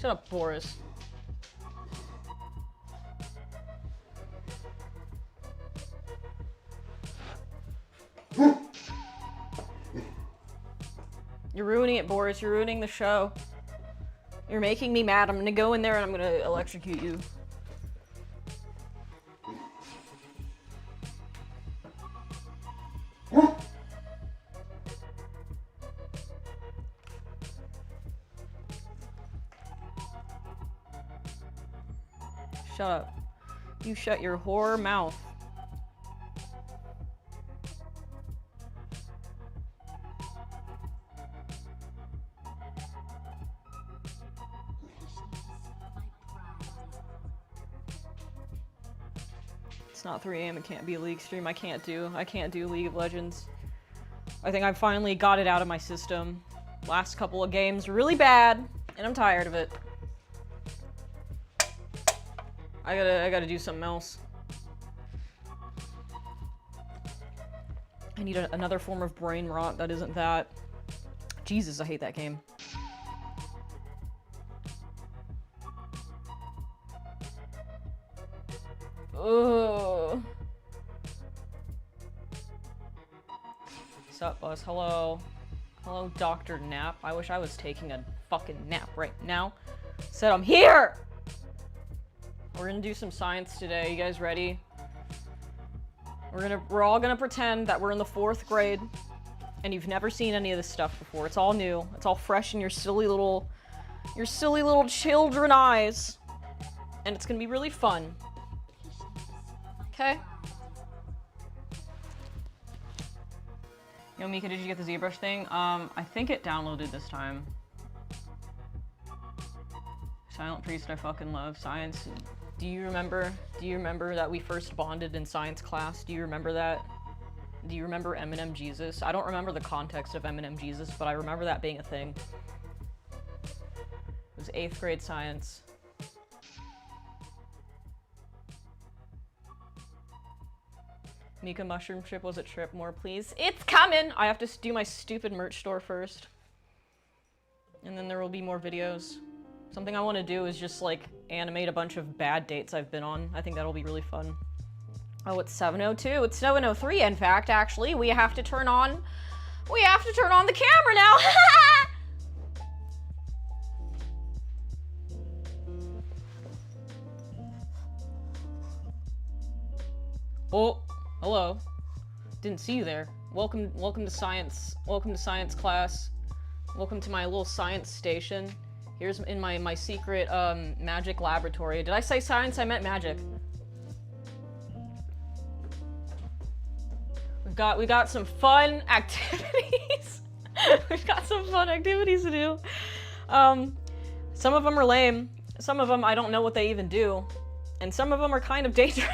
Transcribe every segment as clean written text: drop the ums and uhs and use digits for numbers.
Shut up, Boris. You're ruining it, Boris. You're ruining the show. You're making me mad. I'm gonna go in there and I'm gonna electrocute you. Shut up. You shut your whore mouth. It's not 3 AM, it can't be a League stream. I can't do League of Legends. I think I finally got it out of my system. Last couple of games were really bad, and I'm tired of it. I gotta do something else. I need another form of brain rot that isn't that. Jesus, I hate that game. Ugh. What's up, Buzz? Hello. Hello, Dr. Nap. I wish I was taking a fucking nap right now. Said I'm here! We're gonna do some science today. You guys ready? We're all gonna pretend that we're in the 4th grade and you've never seen any of this stuff before. It's all new. It's all fresh in your silly little children eyes. And it's gonna be really fun. Okay? Yo, Mika, did you get the ZBrush thing? I think it downloaded this time. Silent Priest, I fucking love. Science. Do you remember that we first bonded in science class? Do you remember that? Do you remember Eminem Jesus? I don't remember the context of Eminem Jesus, but I remember that being a thing. It was 8th grade science. Mika, mushroom trip was a trip. More, please. It's coming! I have to do my stupid merch store first. And then there will be more videos. Something I want to do is just, like, animate a bunch of bad dates I've been on. I think that'll be really fun. Oh, it's 7:02. It's 7:03, in fact, actually. We have to turn on the camera now! Oh, hello. Didn't see you there. Welcome to science. Welcome to science class. Welcome to my little science station. Here's in my secret magic laboratory. Did I say science? I meant magic. We got some fun activities. We've got some fun activities to do. Some of them are lame. Some of them I don't know what they even do, and some of them are kind of dangerous.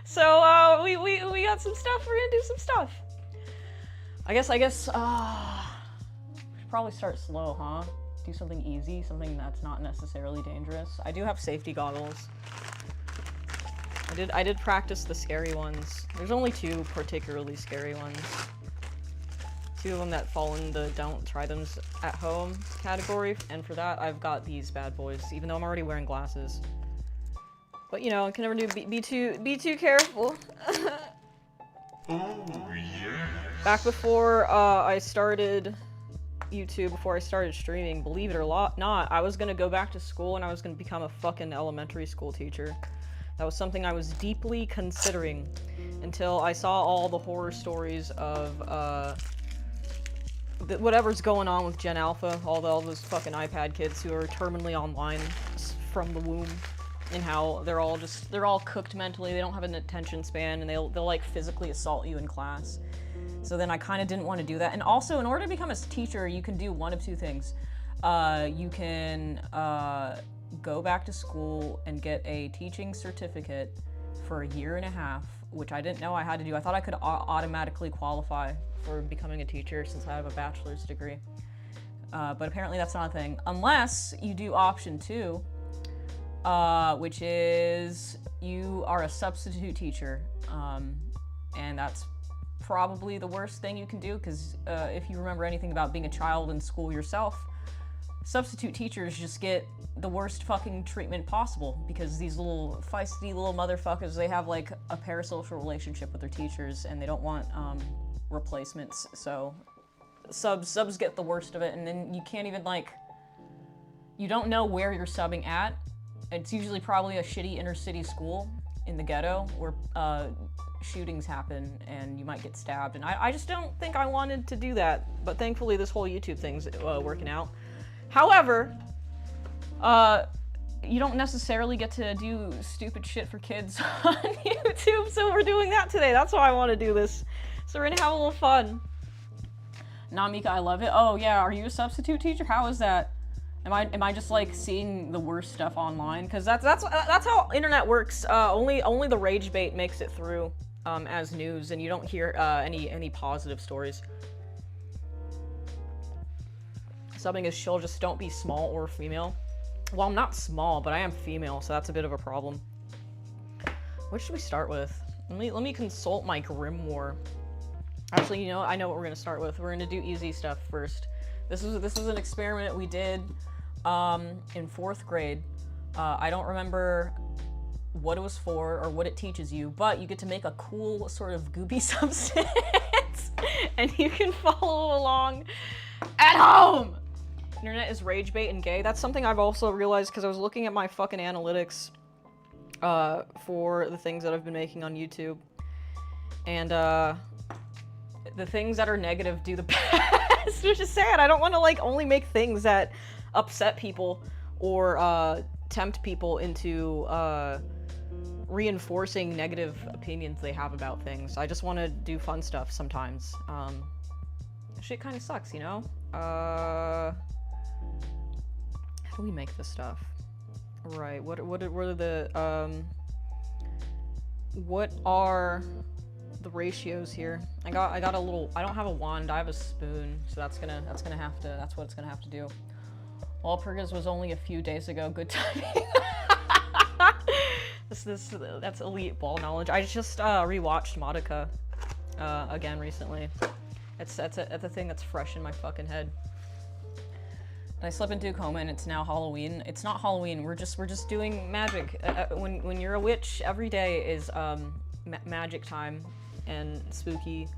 So we got some stuff. We're gonna do some stuff. I guess probably start slow, huh? Do something easy, something that's not necessarily dangerous. I do have safety goggles. I did practice the scary ones. There's only 2 particularly scary ones. 2 of them that fall in the don't try them at home category, and for that I've got these bad boys, even though I'm already wearing glasses. But you know, I can never be too careful. Oh yeah. Back before I started YouTube, before I started streaming, believe it or not, I was gonna go back to school and I was gonna become a fucking elementary school teacher. That was something I was deeply considering. until I saw all the horror stories of whatever's going on with Gen Alpha, all those fucking iPad kids who are terminally online from the womb, and how they're all cooked mentally, they don't have an attention span, and they'll like physically assault you in class. So then I kind of didn't want to do that. And also, in order to become a teacher, you can do one of two things. You can go back to school and get a teaching certificate for 1.5 years, which I didn't know I had to do. I thought I could automatically qualify for becoming a teacher since I have a bachelor's degree. But apparently that's not a thing. Unless you do option 2, which is you are a substitute teacher. And that's probably the worst thing you can do, because if you remember anything about being a child in school yourself, substitute teachers just get the worst fucking treatment possible, because these little feisty little motherfuckers, they have like a parasocial relationship with their teachers, and they don't want replacements, so subs get the worst of it, and then you can't even like, you don't know where you're subbing at. It's usually probably a shitty inner city school in the ghetto where shootings happen and you might get stabbed, and I just don't think I wanted to do that, but thankfully this whole YouTube thing's working out. However, you don't necessarily get to do stupid shit for kids on YouTube, so we're doing that today. That's why I want to do this. So we're gonna have a little fun. Namika, I love it. Oh yeah, are you a substitute teacher? How is that? Am I just like seeing the worst stuff online? Because that's how internet works. Only the rage bait makes it through as news, and you don't hear any positive stories. Subbing is chill, just don't be small or female. Well, I'm not small, but I am female, so that's a bit of a problem. What should we start with? Let me consult my grimoire. Actually, you know, I know what we're gonna start with. We're gonna do easy stuff first. This was an experiment we did in 4th grade. I don't remember what it was for or what it teaches you, but you get to make a cool sort of goopy substance, and you can follow along at home. Internet is rage bait and gay. That's something I've also realized because I was looking at my fucking analytics for the things that I've been making on YouTube, and the things that are negative do the best, which is sad. I don't want to like only make things that upset people or tempt people into reinforcing negative opinions they have about things. I just want to do fun stuff sometimes. Shit kind of sucks, you know? How do we make this stuff? Right, what are the, what are the ratios here? I got a little, I don't have a wand, I have a spoon, so that's what it's gonna have to do. Walpurgis was only a few days ago, good timing. That's elite ball knowledge. I just rewatched Madoka again recently. That's a thing that's fresh in my fucking head. And I slept into a coma, and it's now Halloween. It's not Halloween. We're just doing magic. When you're a witch, every day is magic time and spooky,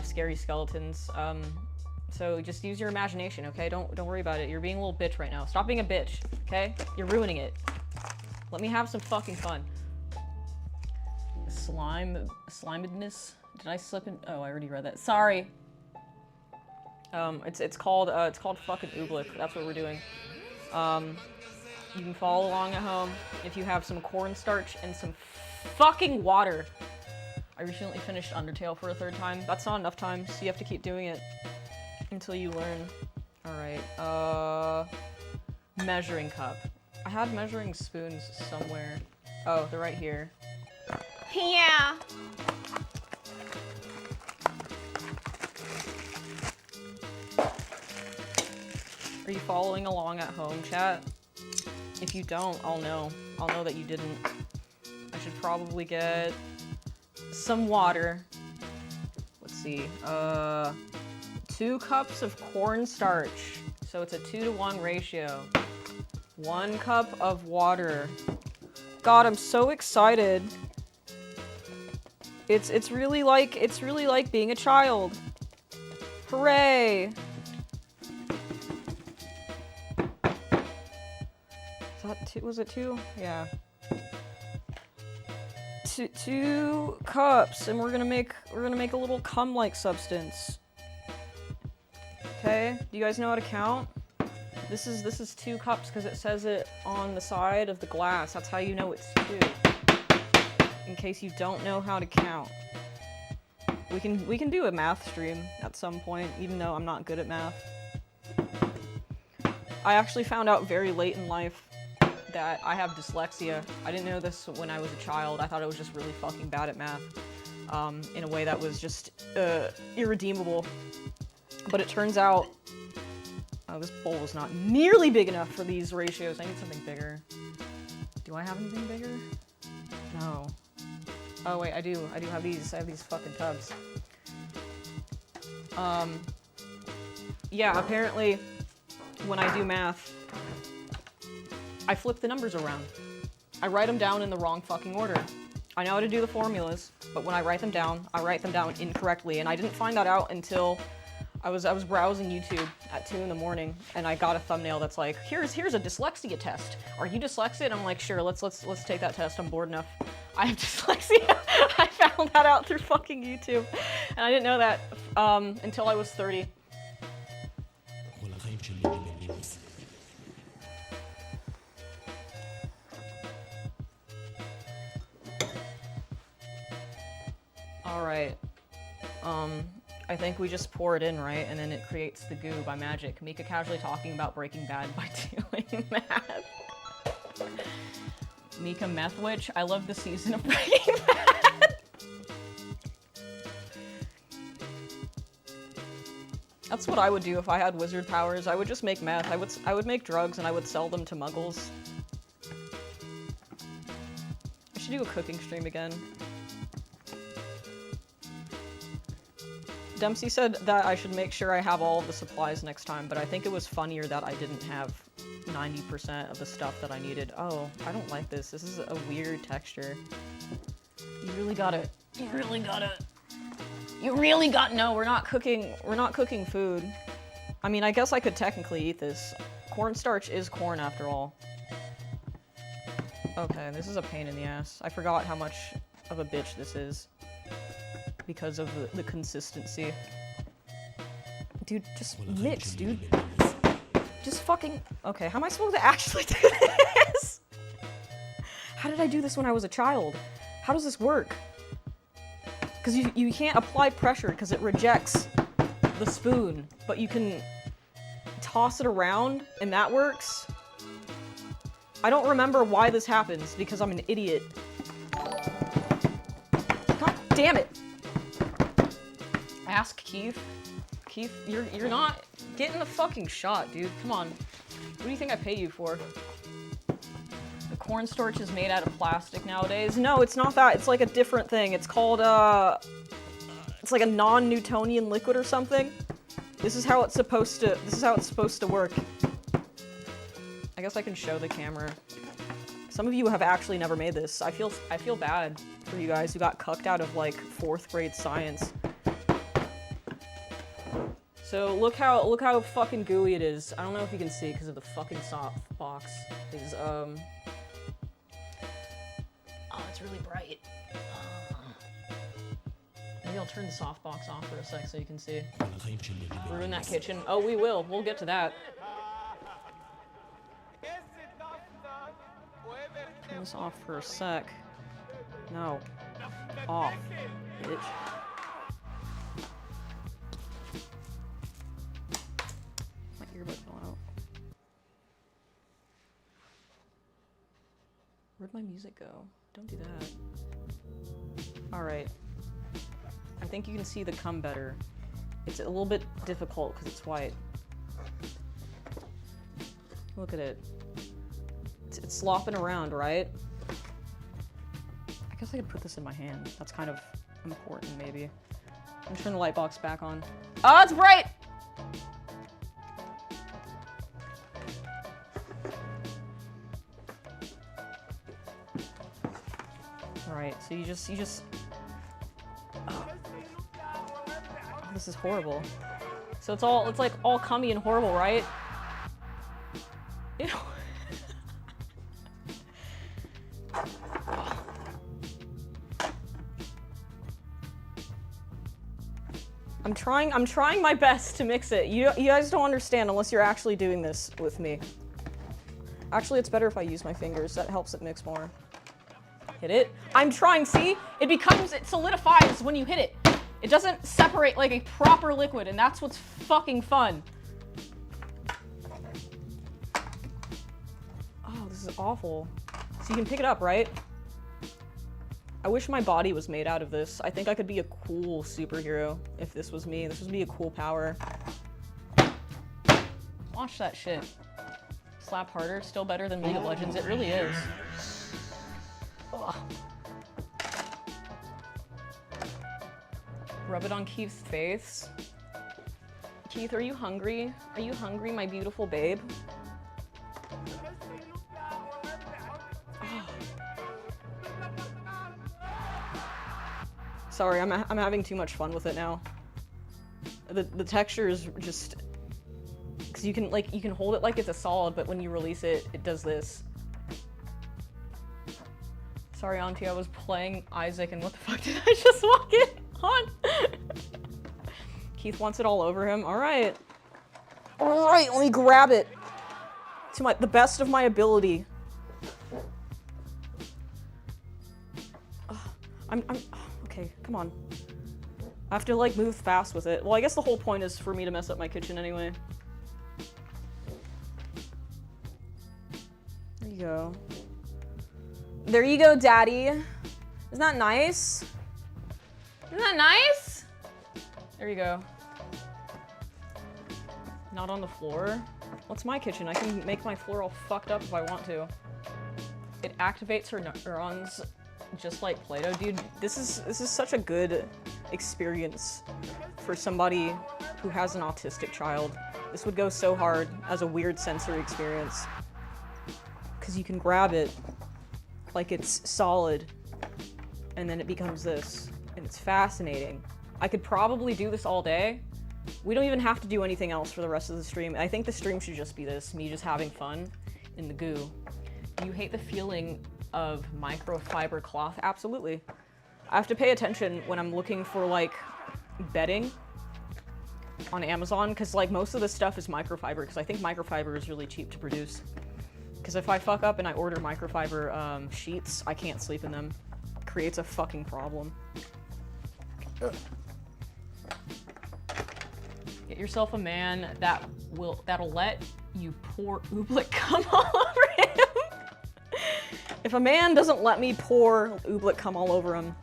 scary skeletons. So just use your imagination, okay? Don't worry about it. You're being a little bitch right now. Stop being a bitch, okay? You're ruining it. Let me have some fucking fun. Slimedness. Did I slip in? Oh, I already read that. Sorry. It's called fucking oobleck. That's what we're doing. You can follow along at home if you have some cornstarch and some fucking water. I recently finished Undertale for a 3rd time. That's not enough time, so you have to keep doing it until you learn. Alright, measuring cup. I had measuring spoons somewhere. Oh, they're right here. Yeah! Are you following along at home, chat? If you don't, I'll know. I'll know that you didn't. I should probably get some water. Let's see. 2 cups of cornstarch. So it's a 2-to-1 ratio. 1 cup of water. God, I'm so excited. It's really like being a child. Hooray! Was it 2? Yeah. two cups, and we're gonna make a little cum-like substance. Okay, do you guys know how to count? This is 2 cups because it says it on the side of the glass. That's how you know it's 2. In case you don't know how to count. We can do a math stream at some point, even though I'm not good at math. I actually found out very late in life that I have dyslexia. I didn't know this when I was a child. I thought I was just really fucking bad at math, in a way that was just irredeemable. But it turns out, oh, this bowl is not nearly big enough for these ratios. I need something bigger. Do I have anything bigger? No. Oh wait, I do have these. I have these fucking tubs. Yeah, apparently when I do math, I flip the numbers around. I write them down in the wrong fucking order. I know how to do the formulas, but when I write them down incorrectly, and I didn't find that out until I was browsing YouTube at 2 in the morning, and I got a thumbnail that's like, here's a dyslexia test. Are you dyslexic? I'm like, sure, let's take that test. I'm bored enough. I have dyslexia. I found that out through fucking YouTube, and I didn't know that until I was 30. All right. I think we just pour it in, right? And then it creates the goo by magic. Mika casually talking about Breaking Bad by doing math. Mika Meth Witch, I love the season of Breaking Bad. That's what I would do if I had wizard powers. I would just make meth. I would make drugs and I would sell them to muggles. I should do a cooking stream again. Dempsey said that I should make sure I have all of the supplies next time, but I think it was funnier that I didn't have 90% of the stuff that I needed. Oh, I don't like this. This is a weird texture. You really gotta, no, we're not cooking food. I mean, I guess I could technically eat this. Cornstarch is corn after all. Okay, this is a pain in the ass. I forgot how much of a bitch this is because of the consistency. Dude, just mix, dude. Just fucking... Okay, how am I supposed to actually do this? How did I do this when I was a child? How does this work? Because you can't apply pressure because it rejects the spoon, but you can toss it around and that works. I don't remember why this happens because I'm an idiot. God damn it. Ask Keith. Keith, you're not getting the fucking shot, dude. Come on. What do you think I pay you for? The cornstarch is made out of plastic nowadays. No, it's not that. It's like a different thing. It's called, it's like a non-Newtonian liquid or something. This is how it's supposed to work. I guess I can show the camera. Some of you have actually never made this. I feel bad for you guys who got cucked out of like 4th grade science. So look how fucking gooey it is. I don't know if you can see because of the fucking soft box. Is oh, it's really bright. Maybe I'll turn the softbox off for a sec so you can see. Ruin that kitchen. Oh, we will. We'll get to that. Turn this off for a sec. No. Off, bitch. My earbud fell out. Where'd my music go? Don't do that. Alright. I think you can see the cum better. It's a little bit difficult because it's white. Look at it. It's slopping around, right? I guess I could put this in my hand. That's kind of important, maybe. I'm gonna turn the light box back on. Oh, it's bright! Alright, so you just... Oh. Oh, this is horrible. So it's like all cummy and horrible, right? Ew. I'm trying my best to mix it. You guys don't understand unless you're actually doing this with me. Actually, it's better if I use my fingers. That helps it mix more. Hit it. I'm trying, see? It solidifies when you hit it. It doesn't separate like a proper liquid, and that's what's fucking fun. Oh, this is awful. So you can pick it up, right? I wish my body was made out of this. I think I could be a cool superhero if this was me. This would be a cool power. Watch that shit. Slap harder, still better than League of Legends. It really is. Ugh. Rub it on Keith's face. Keith, are you hungry? Are you hungry, my beautiful babe? Oh. Sorry, I'm having too much fun with it now. The texture is just, because you can hold it like it's a solid, but when you release it, it does this. Sorry, Auntie, I was playing Isaac, and what the fuck did I just walk in on? Keith wants it all over him. All right, let me grab it to the best of my ability. Okay, come on. I have to like move fast with it. Well, I guess the whole point is for me to mess up my kitchen anyway. There you go. There you go, Daddy. Isn't that nice? Isn't that nice? There you go. Not on the floor. What's my kitchen? I can make my floor all fucked up if I want to. It activates her neurons just like Play-Doh. Dude, this is such a good experience for somebody who has an autistic child. This would go so hard as a weird sensory experience. Because you can grab it like it's solid, and then it becomes this, and it's fascinating. I could probably do this all day. We don't even have to do anything else for the rest of the stream. I think the stream should just be this, me just having fun in the goo. Do you hate the feeling of microfiber cloth? Absolutely. I have to pay attention when I'm looking for like bedding on Amazon, because like most of the stuff is microfiber, because I think microfiber is really cheap to produce. Because if I fuck up and I order microfiber sheets, I can't sleep in them. It creates a fucking problem. Ugh. Get yourself a man that'll let you pour oobleck cum all over him. If a man doesn't let me pour oobleck cum all over him,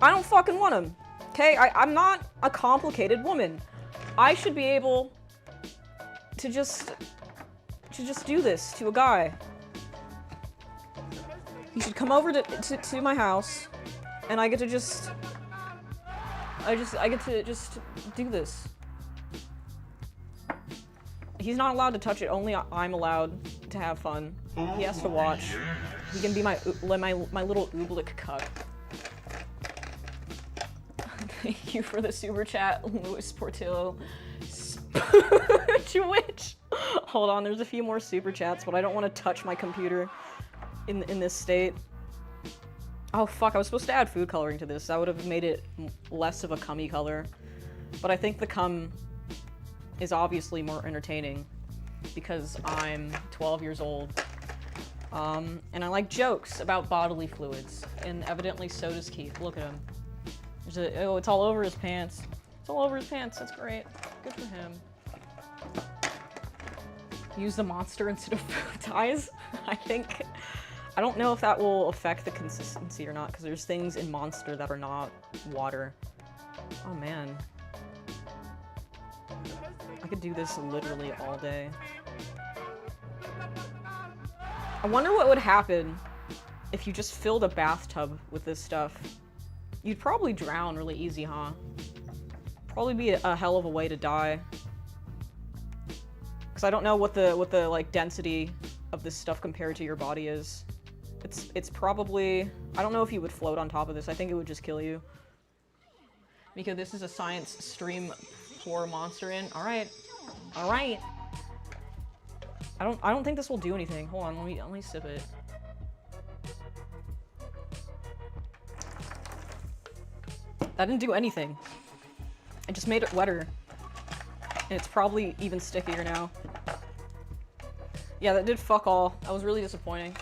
I don't fucking want him. Okay, I'm not a complicated woman. I should be able to just do this to a guy. He should come over to my house, and I get to just do this. He's not allowed to touch it, only I'm allowed to have fun. He has to watch. He can be my little oobleck cuck. Thank you for the super chat, Louis Portillo. Twitch. Hold on, there's a few more super chats, but I don't want to touch my computer in this state. Oh fuck, I was supposed to add food coloring to this. That would have made it less of a cummy color. But I think the cum is obviously more entertaining because I'm 12 years old. And I like jokes about bodily fluids, and evidently so does Keith. Look at him. Oh, it's all over his pants. It's all over his pants. That's great. Good for him. Use the monster instead of bow ties. I don't know if that will affect the consistency or not, because there's things in Monster that are not water. Oh man. I could do this literally all day. I wonder what would happen if you just filled a bathtub with this stuff. You'd probably drown really easy, huh? Probably be a hell of a way to die. Because I don't know what the like density of this stuff compared to your body is. It's probably, I don't know if you would float on top of this. I think it would just kill you. Mika, this is a science stream. Pour monster in. All right. All right. I don't think this will do anything. Hold on, let me sip it. That didn't do anything. I just made it wetter. And it's probably even stickier now. Yeah, that did fuck all. That was really disappointing.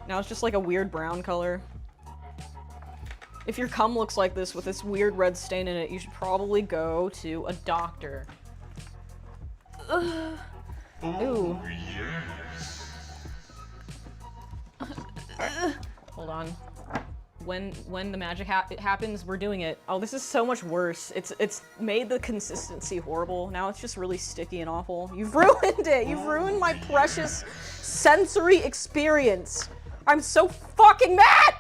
Now it's just like a weird brown color. If your cum looks like this with this weird red stain in it, you should probably go to a doctor. Ugh. Ooh. Hold on. When the magic happens, we're doing it. Oh, this is so much worse. It's made the consistency horrible. Now it's just really sticky and awful. You've ruined it. You've ruined my precious sensory experience. I'm so fucking mad!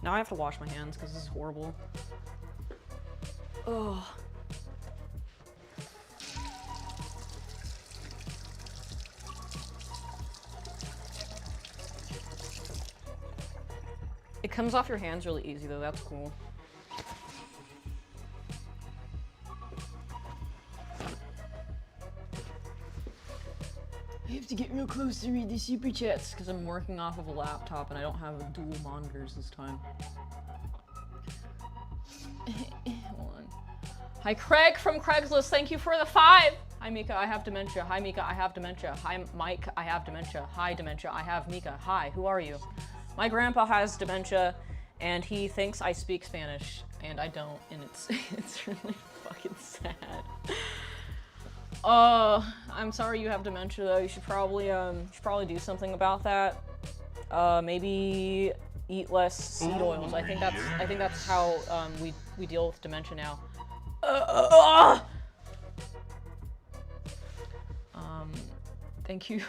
Now I have to wash my hands because this is horrible. Ugh. It comes off your hands really easy though, that's cool. I have to get real close to read the super chats because I'm working off of a laptop and I don't have dual monitors this time. Hold on. Hi Craig from Craigslist, thank you for the 5! Hi Mika, I have dementia. Hi Mika, I have dementia. Hi Mike, I have dementia. Hi dementia, I have Mika. Hi, who are you? My grandpa has dementia and he thinks I speak Spanish and I don't, and it's really fucking sad. I'm sorry you have dementia though. You should probably do something about that. Maybe eat less seed oils. I think that's how we deal with dementia now. Thank you,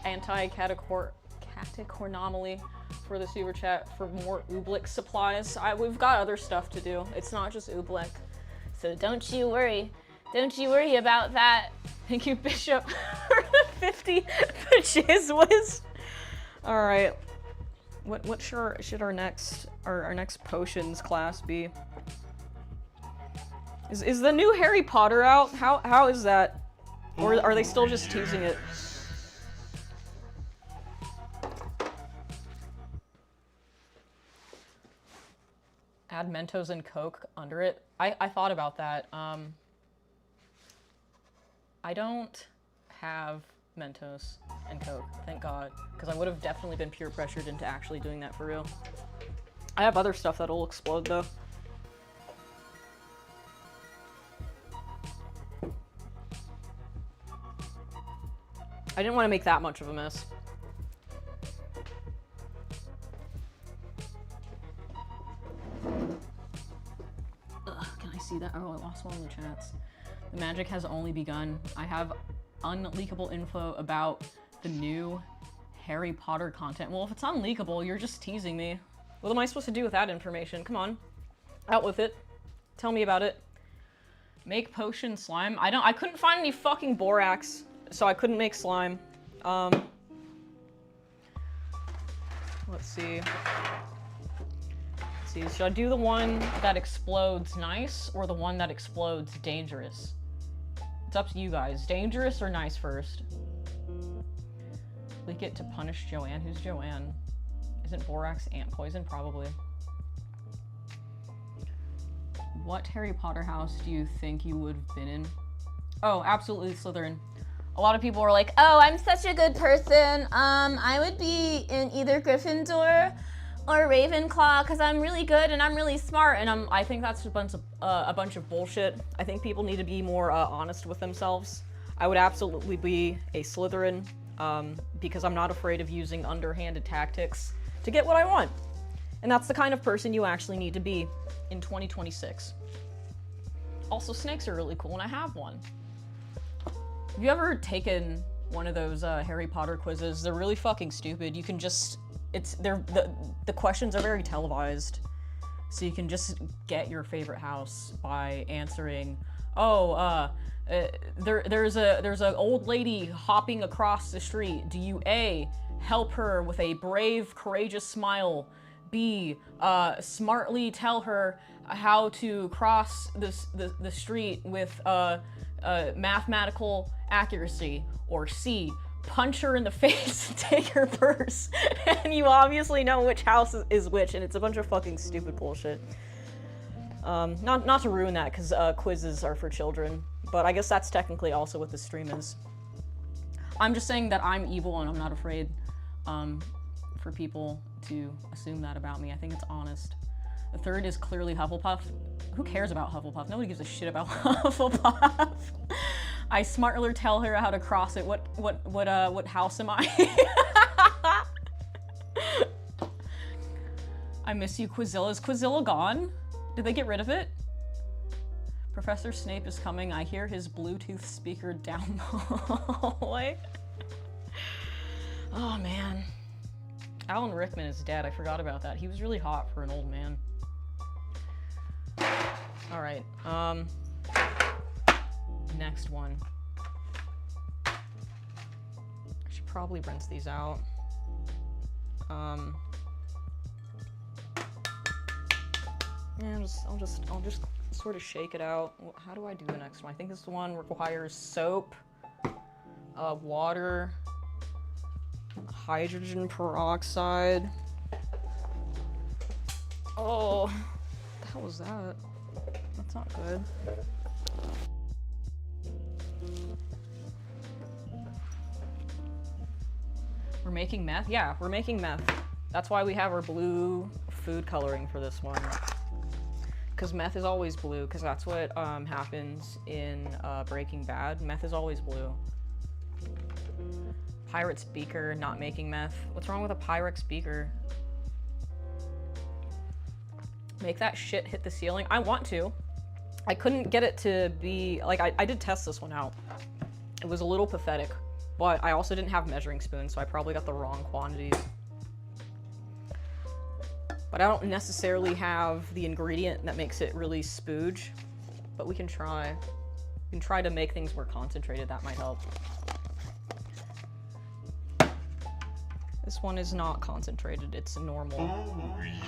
Anti-Catacornomaly for the super chat for more Oobleck supplies. We've got other stuff to do. It's not just Oobleck, so don't you worry. Don't you worry about that. Thank you, Bishop, for the 50 Jizz Whiz. All right, what should our next potions class be? Is the new Harry Potter out? How is that? Or are they still just teasing it? Add Mentos and Coke under it. I thought about that. I don't have Mentos and Coke, thank God, because I would have definitely been peer pressured into actually doing that for real. I have other stuff that'll explode though. I didn't want to make that much of a mess. Ugh, can I see that? Oh, I lost one in the chats. The magic has only begun. I have unleakable info about the new Harry Potter content. Well, if it's unleakable, you're just teasing me. What am I supposed to do with that information? Come on. Out with it. Tell me about it. Make potion slime. I couldn't find any fucking borax, so I couldn't make slime. Let's see. Should I do the one that explodes nice or the one that explodes dangerous? It's up to you guys. Dangerous or nice first? Leak it to punish Joanne. Who's Joanne? Isn't borax ant poison? Probably. What Harry Potter house do you think you would have been in? Oh, absolutely Slytherin. A lot of people are like, oh, I'm such a good person. I would be in either Gryffindor or Ravenclaw because I'm really good and I'm really smart. And I think that's a bunch of bullshit. I think people need to be more honest with themselves. I would absolutely be a Slytherin because I'm not afraid of using underhanded tactics to get what I want. And that's the kind of person you actually need to be in 2026. Also, snakes are really cool and I have one. Have you ever taken one of those Harry Potter quizzes? They're really fucking stupid. You can just, the questions are very televised. So you can just get your favorite house by answering, oh, there's a old lady hopping across the street. Do you A, help her with a brave, courageous smile? B, smartly tell her how to cross the street with mathematical accuracy? Or C, punch her in the face and take her purse. And you obviously know which house is which, and it's a bunch of fucking stupid bullshit. Not to ruin that, because quizzes are for children, but I guess that's technically also what the stream is. I'm just saying that I'm evil and I'm not afraid for people to assume that about me. I think it's honest. The third is clearly Hufflepuff. Who cares about Hufflepuff? Nobody gives a shit about Hufflepuff. I smartly tell her how to cross it. What house am I? I miss you, Quizilla. Is Quizilla gone? Did they get rid of it? Professor Snape is coming. I hear his Bluetooth speaker down the hallway. Oh, man. Alan Rickman is dead. I forgot about that. He was really hot for an old man. All right. Next one. I should probably rinse these out. Yeah, I'll just sort of shake it out. How do I do the next one? I think this one requires soap, water, hydrogen peroxide. Oh, what the hell was that? That's not good. We're making meth? Yeah, we're making meth. That's why we have our blue food coloring for this one. Because meth is always blue, because that's what happens in Breaking Bad. Meth is always blue. Pyrex beaker, not making meth. What's wrong with a Pyrex beaker? Make that shit hit the ceiling. I want to. I couldn't get it to be, like, I did test this one out. It was a little pathetic, but I also didn't have measuring spoons, so I probably got the wrong quantities. But I don't necessarily have the ingredient that makes it really spooge, but we can try. We can try to make things more concentrated. That might help. This one is not concentrated. It's normal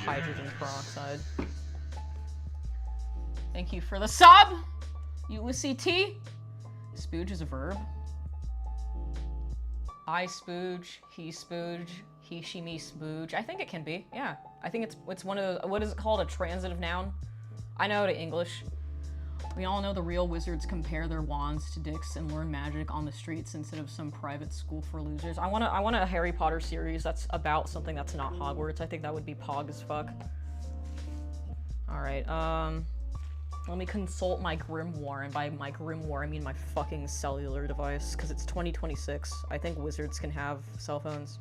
hydrogen peroxide. Thank you for the sub, Ulysses T. Spooge is a verb. I spooge, he spooge, he, she, me spooge. I think it can be, yeah. I think it's one of the, what is it called, a transitive noun? I know to English. We all know the real wizards compare their wands to dicks and learn magic on the streets instead of some private school for losers. I want a Harry Potter series that's about something that's not Hogwarts. I think that would be pog as fuck. All right, let me consult my grimoire, and by my grimoire I mean my fucking cellular device, because it's 2026. I think wizards can have cell phones.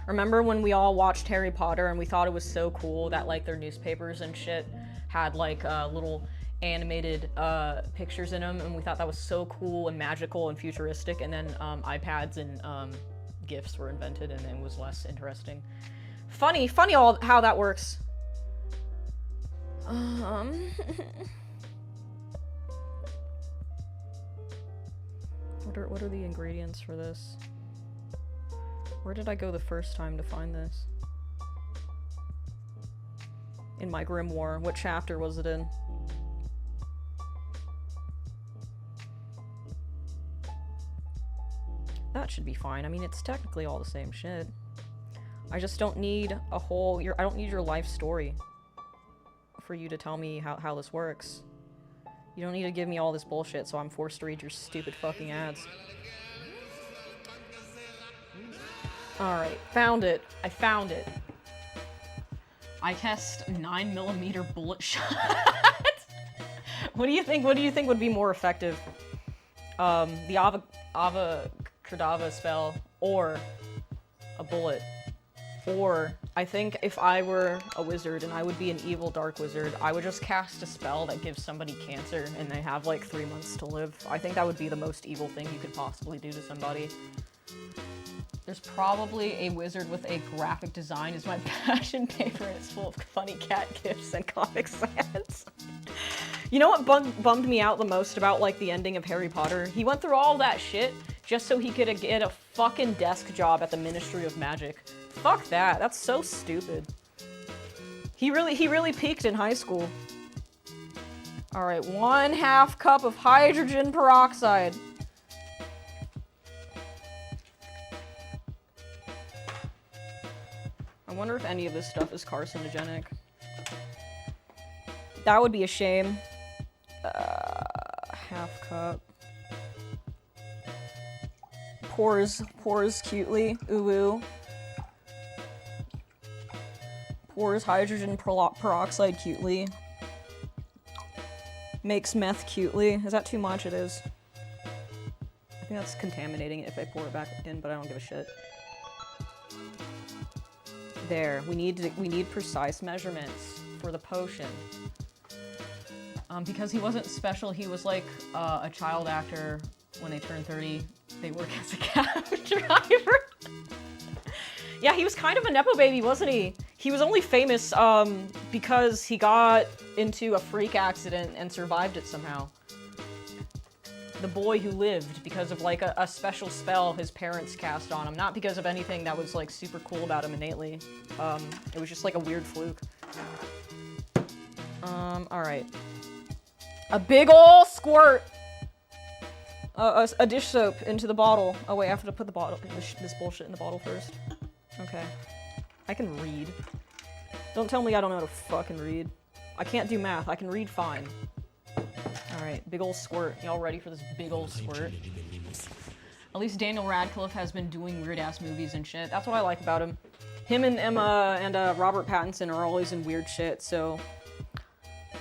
Remember when we all watched Harry Potter and we thought it was so cool that like their newspapers and shit had like little animated pictures in them, and we thought that was so cool and magical and futuristic, and then iPads and GIFs were invented and it was less interesting. Funny all how that works. What are the ingredients for this? Where did I go the first time to find this? In my grimoire. What chapter was it in? That should be fine. I mean, it's technically all the same shit. I just don't need a whole... I don't need your life story for you to tell me how this works. You don't need to give me all this bullshit, so I'm forced to read your stupid fucking ads. Alright, found it. I found it. I test 9mm bullet shot. What do you think would be more effective? The Avacadabra spell, or a bullet. Or, I think if I were a wizard and I would be an evil dark wizard, I would just cast a spell that gives somebody cancer and they have like 3 months to live. I think that would be the most evil thing you could possibly do to somebody. There's probably a wizard with a graphic design is my passion paper, and it's full of funny cat gifs and Comic Sans. You know what bummed me out the most about like the ending of Harry Potter? He went through all that shit just so he could get a fucking desk job at the Ministry of Magic. Fuck that. That's so stupid. He really peaked in high school. All right, 1/2 cup of hydrogen peroxide. I wonder if any of this stuff is carcinogenic. That would be a shame. Half cup. Pours cutely. Ooh ooh. Pours hydrogen peroxide cutely. Makes meth cutely. Is that too much? It is. I think that's contaminating it if I pour it back in, but I don't give a shit. There. We need precise measurements for the potion. Because he wasn't special, he was like a child actor. When they turn 30, they work as a cab driver. Yeah, he was kind of a nepo baby, wasn't he? He was only famous because he got into a freak accident and survived it somehow. The boy who lived because of like a special spell his parents cast on him, not because of anything that was like super cool about him innately. It was just like a weird fluke. All right. A big ol' squirt. A dish soap into the bottle. Oh wait, I have to put the bottle, this bullshit in the bottle first. Okay. I can read. Don't tell me I don't know how to fucking read. I can't do math. I can read fine. Alright, big ol' squirt. Y'all ready for this big ol' squirt? At least Daniel Radcliffe has been doing weird-ass movies and shit. That's what I like about him. Him and Emma and Robert Pattinson are always in weird shit, so...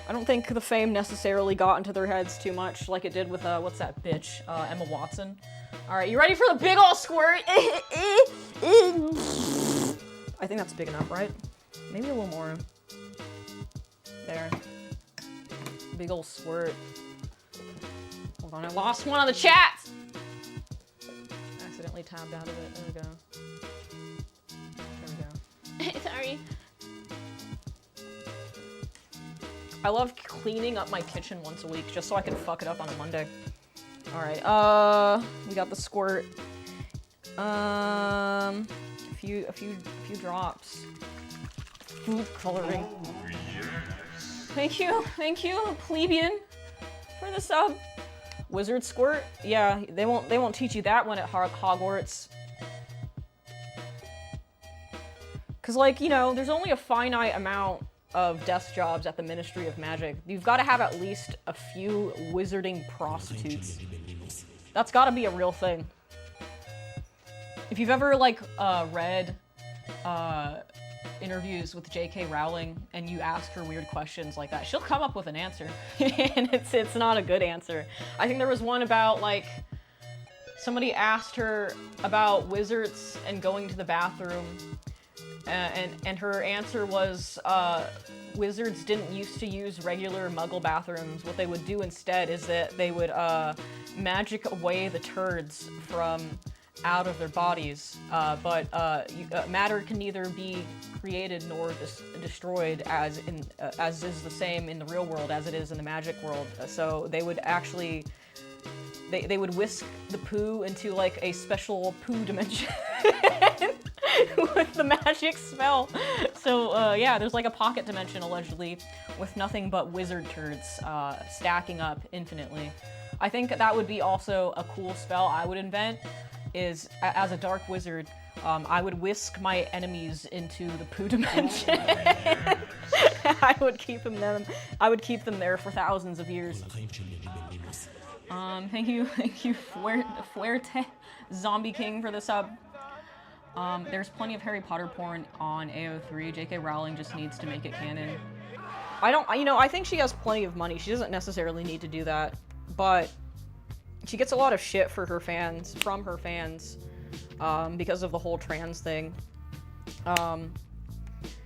I don't think the fame necessarily got into their heads too much like it did with, what's that bitch? Emma Watson. Alright, you ready for the big ol' squirt? I think that's big enough, right? Maybe a little more. There. Big ol' squirt. Hold on, I lost one on the chat! Accidentally tabbed out of it. There we go. There we go. Sorry. I love cleaning up my kitchen once a week just so I can fuck it up on a Monday. Alright, we got the squirt. A few drops. Food coloring. Thank you, plebeian, for the sub. Wizard squirt? Yeah, they won't teach you that one at Hogwarts. Cause like, you know, there's only a finite amount of desk jobs at the Ministry of Magic. You've got to have at least a few wizarding prostitutes. That's got to be a real thing. If you've ever like read interviews with J.K. Rowling and you ask her weird questions like that, she'll come up with an answer, and it's not a good answer. I think there was one about like somebody asked her about wizards and going to the bathroom. And her answer was, wizards didn't used to use regular muggle bathrooms. What they would do instead is that they would magic away the turds from out of their bodies. But matter can neither be created nor destroyed as is the same in the real world as it is in the magic world. So they would actually, they would whisk the poo into like a special poo dimension. With the magic spell. So, yeah, there's like a pocket dimension, allegedly, with nothing but wizard turds stacking up infinitely. I think that would be also a cool spell I would invent, is, as a dark wizard, I would whisk my enemies into the poo dimension. I would keep them there for thousands of years. Thank you, Fuerte Zombie King for the sub. There's plenty of Harry Potter porn on AO3. J.K. Rowling just needs to make it canon. I think she has plenty of money. She doesn't necessarily need to do that, but she gets a lot of shit from her fans, because of the whole trans thing.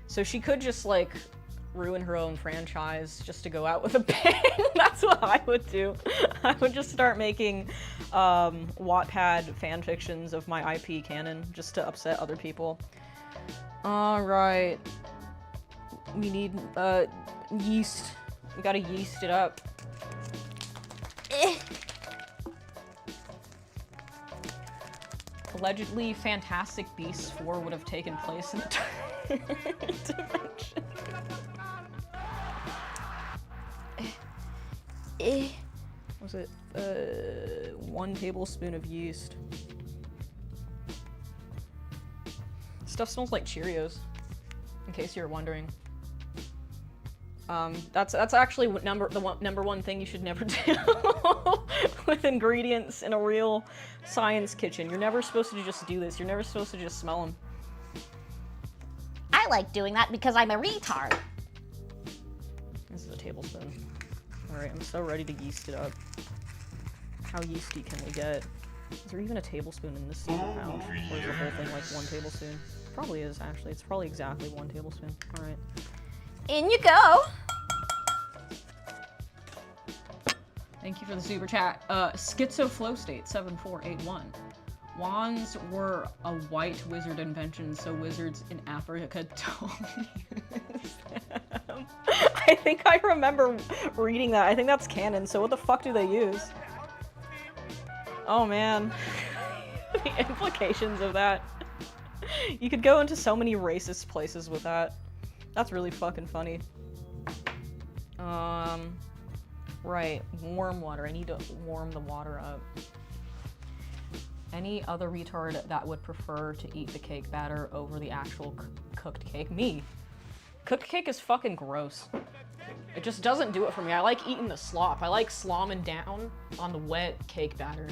So she could just, like, ruin her own franchise just to go out with a bang. That's what I would do. I would just start making Wattpad fanfictions of my IP canon just to upset other people. Alright. We need yeast. We gotta yeast it up. Allegedly, Fantastic Beasts 4 would have taken place in the dimension. Was it 1 tablespoon of yeast? Stuff smells like Cheerios. in case you're wondering. That's actually number one thing you should never do with ingredients in a real science kitchen. You're never supposed to just do this. You're never supposed to just smell them. I like doing that because I'm a retard. This is a tablespoon. Alright, I'm so ready to yeast it up. How yeasty can we get? Is there even a tablespoon in this super pouch? Or is the whole thing like 1 tablespoon? Probably is, actually. It's probably exactly 1 tablespoon. Alright. In you go. Thank you for the super chat. Schizo Flow State 7481. Wands were a white wizard invention, so wizards in Africa don't use them. I think I remember reading that. I think that's canon, so what the fuck do they use? Oh man. The implications of that. You could go into so many racist places with that. That's really fucking funny. Right, warm water. I need to warm the water up. Any other retard that would prefer to eat the cake batter over the actual cooked cake? Me. Cooked cake is fucking gross. It just doesn't do it for me. I like eating the slop. I like slomming down on the wet cake batter.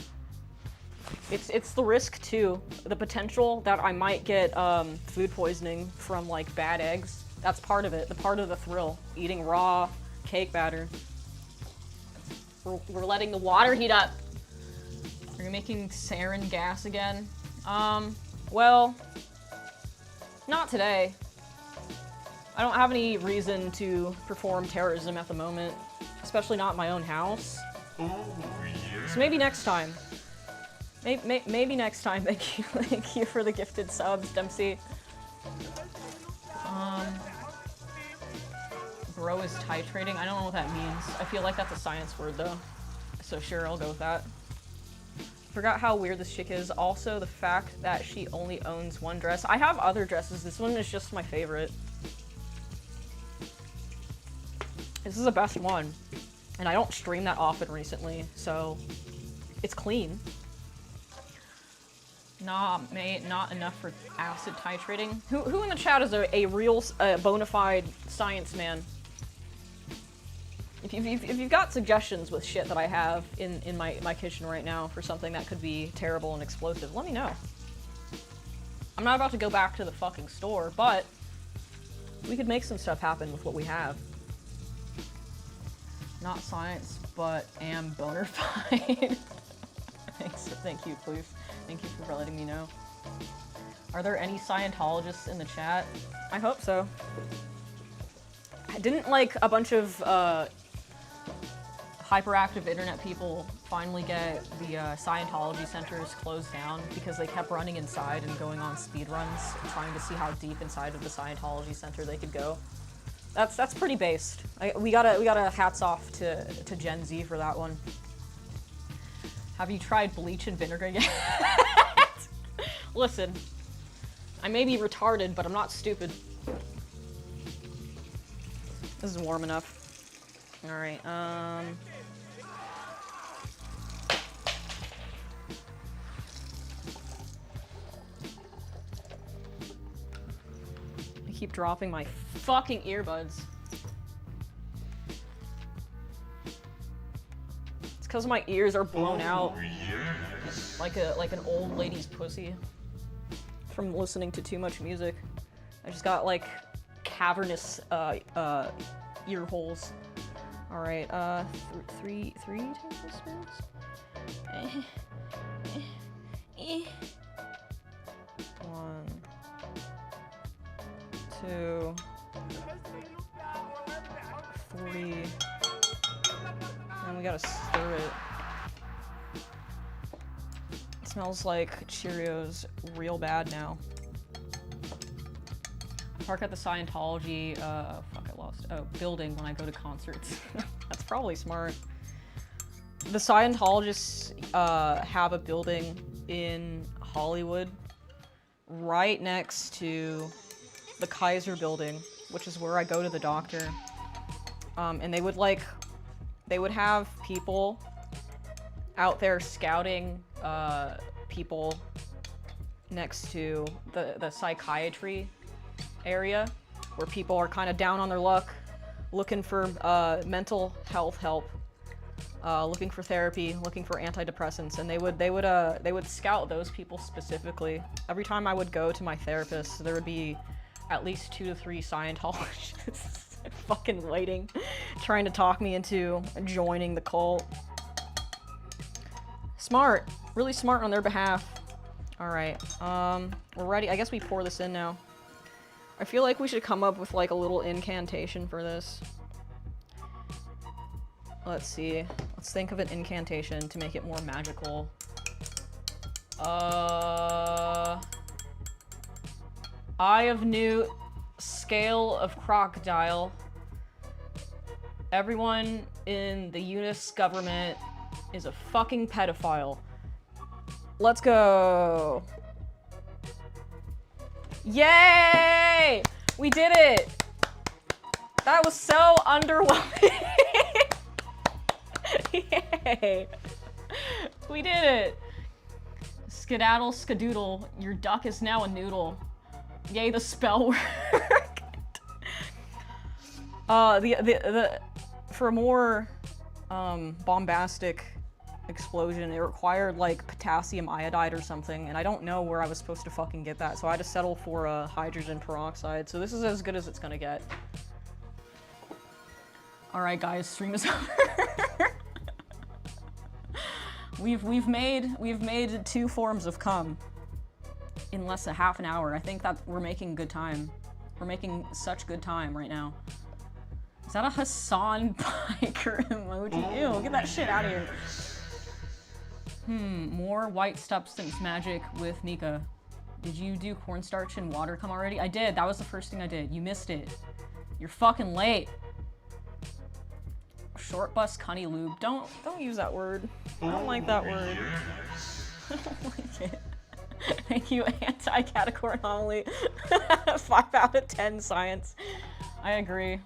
It's the risk too. The potential that I might get food poisoning from like bad eggs. That's part of it. The part of the thrill. Eating raw cake batter. We're letting the water heat up. Are you making sarin gas again? Well, not today. I don't have any reason to perform terrorism at the moment, especially not in my own house. Oh, yeah. So maybe next time. Maybe next time. Thank you for the gifted subs, Dempsey. Bro is titrating. I don't know what that means. I feel like that's a science word though. So sure, I'll go with that. Forgot how weird this chick is. Also, the fact that she only owns 1 dress. I have other dresses. This one is just my favorite. This is the best one. And I don't stream that often recently, so it's clean. Nah, mate, not enough for acid titrating. Who in the chat is a real bona fide science man? If you've got suggestions with shit that I have in my kitchen right now for something that could be terrible and explosive, let me know. I'm not about to go back to the fucking store, but we could make some stuff happen with what we have. Not science, but am bona fide. Thanks, thank you, please. Thank you for letting me know. Are there any Scientologists in the chat? I hope so. Didn't like a bunch of hyperactive internet people finally get the Scientology centers closed down because they kept running inside and going on speed runs, trying to see how deep inside of the Scientology center they could go. That's pretty based. We gotta hats off to Gen Z for that one. Have you tried bleach and vinegar yet? Listen, I may be retarded, but I'm not stupid. This is warm enough. All right, I keep dropping my fucking earbuds. It's because my ears are blown out. Like an old lady's pussy. From listening to too much music. I just got like cavernous ear holes. All right, three tablespoons. 1, 2, 3. And we gotta stir it. It smells like Cheerios real bad now. I park at the Scientology, building when I go to concerts. That's probably smart. The Scientologists have a building in Hollywood right next to the Kaiser building, which is where I go to the doctor. And they would have people out there scouting people next to the psychiatry area where people are kind of down on their luck, looking for mental health help, looking for therapy, looking for antidepressants, and they would scout those people specifically. Every time I would go to my therapist, there would be at least 2 to 3 Scientologists fucking waiting, trying to talk me into joining the cult. Smart, really smart on their behalf. All right, we're ready. I guess we pour this in now. I feel like we should come up with like a little incantation for this. Let's see. Let's think of an incantation to make it more magical. Eye of Newt, Scale of Crocodile. Everyone in the Eunice government is a fucking pedophile. Let's go. Yay! We did it! That was so underwhelming. Yay! We did it! Skedaddle, skadoodle, your duck is now a noodle. Yay, the spell worked. For a more bombastic explosion, it required like potassium iodide or something, and I don't know where I was supposed to fucking get that, so I had to settle for hydrogen peroxide. So this is as good as it's gonna get. All right, guys, stream is over. We've made 2 forms of cum in less than half an hour. I think that we're making good time. We're making such good time right now. Is that a Hassan Piker emoji? Ew, get that shit out of here. More white substance magic with Mika. Did you do cornstarch and water cum already? I did. That was the first thing I did. You missed it. You're fucking late. Short bus cunny lube. Don't use that word. I don't like that word. I don't like it. Thank you, anti-category anomaly. 5 out of 10 science. I agree.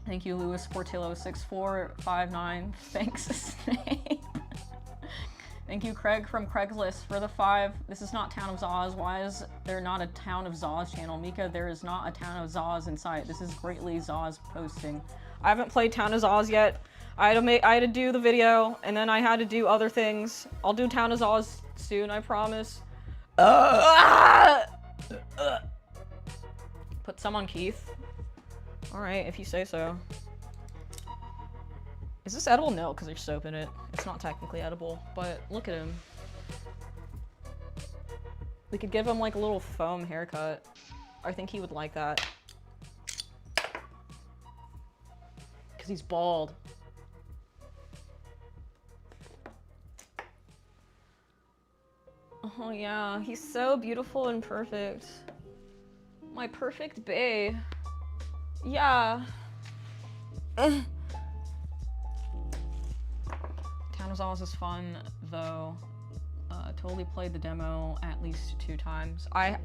Thank you, Louis Portillo 6459. Thanks, Snape. Thank you, Craig from Craigslist for the 5. This is not Town of Zaws. Why is there not a Town of Zaws channel? Mika, there is not a Town of Zaws in sight. This is Greatly Zaws posting. I haven't played Town of Zaws yet. I had to do the video, and then I had to do other things. I'll do Town of Zaws soon, I promise. Put some on Keith. Alright, if you say so. Is this edible? No, because there's soap in it. It's not technically edible, but look at him. We could give him like a little foam haircut. I think he would like that. Because he's bald. Oh yeah, he's so beautiful and perfect. My perfect bae. Yeah. Town of Zaws is fun, though. Totally played the demo at least 2 times. I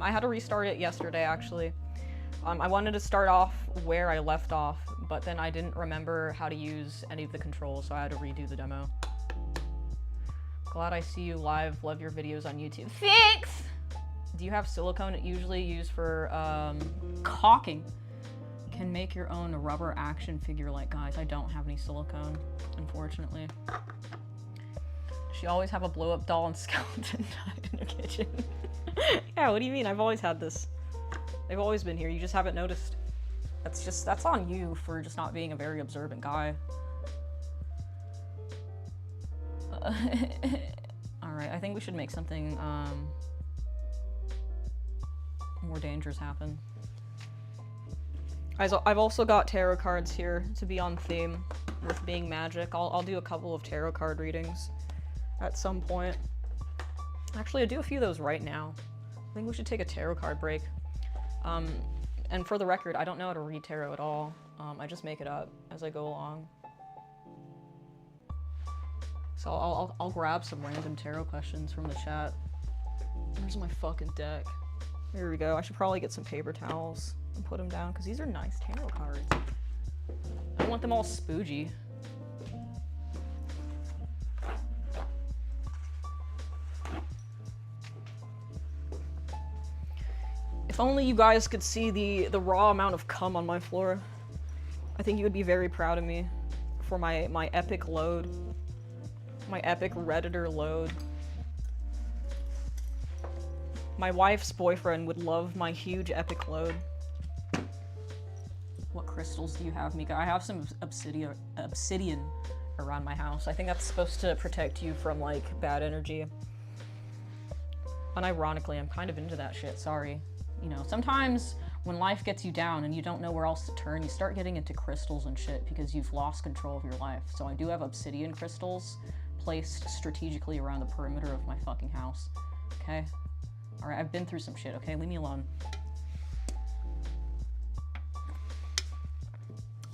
had to restart it yesterday, actually. I wanted to start off where I left off, but then I didn't remember how to use any of the controls, so I had to redo the demo. Glad I see you live. Love your videos on YouTube. Thanks! Do you have silicone usually used for caulking? Can make your own rubber action figure like guys. I don't have any silicone, unfortunately. She always have a blow-up doll and skeleton died in her kitchen. Yeah, what do you mean? I've always had this. They've always been here. You just haven't noticed. That's on you for just not being a very observant guy. Alright, I think we should make something more dangerous happen. I've also got tarot cards here to be on theme with being magic. I'll do a couple of tarot card readings at some point. Actually, I do a few of those right now. I think we should take a tarot card break. And for the record, I don't know how to read tarot at all. I just make it up as I go along. So I'll grab some random tarot questions from the chat. Where's my fucking deck? Here we go. I should probably get some paper towels and put them down, because these are nice tarot cards. I don't want them all spoogy. If only you guys could see the raw amount of cum on my floor. I think you would be very proud of me for my epic load. My epic Redditor load. My wife's boyfriend would love my huge epic load. What crystals do you have, Mika? I have some obsidian around my house. I think that's supposed to protect you from, like, bad energy. Unironically, I'm kind of into that shit, sorry. You know, sometimes when life gets you down and you don't know where else to turn, you start getting into crystals and shit because you've lost control of your life. So I do have obsidian crystals placed strategically around the perimeter of my fucking house. Okay? Alright, I've been through some shit, okay? Leave me alone.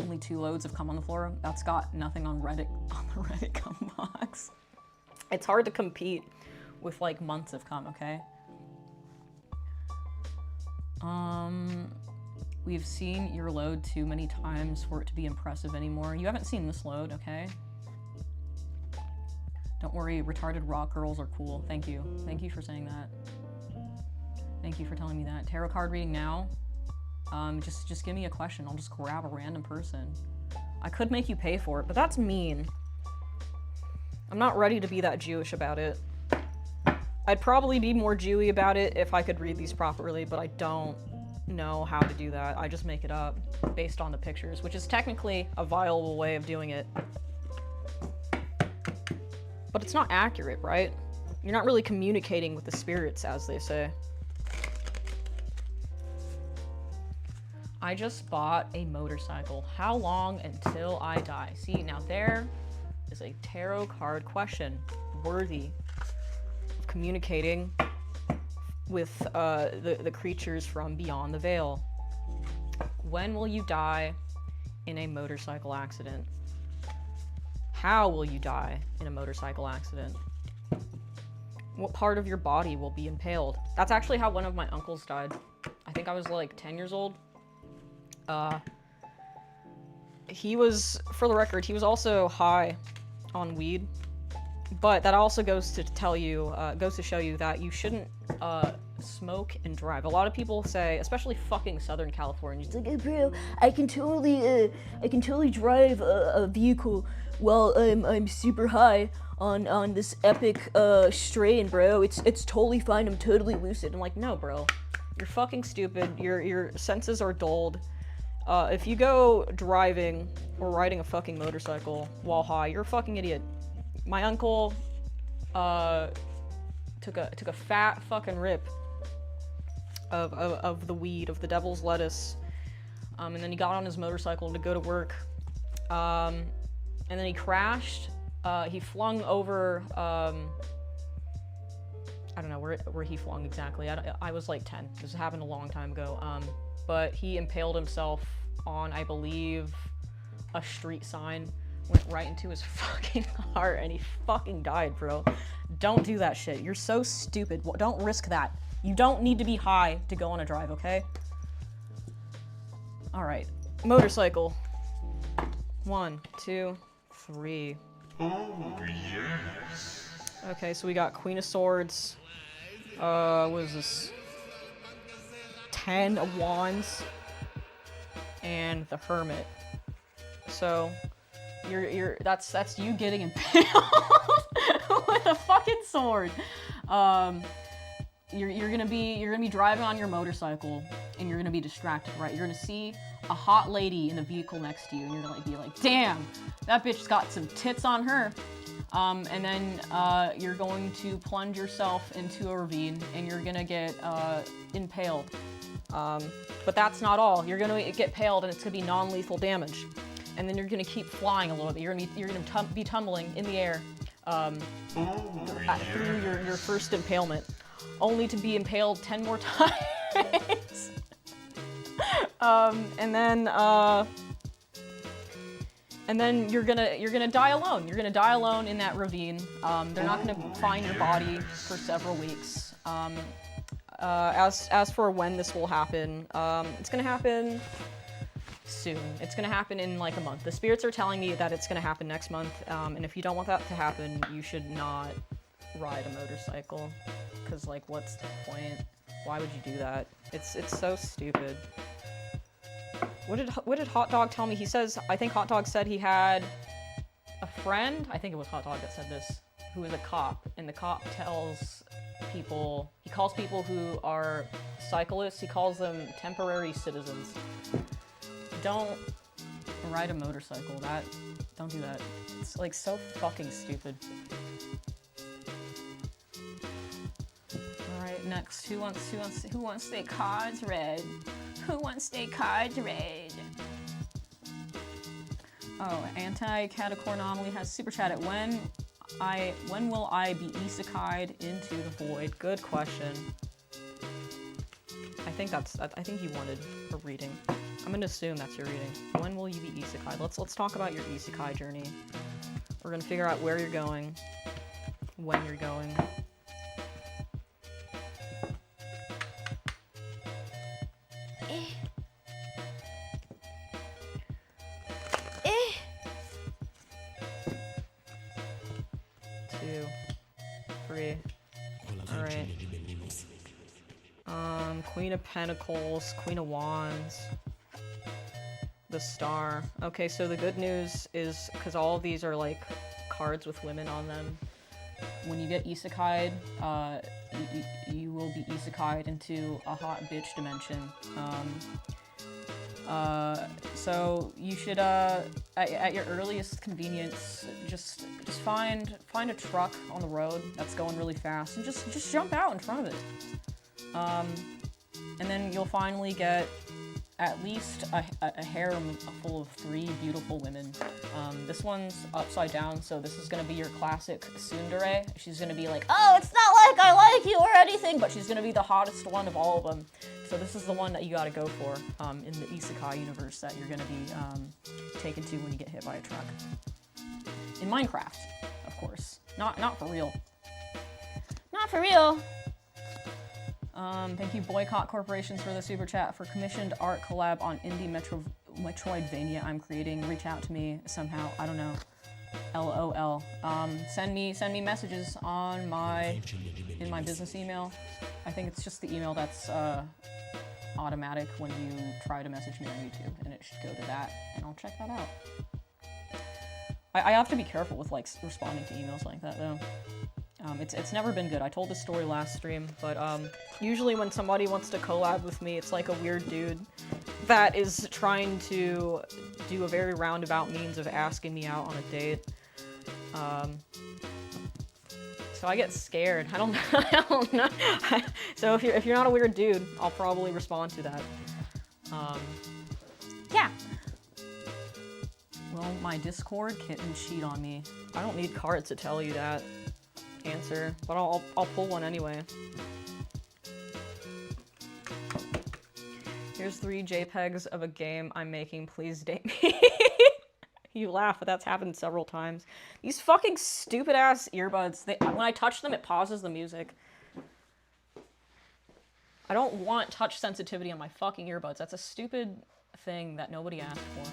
Only 2 loads have come on the floor. That's got nothing on Reddit, on the Reddit cum box. It's hard to compete with, like, months of cum, okay? We've seen your load too many times for it to be impressive anymore. You haven't seen this load, okay? Don't worry, retarded rock girls are cool. Thank you. Thank you for saying that. Thank you for telling me that. Tarot card reading now? Just give me a question. I'll just grab a random person. I could make you pay for it, but that's mean. I'm not ready to be that Jewish about it. I'd probably be more Jewy about it if I could read these properly, but I don't know how to do that. I just make it up based on the pictures, which is technically a viable way of doing it. But it's not accurate, right? You're not really communicating with the spirits, as they say. I just bought a motorcycle. How long until I die? See, now there is a tarot card question worthy of communicating with the creatures from beyond the veil. When will you die in a motorcycle accident? How will you die in a motorcycle accident? What part of your body will be impaled? That's actually how one of my uncles died. I think I was like 10 years old. He was, for the record, he was also high on weed. But that also goes to tell you, goes to show you that you shouldn't smoke and drive. A lot of people say, especially fucking Southern California, it's like, hey bro, I can totally drive a vehicle while I'm super high on this epic strain, bro. It's totally fine. I'm totally lucid. I'm like, no, bro, you're fucking stupid. Your senses are dulled. If you go driving or riding a fucking motorcycle while high, you're a fucking idiot. My uncle took a fat fucking rip of the weed, of the devil's lettuce, and then he got on his motorcycle to go to work, and then he crashed. He flung over, I don't know where he flung exactly. I was like 10. This happened a long time ago. But he impaled himself on, I believe, a street sign. Went right into his fucking heart, and he fucking died, bro. Don't do that shit. You're so stupid. Don't risk that. You don't need to be high to go on a drive, okay? Alright. Motorcycle. 1, 2, 3. Oh, yes. Okay, so we got Queen of Swords. What is this? 10 of Wands. And the Hermit. So... that's you getting impaled with a fucking sword. You're gonna be driving on your motorcycle and you're gonna be distracted, right? You're gonna see a hot lady in the vehicle next to you and you're gonna be like, damn, that bitch's got some tits on her. And then you're going to plunge yourself into a ravine and you're gonna get impaled. But that's not all. You're gonna get impaled and it's gonna be non-lethal damage. And then you're gonna keep flying a little bit. You're gonna be tumbling in the air through your first impalement, only to be impaled 10 more times. And then you're gonna die alone. You're gonna die alone in that ravine. They're not gonna find your body for several weeks. As for when this will happen, it's gonna happen soon. It's gonna happen in like a month. The spirits are telling me that it's gonna happen next month, and if you don't want that to happen, you should not ride a motorcycle, because like, what's the point? Why would you do that? It's so stupid. What did Hot Dog tell me? He says, I think Hot Dog said he had a friend, I think it was Hot Dog that said this, who is a cop, and the cop tells people, he calls people who are cyclists, he calls them temporary citizens. Don't ride a motorcycle, don't do that. It's like so fucking stupid. Alright, next, who wants their cards read? Who wants their cards read? Oh, Anti-Catacor Anomaly has super chatted. When will I be isekai'd into the void? Good question. I think you wanted a reading. I'm gonna assume that's your reading. When will you be isekai'd? Let's talk about your isekai journey. We're gonna figure out where you're going, when you're going. Queen of Pentacles, Queen of Wands, the Star. Okay, so the good news is, because all of these are like cards with women on them, when you get isekai'd, you will be isekai'd into a hot bitch dimension. So you should, at your earliest convenience, just find a truck on the road that's going really fast and just jump out in front of it. And then you'll finally get at least a harem full of 3 beautiful women. This one's upside down, so this is gonna be your classic tsundere. She's gonna be like, oh, it's not like I like you or anything, but she's gonna be the hottest one of all of them. So this is the one that you gotta go for in the isekai universe that you're gonna be taken to when you get hit by a truck. In Minecraft, of course. Not for real. Not for real! Thank you Boycott Corporations for the super chat for commissioned art collab on indie Metroidvania I'm creating. Reach out to me somehow. I don't know. LOL. Send me messages on in my business email. I think it's just the email that's automatic when you try to message me on YouTube, and it should go to that, and I'll check that out. I have to be careful with like responding to emails like that though. It's never been good. I told this story last stream, but usually when somebody wants to collab with me, it's like a weird dude that is trying to do a very roundabout means of asking me out on a date. So I get scared. I don't know. So if you're not a weird dude, I'll probably respond to that. Yeah. Will my Discord kitten cheat on me? I don't need cards to tell you that answer, but I'll pull one anyway. Here's 3 JPEGs of a game I'm making. Please date me. You laugh, but that's happened several times. These fucking stupid ass earbuds. When I touch them, it pauses the music. I don't want touch sensitivity on my fucking earbuds. That's a stupid thing that nobody asked for.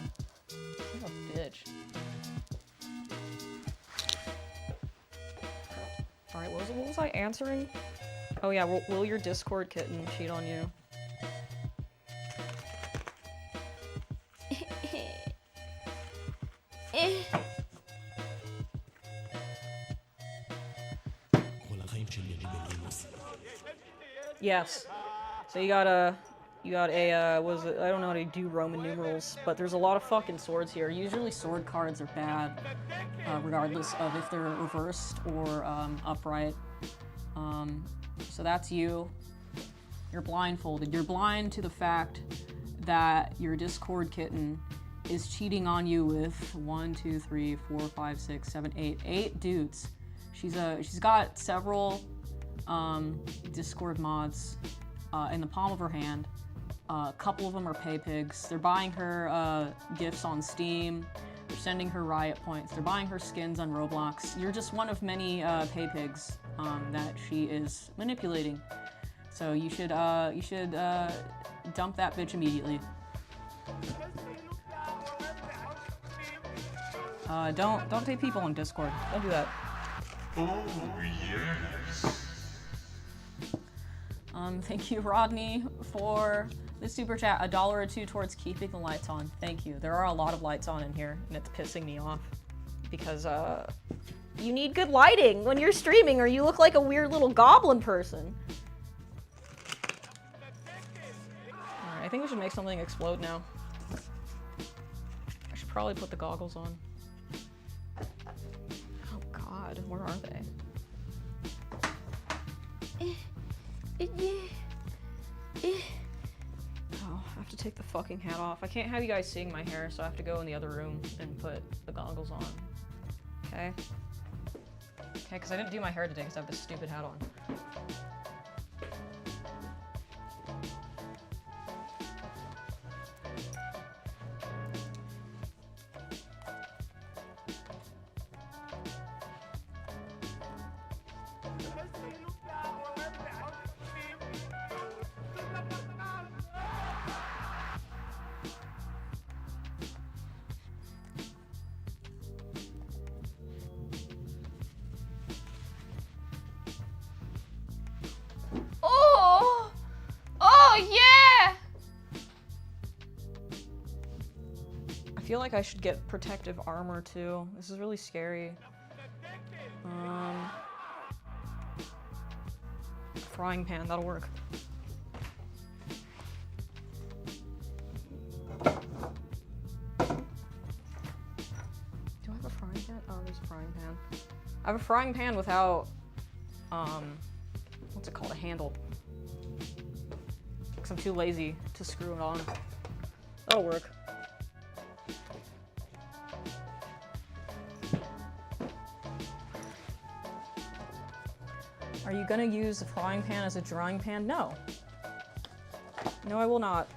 I'm a bitch. Alright, what was I answering? Oh yeah, will your Discord kitten cheat on you? Yes. So you got a, was it, I don't know how to do Roman numerals, but there's a lot of fucking swords here. Usually sword cards are bad, regardless of if they're reversed or upright. So that's you. You're blindfolded. You're blind to the fact that your Discord kitten is cheating on you with 1, 2, 3, 4, 5, 6, 7, 8 dudes. She's got several Discord mods in the palm of her hand. A couple of them are pay pigs. They're buying her gifts on Steam. They're sending her riot points. They're buying her skins on Roblox. You're just one of many pay pigs that she is manipulating. So you should dump that bitch immediately. Don't take people on Discord. Don't do that. Oh, yes. Thank you, Rodney, for the super chat. $1 or $2 towards keeping the lights on. Thank you. There are a lot of lights on in here, and it's pissing me off. Because, you need good lighting when you're streaming, or you look like a weird little goblin person. Alright, I think we should make something explode now. I should probably put the goggles on. Oh god, where are they? Oh, I have to take the fucking hat off. I can't have you guys seeing my hair, so I have to go in the other room and put the goggles on. Okay? Okay, because I didn't do my hair today because I have this stupid hat on. Oh! Oh, yeah! I feel like I should get protective armor, too. This is really scary. Frying pan, that'll work. Do I have a frying pan? Oh, there's a frying pan. I have a frying pan without, what's it called? A handle. Because I'm too lazy to screw it on. That'll work. Are you gonna use the frying pan as a drying pan? No. No, I will not.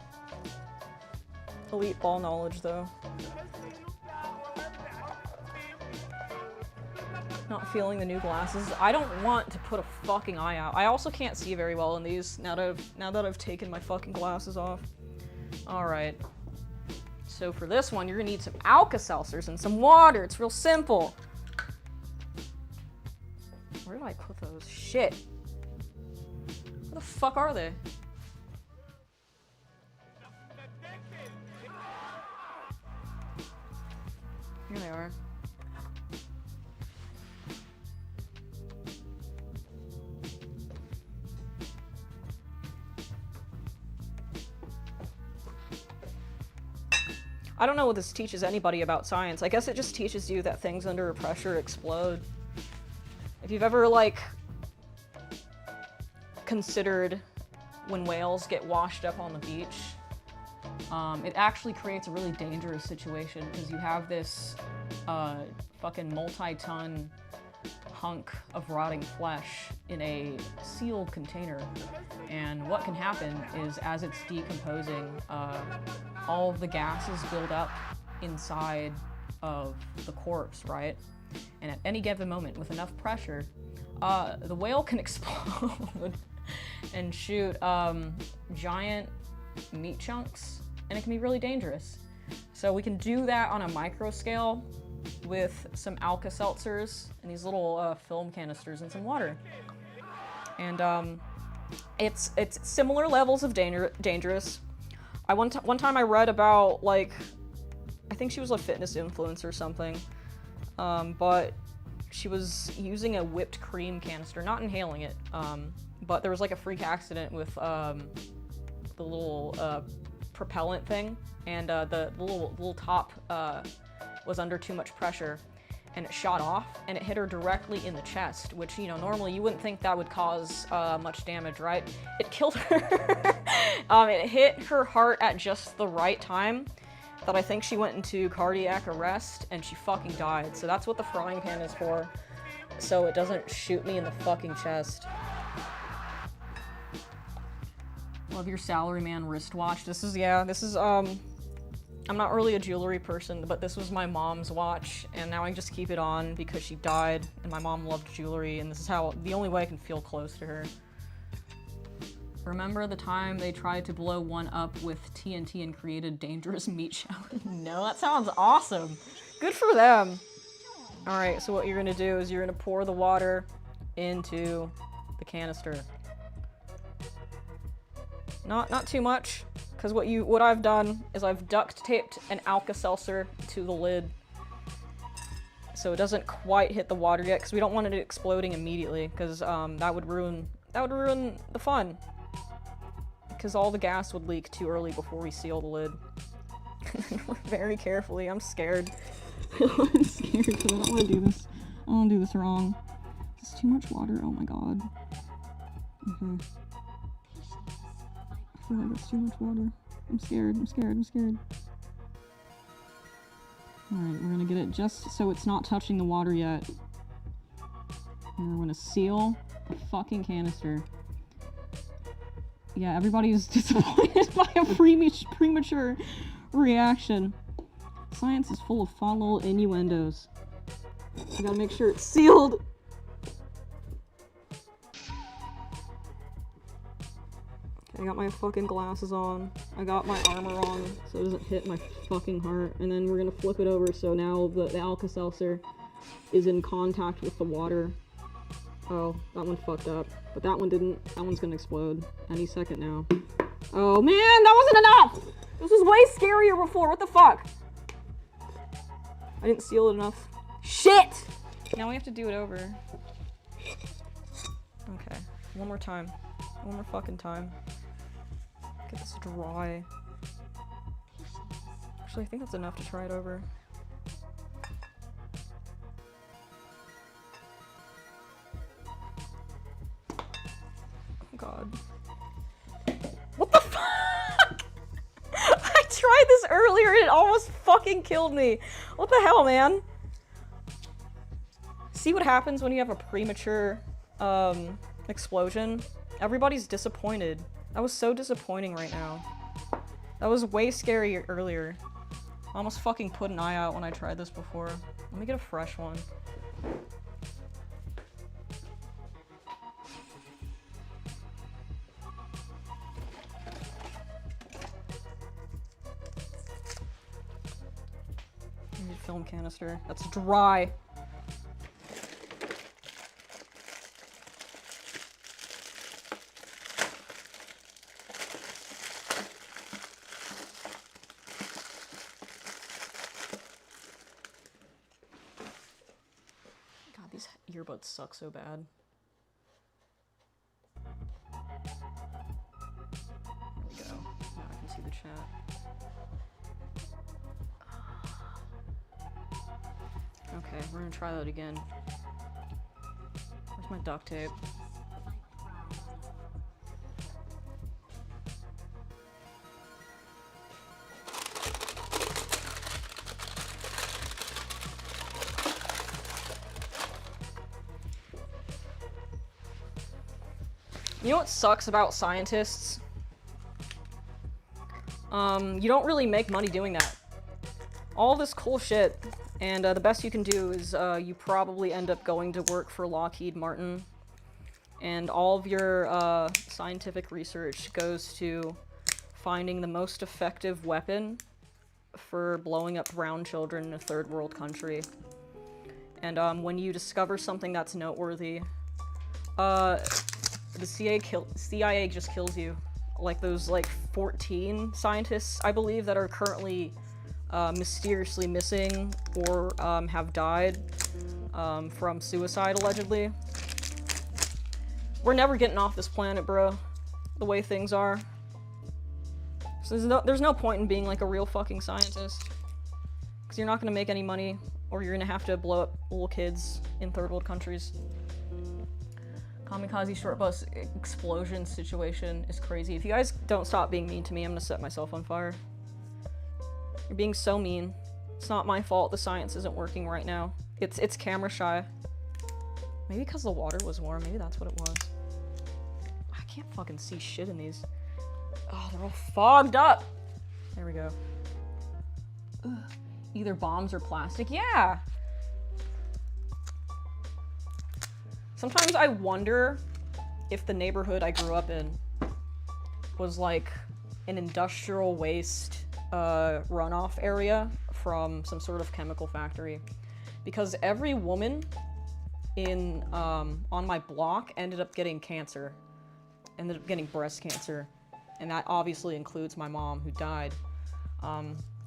Elite ball knowledge, though. Not feeling the new glasses. I don't want to put a fucking eye out. I also can't see very well in these now that I've taken my fucking glasses off. Alright. So for this one, you're gonna need some Alka-Seltzers and some water. It's real simple. Where did I put those? Shit. Where the fuck are they? Here they are. I don't know what this teaches anybody about science. I guess it just teaches you that things under pressure explode. If you've ever, like, considered when whales get washed up on the beach, it actually creates a really dangerous situation because you have this fucking multi-ton hunk of rotting flesh in a sealed container. And what can happen is as it's decomposing, all of the gases build up inside of the corpse, right? And at any given moment, with enough pressure, the whale can explode and shoot giant meat chunks, and it can be really dangerous. So we can do that on a micro scale with some Alka-Seltzers and these little film canisters and some water. And it's similar levels of dangerous. One time I read about, like, I think she was a fitness influencer or something, but she was using a whipped cream canister, not inhaling it, but there was like a freak accident with the little propellant thing, and the little top was under too much pressure, and it shot off, and it hit her directly in the chest, which, you know, normally you wouldn't think that would cause much damage, right? It killed her. It hit her heart at just the right time that I think she went into cardiac arrest, and she fucking died. So that's what the frying pan is for, so it doesn't shoot me in the fucking chest. Love your salaryman wristwatch. This is, I'm not really a jewelry person, but this was my mom's watch, and now I just keep it on because she died, and my mom loved jewelry, and this is the only way I can feel close to her. Remember the time they tried to blow one up with TNT and created dangerous meat shower? No, that sounds awesome. Good for them. All right, so what you're gonna do is you're gonna pour the water into the canister. Not too much, because what I've done is I've duct taped an Alka-Seltzer to the lid, so it doesn't quite hit the water yet, because we don't want it exploding immediately, because that would ruin the fun, because all the gas would leak too early before we seal the lid. Very carefully. I'm scared. I'm scared because I don't want to do this. I don't want to do this wrong. It's too much water. Oh my god. Okay. I feel like it's too much water. I'm scared. I'm scared. I'm scared. Alright, we're gonna get it just so it's not touching the water yet. And we're gonna seal the fucking canister. Yeah, everybody is disappointed by a premature reaction. Science is full of fun little innuendos. I gotta make sure it's sealed. I got my fucking glasses on. I got my armor on so it doesn't hit my fucking heart. And then we're gonna flip it over so now the Alka-Seltzer is in contact with the water. Oh, that one fucked up. But that one didn't. That one's gonna explode any second now. Oh man, that wasn't enough! This was way scarier before, what the fuck? I didn't seal it enough. Shit! Now we have to do it over. Okay, one more time. One more fucking time. Get this dry. Actually, I think that's enough to try it over. Oh god. What the fuck? I tried this earlier and it almost fucking killed me. What the hell, man? See what happens when you have a premature explosion? Everybody's disappointed. That was so disappointing right now. That was way scarier earlier. I almost fucking put an eye out when I tried this before. Let me get a fresh one. I need a film canister. That's dry. God, these earbuds suck so bad. There we go. Now I can see the chat. Okay, we're gonna try that again. Where's my duct tape? You know what sucks about scientists? You don't really make money doing that. All this cool shit, and the best you can do is you probably end up going to work for Lockheed Martin, and all of your scientific research goes to finding the most effective weapon for blowing up brown children in a third world country. And when you discover something that's noteworthy, the CIA just kills you. Like those 14 scientists, I believe, that are currently mysteriously missing or have died from suicide, allegedly. We're never getting off this planet, bro. The way things are. So there's no point in being like a real fucking scientist. Because you're not gonna make any money, or you're gonna have to blow up little kids in third world countries. Kamikaze short bus explosion situation is crazy. If you guys don't stop being mean to me, I'm gonna set myself on fire. You're being so mean. It's not my fault the science isn't working right now. It's camera shy. Maybe because the water was warm. Maybe that's what it was. I can't fucking see shit in these. Oh, they're all fogged up. There we go. Ugh. Either bombs or plastic. Yeah. Sometimes I wonder if the neighborhood I grew up in was like an industrial waste runoff area from some sort of chemical factory. Because every woman in on my block ended up getting cancer. Ended up getting breast cancer. And that obviously includes my mom who died.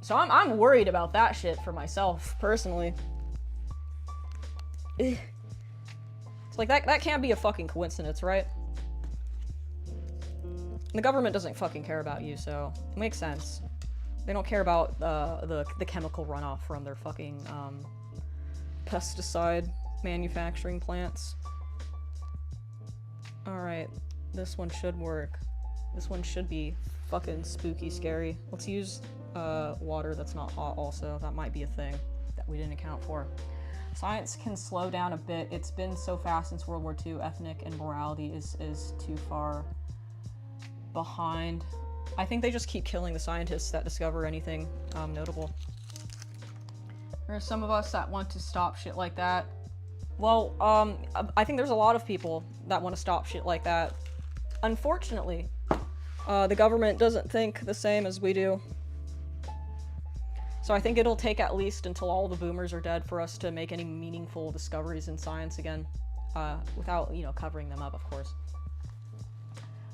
So I'm worried about that shit for myself, personally. It's like, that can't be a fucking coincidence, right? The government doesn't fucking care about you, so it makes sense. They don't care about the chemical runoff from their fucking pesticide manufacturing plants. Alright, this one should work. This one should be fucking spooky scary. Let's use water that's not hot also. That might be a thing that we didn't account for. Science can slow down a bit. It's been so fast since World War II. Ethnic and morality is too far behind. I think they just keep killing the scientists that discover anything notable. There are some of us that want to stop shit like that. Well, I think there's a lot of people that want to stop shit like that. Unfortunately, the government doesn't think the same as we do. So I think it'll take at least until all the boomers are dead for us to make any meaningful discoveries in science again. Without, you know, covering them up, of course.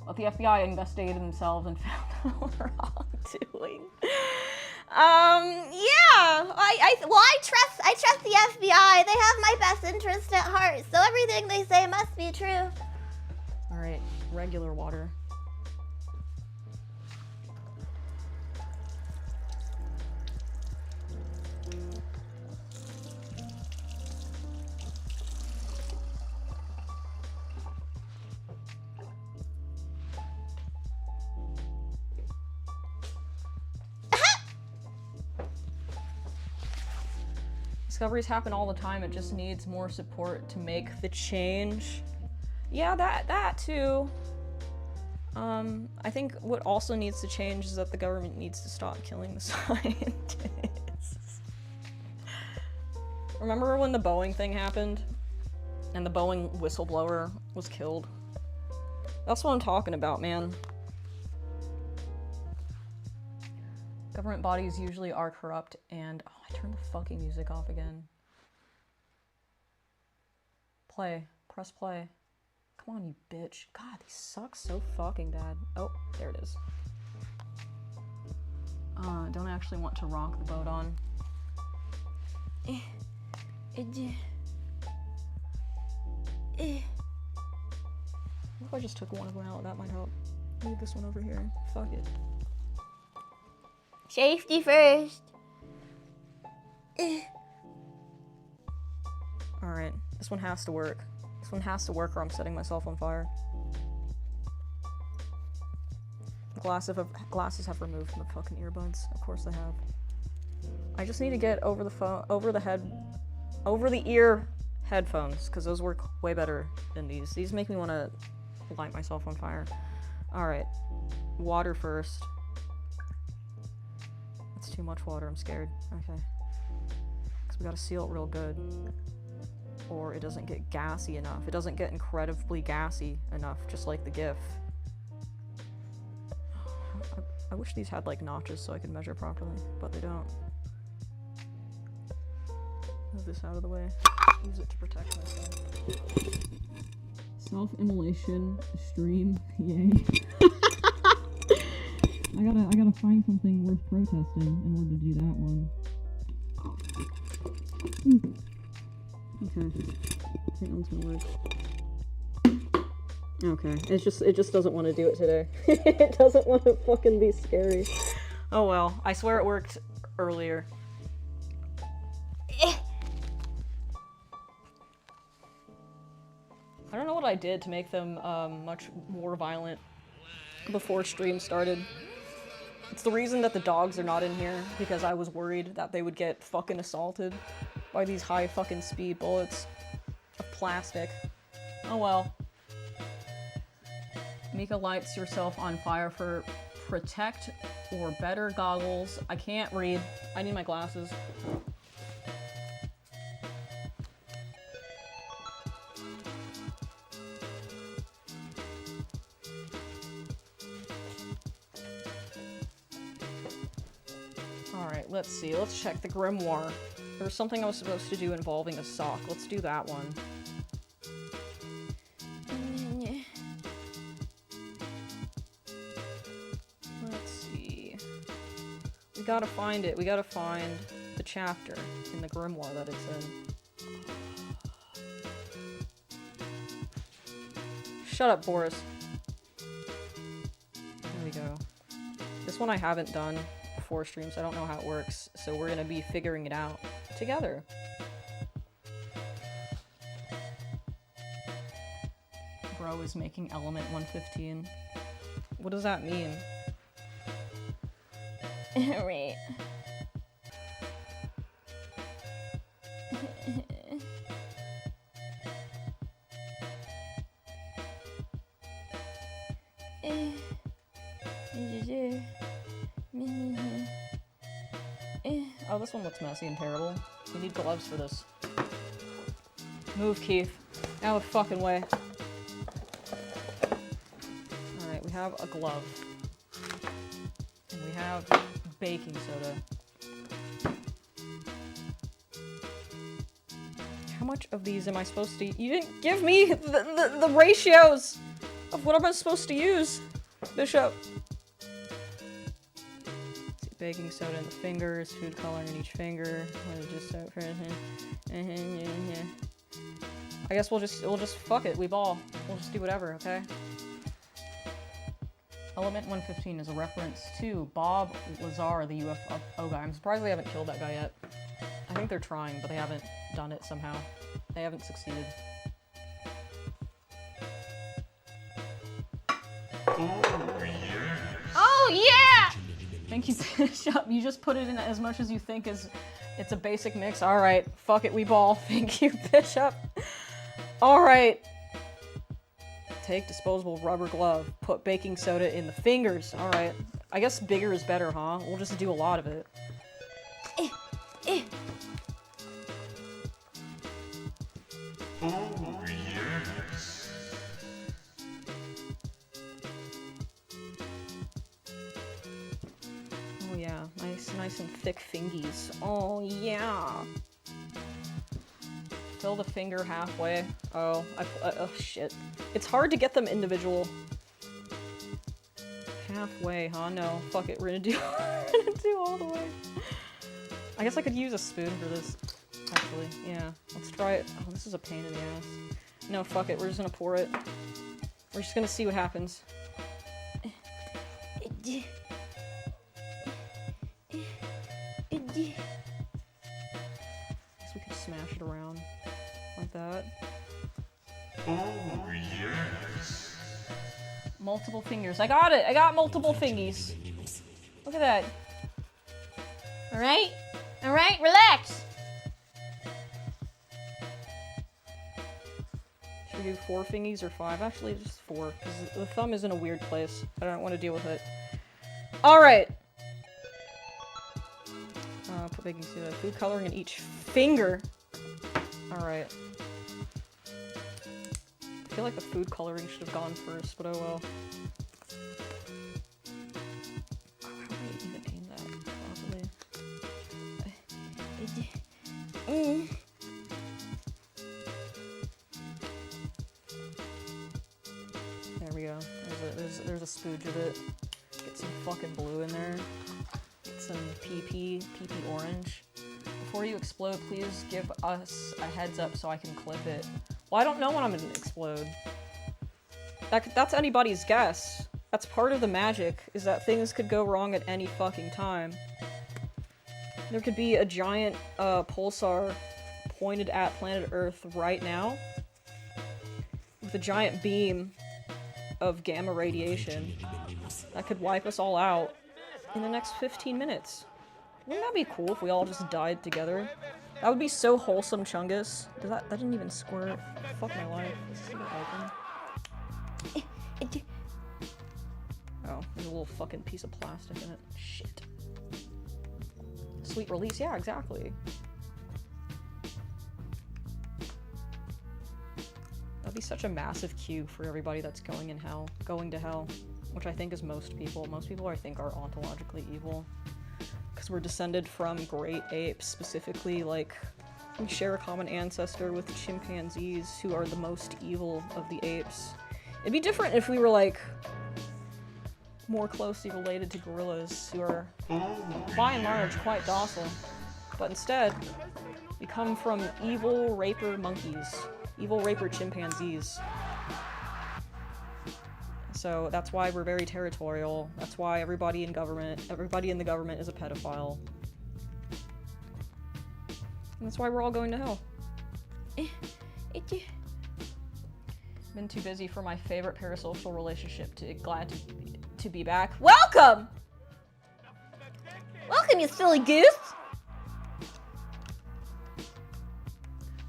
But the FBI investigated themselves and found no wrongdoing. Yeah. I trust the FBI. They have my best interest at heart, so everything they say must be true. Alright, regular water. Discoveries happen all the time, it just needs more support to make the change. Yeah, that too. I think what also needs to change is that the government needs to stop killing the scientists. Remember when the Boeing thing happened? And the Boeing whistleblower was killed? That's what I'm talking about, man. Government bodies usually are corrupt, and oh, I turned the fucking music off again. Play. Press play. Come on, you bitch. God, these suck so fucking bad. Oh, there it is. Don't actually want to rock the boat on. What if I just took one of them out? That might help. Leave this one over here. Fuck it. Safety first. Alright, this one has to work. This one has to work or I'm setting myself on fire. Glasses have removed from the fucking earbuds. Of course they have. I just need to get over the ear headphones, because those work way better than these. These make me want to light myself on fire. Alright, water first. That's too much water, I'm scared. Okay. Because we gotta seal it real good. Or it doesn't get gassy enough. It doesn't get incredibly gassy enough, just like the GIF. I wish these had like notches so I could measure properly, but they don't. Move this out of the way. Use it to protect myself. Self-immolation stream, yay. I gotta find something worth protesting in order to do that one. Okay. I think that one's gonna work. Okay. It just doesn't want to do it today. It doesn't want to fucking be scary. Oh well. I swear it worked earlier. I don't know what I did to make them much more violent before stream started. It's the reason that the dogs are not in here, because I was worried that they would get fucking assaulted by these high fucking speed bullets of plastic. Oh well. Mika lights yourself on fire for protect or better goggles. I can't read. I need my glasses. Alright, let's see. Let's check the grimoire. There was something I was supposed to do involving a sock. Let's do that one. gotta find it. We gotta find the chapter in the grimoire that it's in. Shut up, Boris. There we go. This one I haven't done before stream, so I don't know how it works. So we're gonna be figuring it out together. Bro is making element 115. What does that mean? Right. Oh, this one looks messy and terrible. You need gloves for this. Move, Keith. Out of the fucking way. Alright, we have a glove. And we have baking soda. How much of these am I supposed to... You didn't give me the ratios of what am I supposed to use, Bishop. Baking soda in the fingers, food coloring in each finger. Just so I guess we'll just fuck it. We ball. We'll just do whatever, okay? Element 115 is a reference to Bob Lazar, the UFO guy. I'm surprised they haven't killed that guy yet. I think they're trying, but they haven't done it somehow. They haven't succeeded. Oh yeah! Thank you, Bishop. You just put it in as much as you think is it's a basic mix. Alright, fuck it, we ball. Thank you, Bishop. Alright. Take disposable rubber glove. Put baking soda in the fingers. Alright. I guess bigger is better, huh? We'll just do a lot of it. Oh, yes. Oh yeah, nice and thick fingies. Oh yeah. Fill the finger halfway. Oh, oh shit. It's hard to get them individual. Halfway, huh? No, fuck it. We're gonna do all the way. I guess I could use a spoon for this. Actually, yeah. Let's try it. Oh, this is a pain in the ass. No, fuck it. We're just gonna pour it. We're just gonna see what happens. Guess we could smash it around like that. Oh, yes. Multiple fingers. I got it! I got multiple fingies. Look at that. Alright? Alright, relax! Should we do 4 fingies or 5? Actually, just 4, because the thumb is in a weird place. I don't want to deal with it. Alright! Put baking soda. Food coloring in each finger. Alright. I feel like the food coloring should have gone first, but oh well. Oh, how do I even aim that properly? There we go. There's a spooge of it. Get some fucking blue in there. Get some PP orange. Before you explode, please give us a heads up so I can clip it. Well, I don't know when I'm gonna explode. That's anybody's guess. That's part of the magic, is that things could go wrong at any fucking time. There could be a giant pulsar pointed at planet Earth right now with a giant beam of gamma radiation that could wipe us all out in the next 15 minutes. Wouldn't that be cool if we all just died together? That would be so wholesome, Chungus. That didn't even squirt. Fuck my life. Let's leave it open. Oh, there's a little fucking piece of plastic in it. Shit. Sweet release, yeah, exactly. That'd be such a massive cue for everybody that's going to hell, which I think is most people. Most people I think are ontologically evil. Because we're descended from great apes, specifically, like, we share a common ancestor with chimpanzees, who are the most evil of the apes. It'd be different if we were, like more closely related to gorillas, who are, by and large, quite docile. But instead, we come from evil raper monkeys, evil raper chimpanzees. So that's why we're very territorial. That's why everybody in the government is a pedophile. And that's why we're all going to hell. Been too busy for my favorite parasocial relationship to glad to be back. Welcome! Welcome, you silly goose!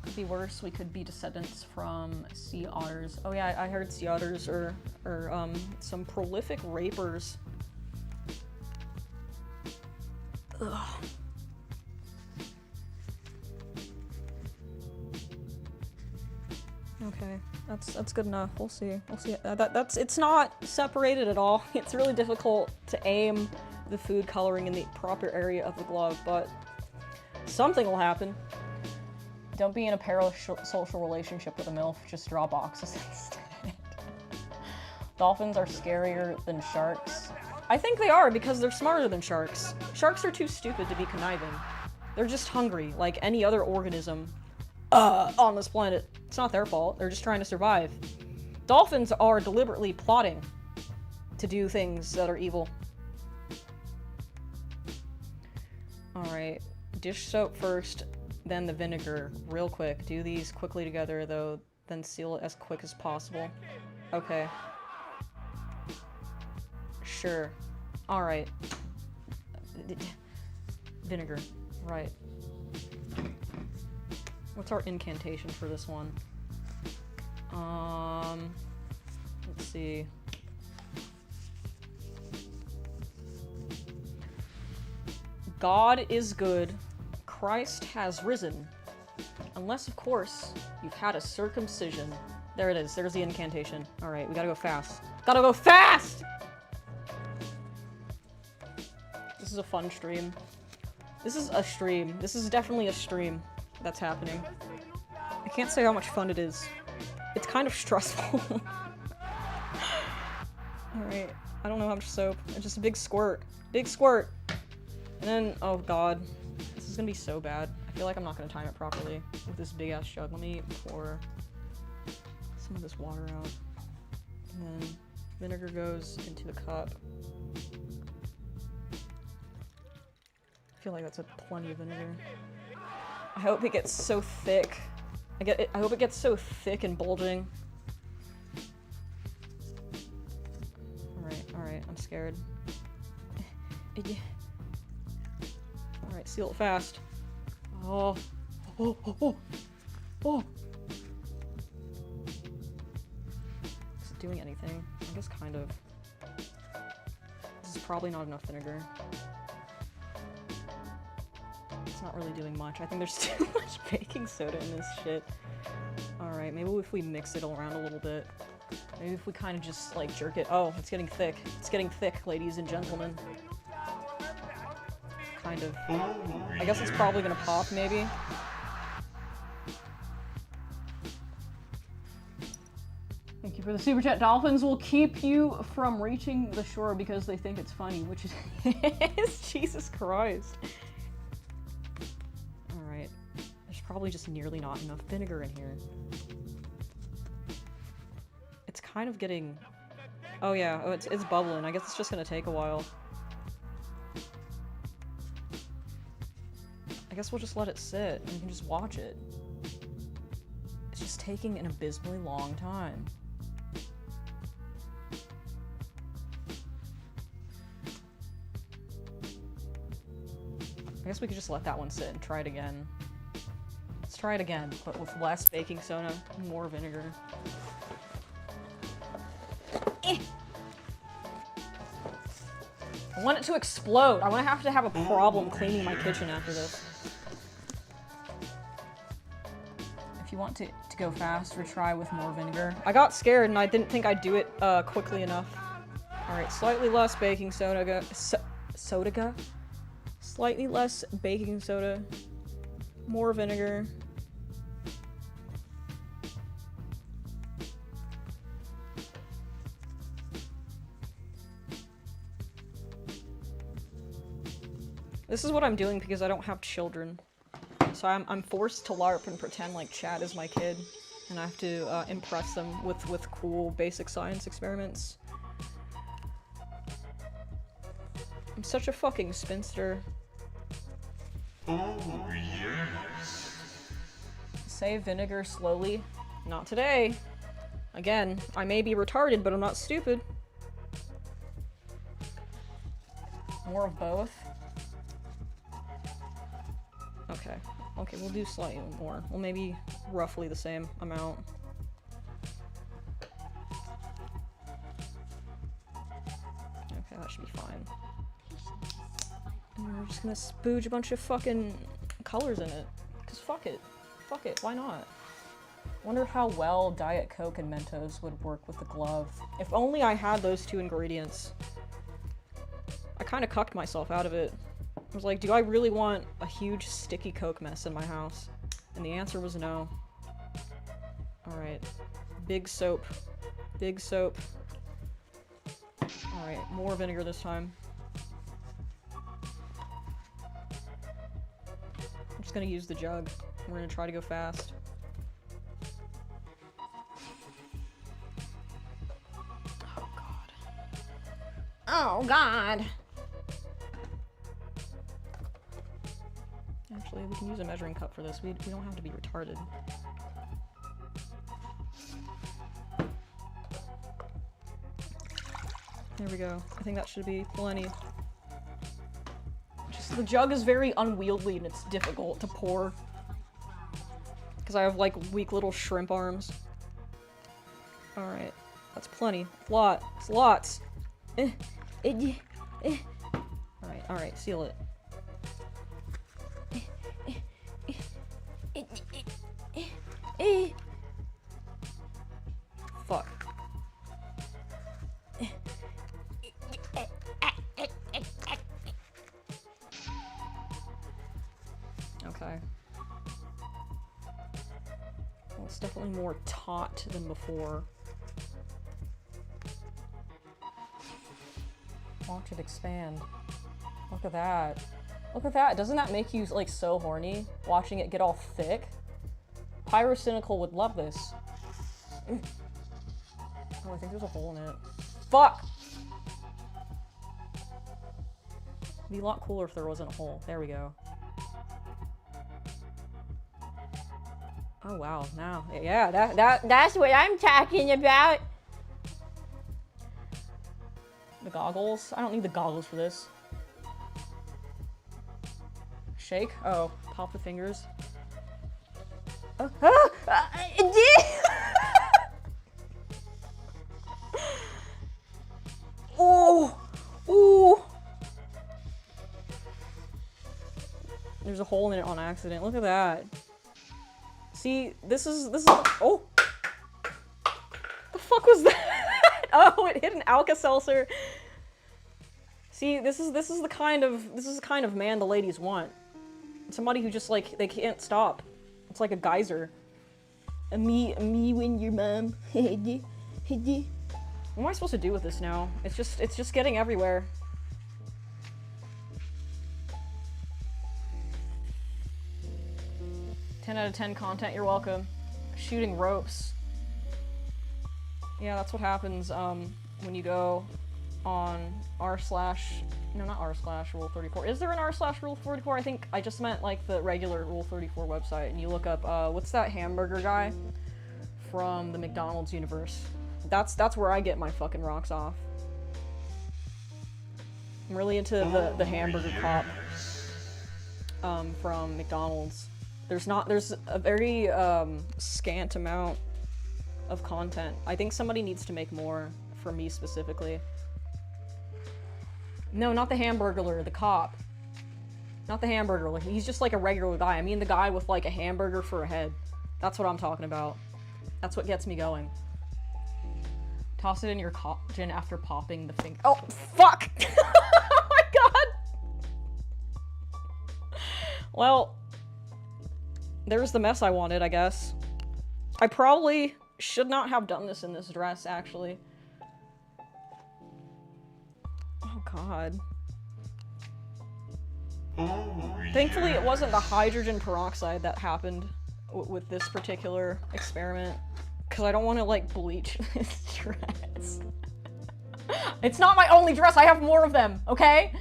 Could be worse. We could be descendants from sea otters. Oh yeah, I heard sea otters are some prolific rapers. Ugh. Okay, that's good enough. We'll see. We'll see. It's not separated at all. It's really difficult to aim the food coloring in the proper area of the glove, but something will happen. Don't be in a parasocial relationship with a MILF. Just draw boxes instead. Dolphins are scarier than sharks. I think they are because they're smarter than sharks. Sharks are too stupid to be conniving. They're just hungry, like any other organism on this planet. It's not their fault. They're just trying to survive. Dolphins are deliberately plotting to do things that are evil. Alright, dish soap first, then the vinegar, real quick. Do these quickly together though, then seal it as quick as possible. Okay. Sure. Alright. Vinegar. Right. What's our incantation for this one? Let's see. God is good. Christ has risen. Unless, of course, you've had a circumcision. There it is. There's the incantation. Alright, we gotta go fast. Gotta go fast! This is a fun stream. This is a stream. This is definitely a stream that's happening. I can't say how much fun it is. It's kind of stressful. Alright, I don't know how much soap. It's just a big squirt. Big squirt! And then, oh god. This is gonna be so bad. I feel like I'm not gonna time it properly with this big ass jug. Let me pour some of this water out. And then vinegar goes into the cup. I feel like that's plenty of vinegar. I hope it gets so thick. I hope it gets so thick and bulging. Alright, I'm scared. Alright, seal it fast. Oh. Oh. Is it doing anything? I guess kind of. This is probably not enough vinegar. It's not really doing much. I think there's too much baking soda in this shit. Alright, maybe if we mix it around a little bit. Maybe if we kind of just, like, jerk it. Oh, it's getting thick. It's getting thick, ladies and gentlemen. Kind of. I guess it's probably gonna pop, maybe. Thank you for the super chat. Dolphins will keep you from reaching the shore because they think it's funny, which is Jesus Christ. Alright. There's probably just nearly not enough vinegar in here. It's kind of getting... Oh yeah, oh, it's bubbling. I guess it's just gonna take a while. I guess we'll just let it sit and you can just watch it. It's just taking an abysmally long time. I guess we could just let that one sit and try it again. Let's try it again, but with less baking soda, more vinegar. I want it to explode. I want to have a problem cleaning my kitchen after this. If you want to go fast, retry with more vinegar. I got scared and I didn't think I'd do it quickly enough. Alright, slightly less baking soda. Slightly less baking soda. More vinegar. This is what I'm doing because I don't have children. So I'm forced to LARP and pretend like Chad is my kid. And I have to impress them with cool basic science experiments. I'm such a fucking spinster. Oh, yes. Say vinegar slowly. Not today. Again, I may be retarded, but I'm not stupid. More of both. Okay. Okay, we'll do slightly more. Well, maybe roughly the same amount. Okay, that should be fine. And we're just gonna spooge a bunch of fucking colors in it. Cause fuck it. Fuck it, why not? Wonder how well Diet Coke and Mentos would work with the glove. If only I had those two ingredients. I kinda cucked myself out of it. I was like, do I really want a huge sticky Coke mess in my house? And the answer was no. Alright. Big soap. Big soap. Alright, more vinegar this time. I'm just gonna use the jug. We're gonna try to go fast. Oh god. Oh god! Actually, we can use a measuring cup for this. We don't have to be retarded. There we go. I think that should be plenty. Just the jug is very unwieldy and it's difficult to pour. Because I have like weak little shrimp arms. Alright. That's plenty. It's lots. Alright, alright, seal it. Fuck. Okay. Well, it's definitely more taut than before. Watch it expand. Look at that. Look at that. Doesn't that make you, like, so horny? Watching it get all thick? Pyrocynical would love this. Oh, I think there's a hole in it. Fuck! It'd be a lot cooler if there wasn't a hole. There we go. Oh, wow. Now, yeah, that's what I'm talking about! The goggles? I don't need the goggles for this. Shake? Oh, pop the fingers. Oh! Ooh! There's a hole in it on accident. Look at that. See, this is oh! The fuck was that? Oh, it hit an Alka-Seltzer. See, this is the kind of man the ladies want. Somebody who just, like, they can't stop. It's like a geyser. Me when your mom. What am I supposed to do with this now? It's just getting everywhere. "10 out of 10 content, you're welcome." Shooting ropes. Yeah, that's what happens when you go on no, not r/Rule34. Is there an r/Rule34? I think I just meant like the regular Rule34 website, and you look up what's that hamburger guy from the McDonald's universe? That's where I get my fucking rocks off. I'm really into the hamburger cop from McDonald's. There's a very scant amount of content. I think somebody needs to make more for me specifically. No, not the hamburglar, the cop. Not the hamburglar. He's just like a regular guy. I mean the guy with like a hamburger for a head. That's what I'm talking about. That's what gets me going. Toss it in your coffin after popping the finger. Oh, fuck! Oh my god! Well, there's the mess I wanted, I guess. I probably should not have done this in this dress, actually. Oh god. Oh, Thankfully, it wasn't the hydrogen peroxide that happened with this particular experiment, because I don't want to, like, bleach this dress. It's not my only dress, I have more of them, okay?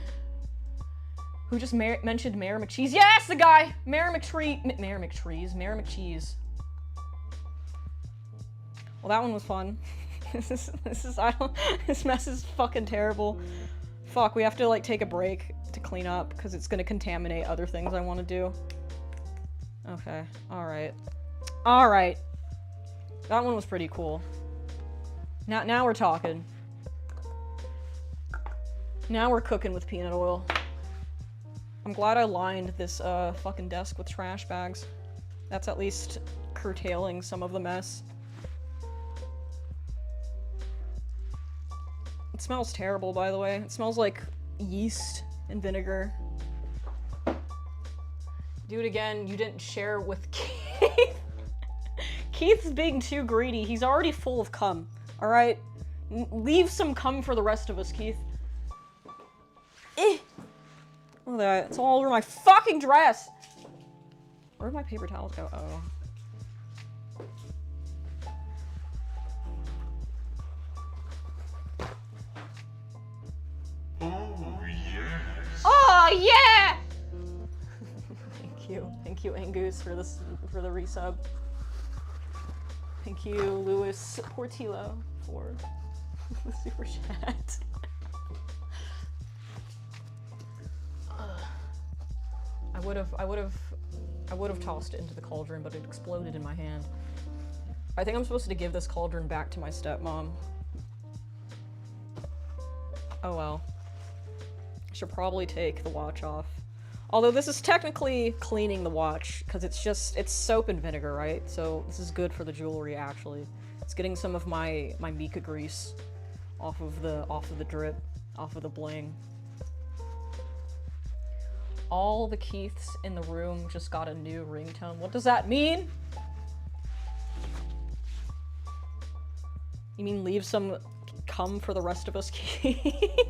Who just mentioned Mayor McCheese? Yes, the guy! Mayor McCheese. Well, that one was fun. This mess is fucking terrible. Fuck, we have to, like, take a break to clean up, because it's gonna contaminate other things I want to do. Okay, alright. Alright. That one was pretty cool. Now we're talking. Now we're cooking with peanut oil. I'm glad I lined this, fucking desk with trash bags. That's at least curtailing some of the mess. It smells terrible, by the way. It smells like yeast and vinegar. Do it again. You didn't share with Keith. Keith's being too greedy. He's already full of cum. Alright? Leave some cum for the rest of us, Keith. Eh. Look at that. It's all over my fucking dress! Where'd my paper towels go? Oh. oh yes. Oh, yeah! Thank you, Angus, for this, for the resub. Thank you, Louis Portillo, for the super chat. I would have tossed it into the cauldron, but it exploded in my hand. I think I'm supposed to give this cauldron back to my stepmom. Oh well. I should probably take the watch off. Although this is technically cleaning the watch, because it's soap and vinegar, right? So this is good for the jewelry, actually. It's getting some of my mica grease off of the drip, off of the bling. All the Keiths in the room just got a new ringtone. What does that mean? You mean leave some cum for the rest of us, Keith?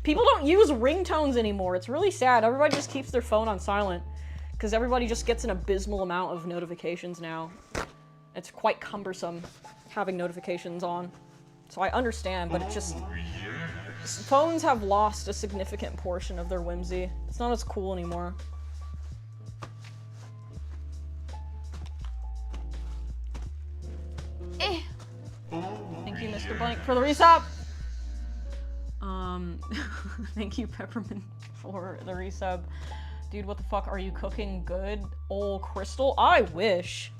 People don't use ringtones anymore. It's really sad. Everybody just keeps their phone on silent because everybody just gets an abysmal amount of notifications now. It's quite cumbersome having notifications on. So I understand, but it just... Oh, yes. Phones have lost a significant portion of their whimsy. It's not as cool anymore. Eh. Oh, Thank you, Mr. yes. Blank, for the resub! Thank you, Peppermint, for the resub. Dude, what the fuck, are you cooking good? Ol' Crystal? I wish.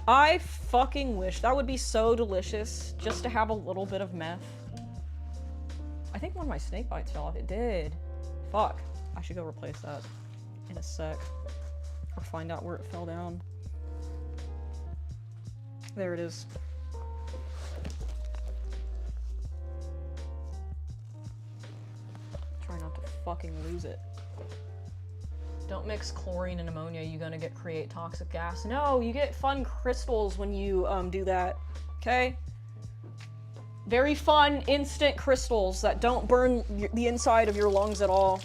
I fucking wish. That would be so delicious, just to have a little bit of meth. I think one of my snake bites fell off. It did. Fuck. I should go replace that in a sec. Or find out where it fell down. There it is. Try not to fucking lose it. Don't mix chlorine and ammonia, you're gonna create toxic gas. No, you get fun crystals when you do that, okay? Very fun, instant crystals that don't burn the inside of your lungs at all.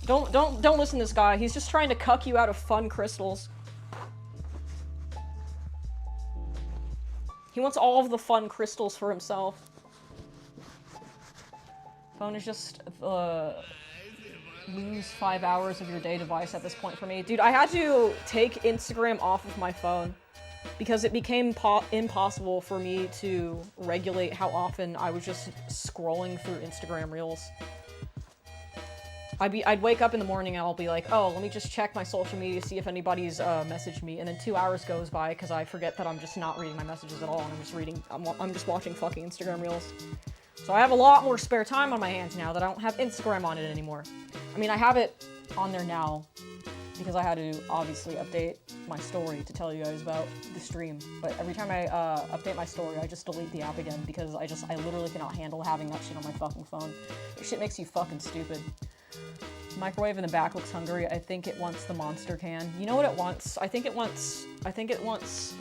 Don't listen to this guy. He's just trying to cuck you out of fun crystals. He wants all of the fun crystals for himself. Phone is just lose 5 hours of your day device at this point for me. Dude, I had to take Instagram off of my phone because it became impossible for me to regulate how often I was just scrolling through Instagram Reels. I'd wake up in the morning and I'll be like, oh, let me just check my social media, see if anybody's messaged me, and then 2 hours goes by because I forget that I'm just not reading my messages at all, and I'm just watching fucking Instagram Reels. So I have a lot more spare time on my hands now that I don't have Instagram on it anymore. I mean, I have it on there now because I had to obviously update my story to tell you guys about the stream. But every time I update my story, I just delete the app again because I literally cannot handle having that shit on my fucking phone. That shit makes you fucking stupid. Microwave in the back looks hungry. I think it wants the monster can. You know what it wants? I think it wants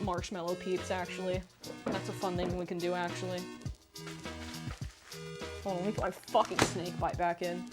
marshmallow peeps, actually. That's a fun thing we can do, actually. Hold on, let me put my fucking snake bite back in.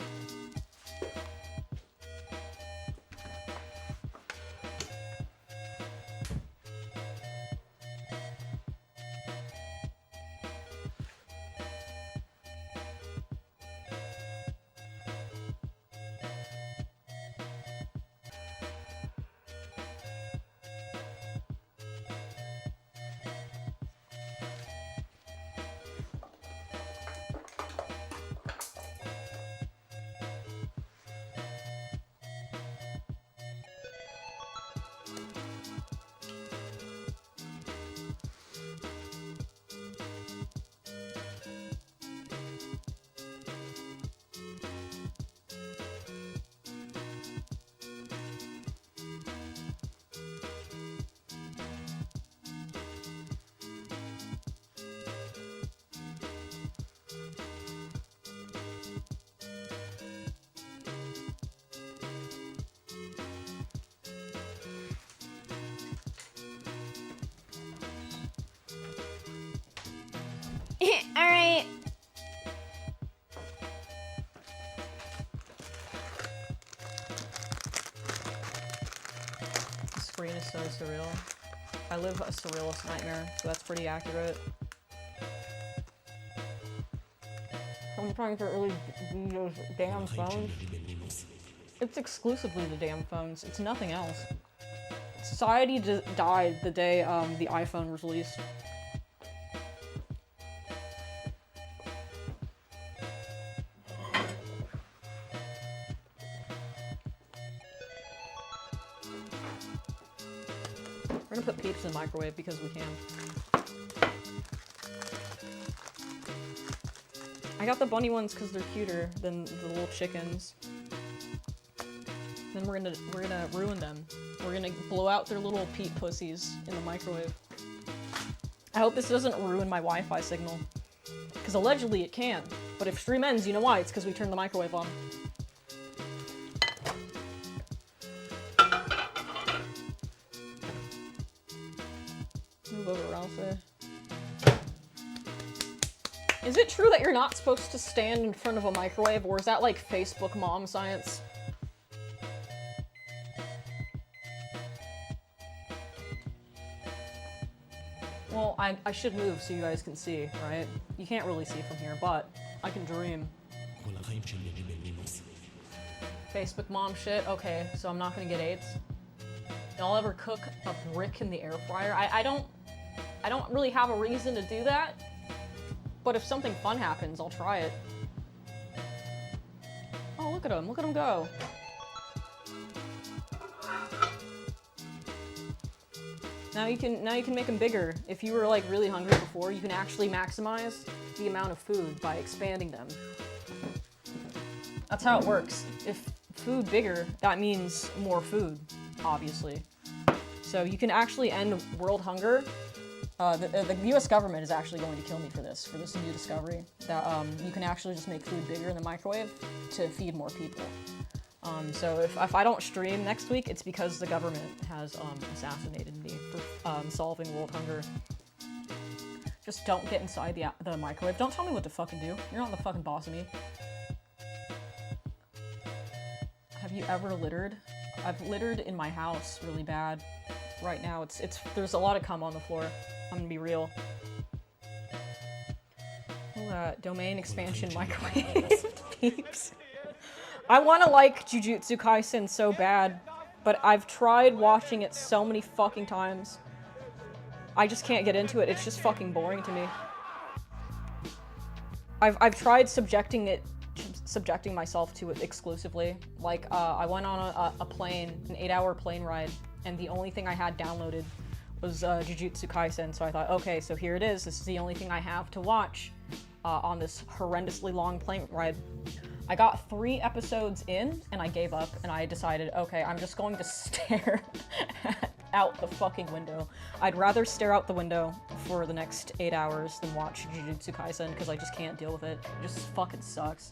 Alright. The screen is so surreal. I live a surrealist nightmare, so that's pretty accurate. I'm trying to really those damn phones. It's exclusively the damn phones. It's nothing else. Society died the day the iPhone was released. We're gonna put peeps in the microwave because we can. I got the bunny ones because they're cuter than the little chickens. Then we're gonna ruin them. We're gonna blow out their little peep pussies in the microwave. I hope this doesn't ruin my Wi-Fi signal. Because allegedly it can. But if stream ends, you know why? It's because we turned the microwave on. Move over, Ralphie. Is it true that you're not supposed to stand in front of a microwave, or is that like Facebook mom science? Well, I should move so you guys can see, right? You can't really see from here, but I can dream. Facebook mom shit? Okay, so I'm not gonna get AIDS. Y'all ever cook a brick in the air fryer? I don't really have a reason to do that, but if something fun happens, I'll try it. Oh, look at him go. Now you can make them bigger. If you were like really hungry before, you can actually maximize the amount of food by expanding them. That's how it works. If food bigger, that means more food, obviously. So you can actually end world hunger. The US government is actually going to kill me for this new discovery, that you can actually just make food bigger in the microwave to feed more people. So if I don't stream next week, it's because the government has assassinated me for solving world hunger. Just don't get inside the microwave. Don't tell me what to fucking do. You're not the fucking boss of me. Have you ever littered? I've littered in my house really bad. Right now, there's a lot of cum on the floor. I'm gonna be real. Domain expansion microwave peeps. I want to like Jujutsu Kaisen so bad, but I've tried watching it so many fucking times. I just can't get into it. It's just fucking boring to me. I've tried subjecting myself to it exclusively. Like, I went on a plane, an 8-hour plane ride, and the only thing I had downloaded was Jujutsu Kaisen, so I thought, okay, so here it is. This is the only thing I have to watch on this horrendously long plane ride. I got 3 episodes in, and I gave up, and I decided, okay, I'm just going to stare out the fucking window. I'd rather stare out the window for the next 8 hours than watch Jujutsu Kaisen, because I just can't deal with it. It just fucking sucks.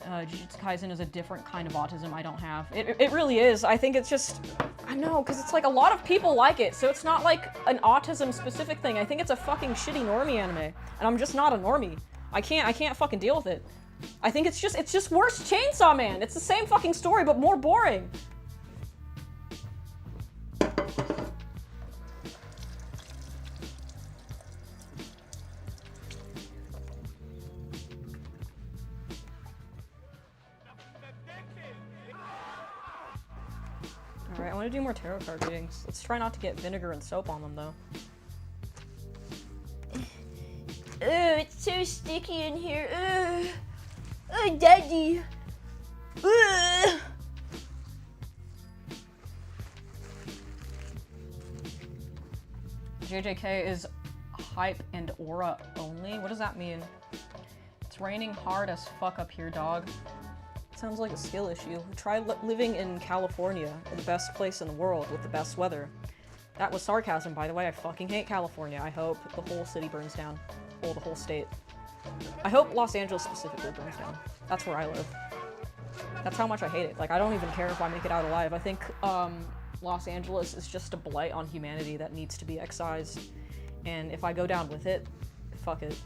Jujutsu Kaisen is a different kind of autism I don't have. It really is. I think it's just, I know, because it's like a lot of people like it, so it's not like an autism specific thing. I think it's a fucking shitty normie anime, and I'm just not a normie. I can't fucking deal with it. I think it's just worse Chainsaw Man. It's the same fucking story, but more boring. Alright, I want to do more tarot card readings. Let's try not to get vinegar and soap on them, though. Oh, it's so sticky in here. Oh, Daddy. JJK is hype and aura only? What does that mean? It's raining hard as fuck up here, dog. Sounds like a skill issue. Try living in California, the best place in the world with the best weather. That was sarcasm, by the way. I fucking hate California. I hope the whole city burns down. Or the whole state. I hope Los Angeles specifically burns down. That's where I live. That's how much I hate it. Like, I don't even care if I make it out alive. I think, Los Angeles is just a blight on humanity that needs to be excised. And if I go down with it, fuck it.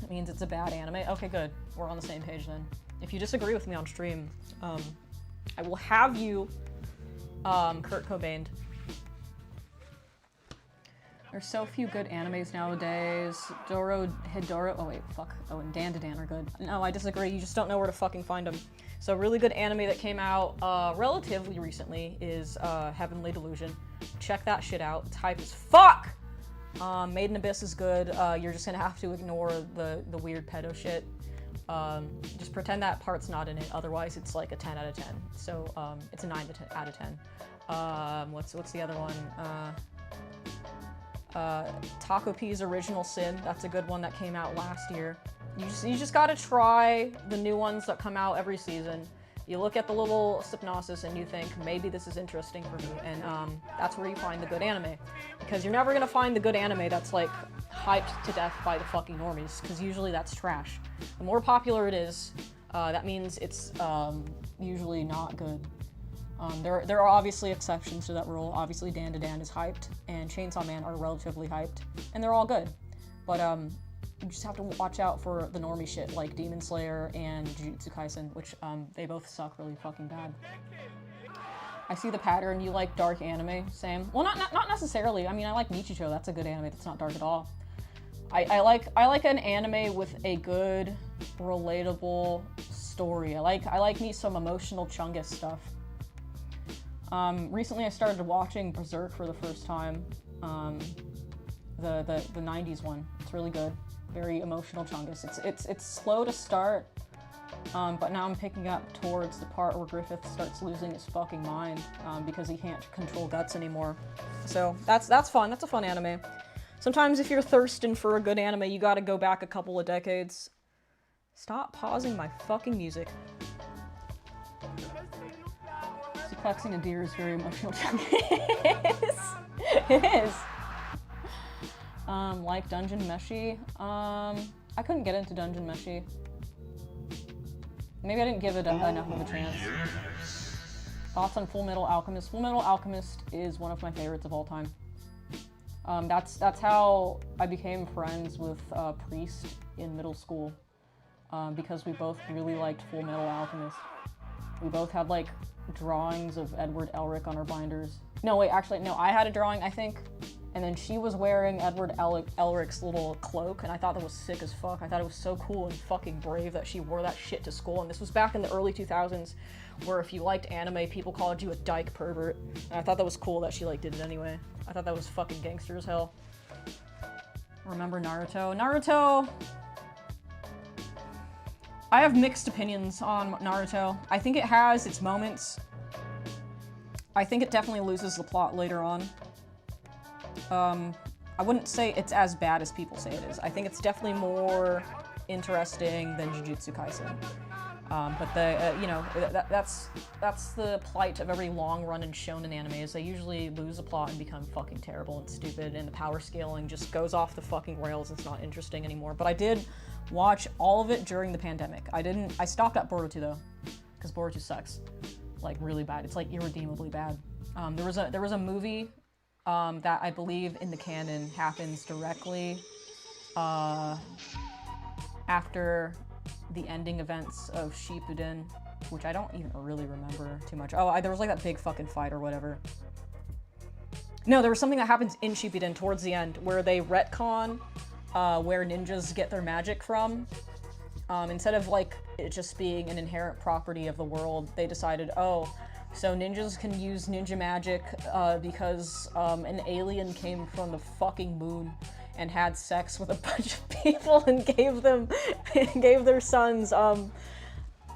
It means it's a bad anime. Okay, good. We're on the same page then. If you disagree with me on stream, I will have you, Kurt Cobain'd. There's so few good animes nowadays. Hidoro, oh wait, fuck. Oh, and Dan to Dan are good. No, I disagree. You just don't know where to fucking find them. So really good anime that came out relatively recently is Heavenly Delusion. Check that shit out. It's hype as fuck! Made in Abyss is good. You're just gonna have to ignore the weird pedo shit. Just pretend that part's not in it. Otherwise, it's like a 10 out of 10. So it's a 9 to 10 out of 10. What's the other one? Taco P's Original Sin. That's a good one that came out last year. You just gotta try the new ones that come out every season. You look at the little synopsis and you think, maybe this is interesting for me, and that's where you find the good anime. Because you're never gonna find the good anime that's like hyped to death by the fucking normies, because usually that's trash. The more popular it is, that means it's usually not good. There are obviously exceptions to that rule. Obviously Dan to Dan is hyped, and Chainsaw Man are relatively hyped, and they're all good. But you just have to watch out for the normie shit like Demon Slayer and Jujutsu Kaisen, which they both suck really fucking bad. I see the pattern. You like dark anime, same. Well, not necessarily. I mean, I like Nichijou. That's a good anime that's not dark at all. I like an anime with a good, relatable story. I like me some emotional Chungus stuff. Recently I started watching Berserk for the first time. The 90s one. It's really good. Very emotional Chungus. It's slow to start, but now I'm picking up towards the part where Griffith starts losing his fucking mind because he can't control guts anymore. So that's fun. That's a fun anime. Sometimes if you're thirsting for a good anime, you gotta go back a couple of decades. Stop pausing my fucking music. Suplexing a deer is very emotional. It is. Like Dungeon Meshi. I couldn't get into Dungeon Meshi. Maybe I didn't give it enough of a chance. Thoughts on Full Metal Alchemist? Full Metal Alchemist is one of my favorites of all time. That's how I became friends with Priest in middle school, because we both really liked Full Metal Alchemist. We both had like drawings of Edward Elric on our binders. No, wait, actually, no, I had a drawing, I think, and then she was wearing Edward Elric's little cloak, and I thought that was sick as fuck. I thought it was so cool and fucking brave that she wore that shit to school, and this was back in the early 2000s, where if you liked anime, people called you a dyke pervert, and I thought that was cool that she like did it anyway. I thought that was fucking gangster as hell. Remember Naruto? Naruto... I have mixed opinions on Naruto. I think it has its moments. I think it definitely loses the plot later on. I wouldn't say it's as bad as people say it is. I think it's definitely more interesting than Jujutsu Kaisen. But you know, that's the plight of every long-run and shonen anime, is they usually lose the plot and become fucking terrible and stupid, and the power scaling just goes off the fucking rails. It's not interesting anymore. But I did watch all of it during the pandemic. I stopped at Boruto though, because Boruto sucks, like really bad. It's like irredeemably bad. There was a movie that I believe in the canon happens directly after the ending events of Shippuden, which I don't even really remember too much. Oh, there was like that big fucking fight or whatever. No, there was something that happens in Shippuden towards the end where they retcon where ninjas get their magic from. Instead of like it just being an inherent property of the world, they decided, oh, so ninjas can use ninja magic because an alien came from the fucking moon and had sex with a bunch of people and gave their sons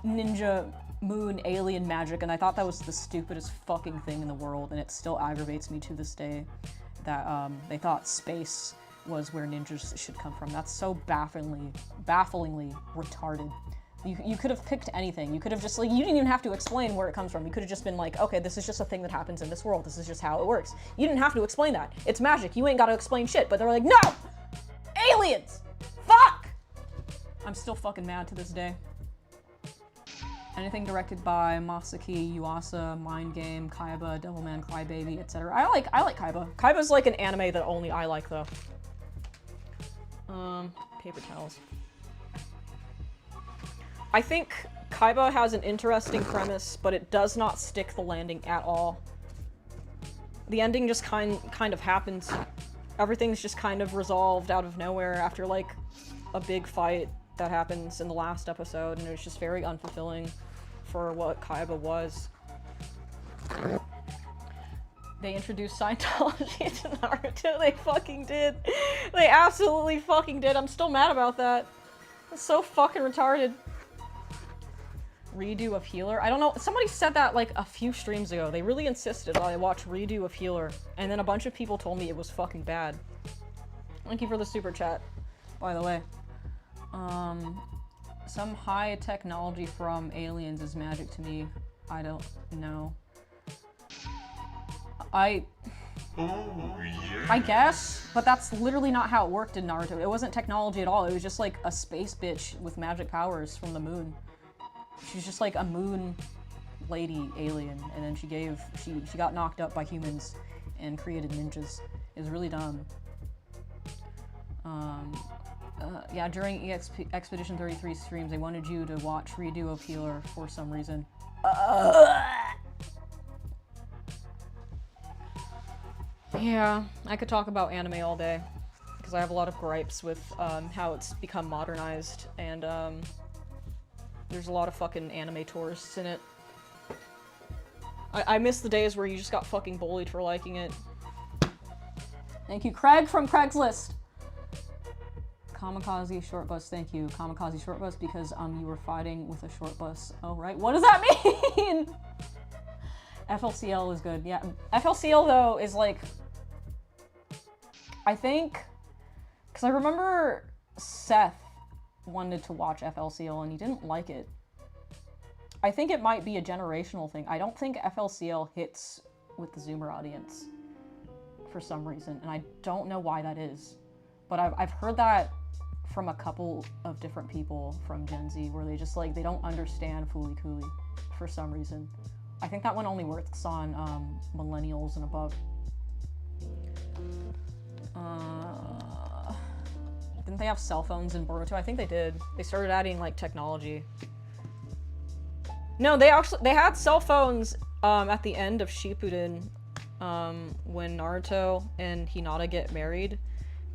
ninja moon alien magic, and I thought that was the stupidest fucking thing in the world, and it still aggravates me to this day that they thought space was where ninjas should come from. That's so bafflingly retarded. You could have picked anything. You could have just, like, you didn't even have to explain where it comes from. You could have just been like, okay, this is just a thing that happens in this world. This is just how it works. You didn't have to explain that. It's magic. You ain't got to explain shit. But they're like, no! Aliens! Fuck! I'm still fucking mad to this day. Anything directed by Masaki Yuasa, Mind Game, Kaiba, Devilman Crybaby, etc. I like Kaiba. Kaiba's like an anime that only I like, though. Paper towels. I think Kaiba has an interesting premise, but it does not stick the landing at all. The ending just kind of happens. Everything's just kind of resolved out of nowhere after, like, a big fight that happens in the last episode, and it's just very unfulfilling for what Kaiba was. They introduced Scientology to Naruto. They fucking did. They absolutely fucking did. I'm still mad about that. It's so fucking retarded. Redo of Healer. I don't know. Somebody said that like a few streams ago. They really insisted I watch Redo of Healer, and then a bunch of people told me it was fucking bad. Thank you for the super chat, by the way. Some high technology from aliens is magic to me. I don't know. I guess, but that's literally not how it worked in Naruto. It wasn't technology at all. It was just like a space bitch with magic powers from the moon. She's just like a moon lady alien, and then she got knocked up by humans and created ninjas. It was really dumb. Yeah, during Expedition 33 streams, they wanted you to watch Redo of Healer for some reason. Yeah, I could talk about anime all day, because I have a lot of gripes with how it's become modernized, and there's a lot of fucking anime tourists in it. I miss the days where you just got fucking bullied for liking it. Thank you, Craig from Craigslist. Kamikaze short bus, thank you. Kamikaze short bus because you were fighting with a short bus. Oh, right. What does that mean? FLCL is good. Yeah. FLCL, though, is like... I think... Because I remember Seth wanted to watch FLCL and he didn't like it. I think it might be a generational thing. I don't think FLCL hits with the Zoomer audience for some reason, and I don't know why that is. But I've heard that from a couple of different people from Gen Z, where they just like, they don't understand Fooly Cooly for some reason. I think that one only works on millennials and above. Didn't they have cell phones in Boruto? I think they did. They started adding like technology. No, they had cell phones at the end of Shippuden when Naruto and Hinata get married.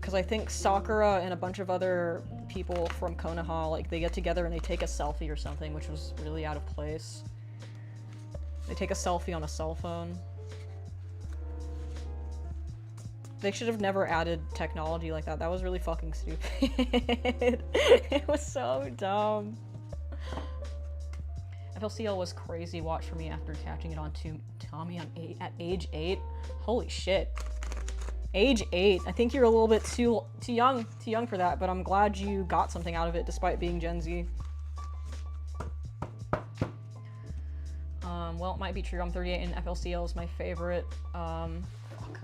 Because I think Sakura and a bunch of other people from Konoha, like, they get together and they take a selfie or something, which was really out of place. They take a selfie on a cell phone. They should have never added technology like that. That was really fucking stupid. It was so dumb. FLCL was crazy watch for me after catching it on Tommy at age 8. Holy shit. Age 8. I think you're a little bit too young for that, but I'm glad you got something out of it despite being Gen Z. Well, it might be true. I'm 38 and FLCL is my favorite. Fuck.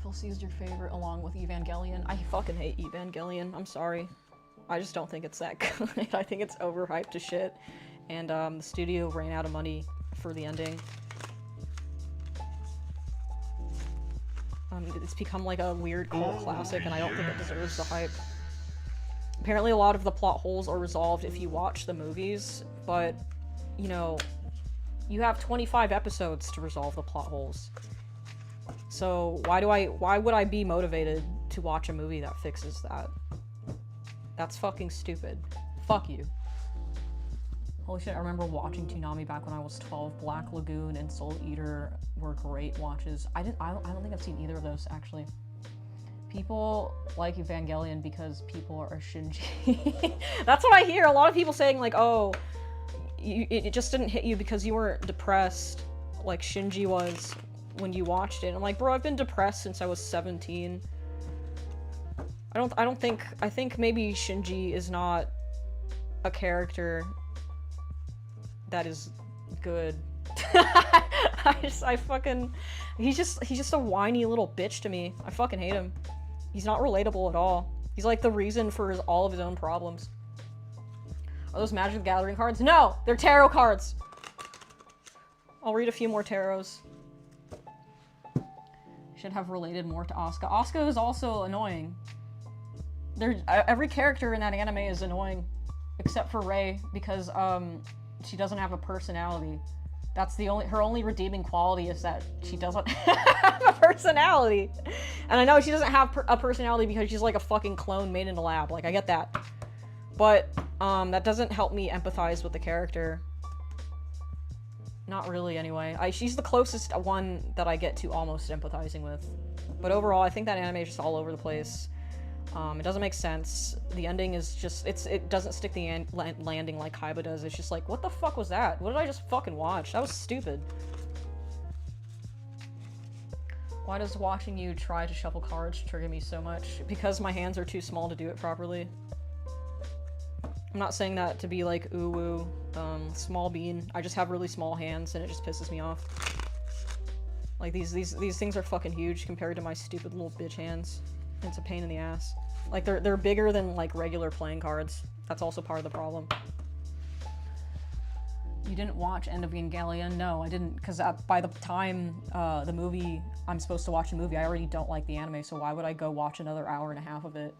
FLC is your favorite along with Evangelion. I fucking hate Evangelion. I'm sorry. I just don't think it's that good. I think it's overhyped to shit. And the studio ran out of money for the ending. It's become like a weird cult classic, and I don't think it deserves the hype. Apparently a lot of the plot holes are resolved if you watch the movies, but, you know, you have 25 episodes to resolve the plot holes. So why would I be motivated to watch a movie that fixes that? That's fucking stupid. Fuck you. Holy shit, I remember watching Toonami back when I was 12. Black Lagoon and Soul Eater were great watches. I don't think I've seen either of those, actually. People like Evangelion because people are Shinji. That's what I hear. A lot of people saying, like, oh, it just didn't hit you because you weren't depressed like Shinji was when you watched it. I'm like, bro, I've been depressed since I was 17. I think maybe Shinji is not a character that is good. He's just a whiny little bitch to me. I fucking hate him. He's not relatable at all. He's like the reason for all of his own problems. Are those Magic the Gathering cards? No! They're tarot cards! I'll read a few more tarots. Should have related more to Asuka. Asuka is also annoying. Every character in that anime is annoying. Except for Rei, because, she doesn't have a personality. That's her only redeeming quality is that she doesn't have a personality. And I know she doesn't have a personality because she's like a fucking clone made in a lab. Like, I get that. But, that doesn't help me empathize with the character. Not really, anyway. She's the closest one that I get to almost empathizing with. But overall, I think that anime is just all over the place. It doesn't make sense. The ending is just, it doesn't stick the landing like Kaiba does. It's just like, what the fuck was that? What did I just fucking watch? That was stupid. Why does watching you try to shuffle cards trigger me so much? Because my hands are too small to do it properly. I'm not saying that to be like, ooh woo, small bean. I just have really small hands and it just pisses me off. Like, these things are fucking huge compared to my stupid little bitch hands. It's a pain in the ass. Like, they're bigger than, like, regular playing cards. That's also part of the problem. You didn't watch End of Evangelion? No, I didn't, because by the time the movie, I'm supposed to watch the movie, I already don't like the anime, so why would I go watch another hour and a half of it?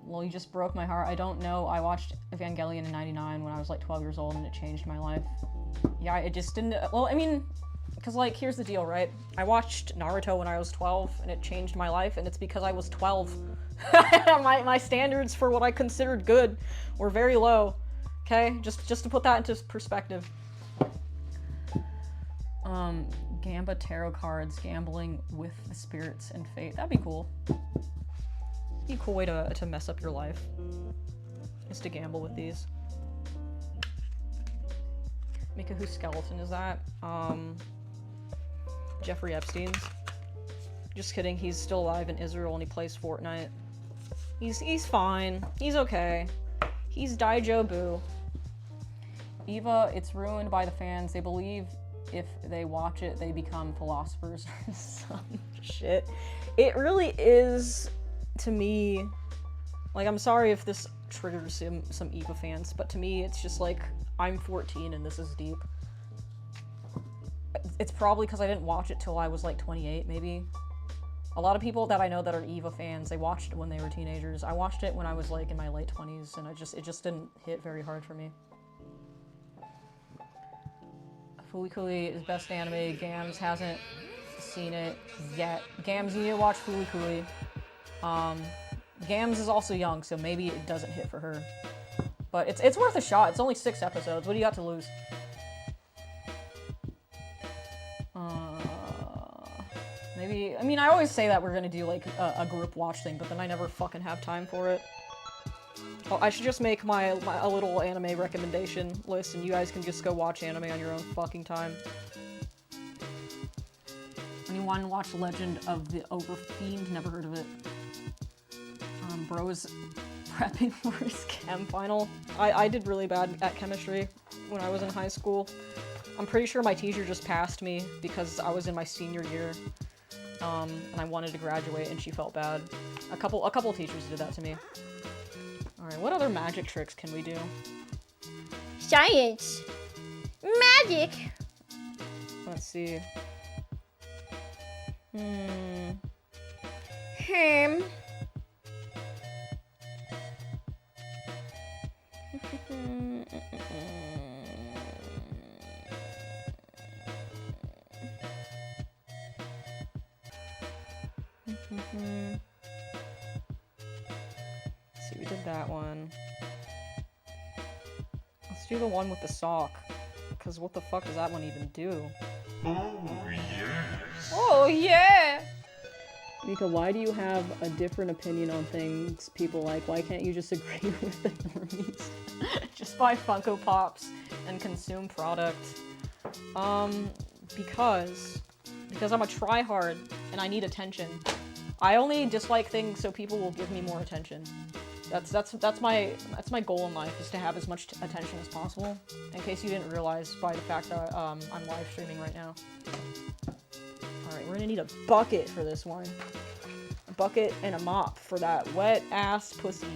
Well, you just broke my heart. I don't know. I watched Evangelion in 99 when I was, like, 12 years old, and it changed my life. Yeah, it just didn't... Well, I mean... Because, like, here's the deal, right? I watched Naruto when I was 12, and it changed my life, and it's because I was 12. my standards for what I considered good were very low. Okay? Just to put that into perspective. Gamba tarot cards, gambling with the spirits and fate. That'd be cool. Be a cool way to mess up your life. Is to gamble with these. Mika, whose skeleton is that? Jeffrey Epstein's. Just kidding, he's still alive in Israel and he plays Fortnite. He's fine. He's okay. He's Daijo Boo. Eva, it's ruined by the fans. They believe if they watch it, they become philosophers or some shit. It really is, to me, like, I'm sorry if this triggers some Eva fans, but to me, it's just like, I'm 14 and this is deep. It's probably because I didn't watch it till I was like 28, maybe. A lot of people that I know that are Eva fans, they watched it when they were teenagers. I watched it when I was like in my late 20s, and it just didn't hit very hard for me. Fooly is best anime. Gams hasn't seen it yet. Gams, you need to watch Fooly. Gams is also young, so maybe it doesn't hit for her. But it's worth a shot. It's only 6 episodes. What do you got to lose? Maybe, I mean, I always say that we're gonna do, like, a group watch thing, but then I never fucking have time for it. Oh, I should just make a little anime recommendation list, and you guys can just go watch anime on your own fucking time. Anyone watch Legend of the Overfiend? Never heard of it. Bro is prepping for his chem final. I did really bad at chemistry when I was in high school. I'm pretty sure my teacher just passed me because I was in my senior year. And I wanted to graduate and she felt bad. A couple teachers did that to me. Alright, what other magic tricks can we do? Science. Magic. Let's see. See, we did that one. Let's do the one with the sock. Because what the fuck does that one even do? Oh, yes. Oh, yeah! Mika, why do you have a different opinion on things people like? Why can't you just agree with the normies? Just buy Funko Pops and consume product. Because I'm a tryhard and I need attention. I only dislike things so people will give me more attention. That's my goal in life, is to have as much attention as possible. In case you didn't realize by the fact that I'm live streaming right now. Alright, we're gonna need a bucket for this one. A bucket and a mop for that wet ass pussy.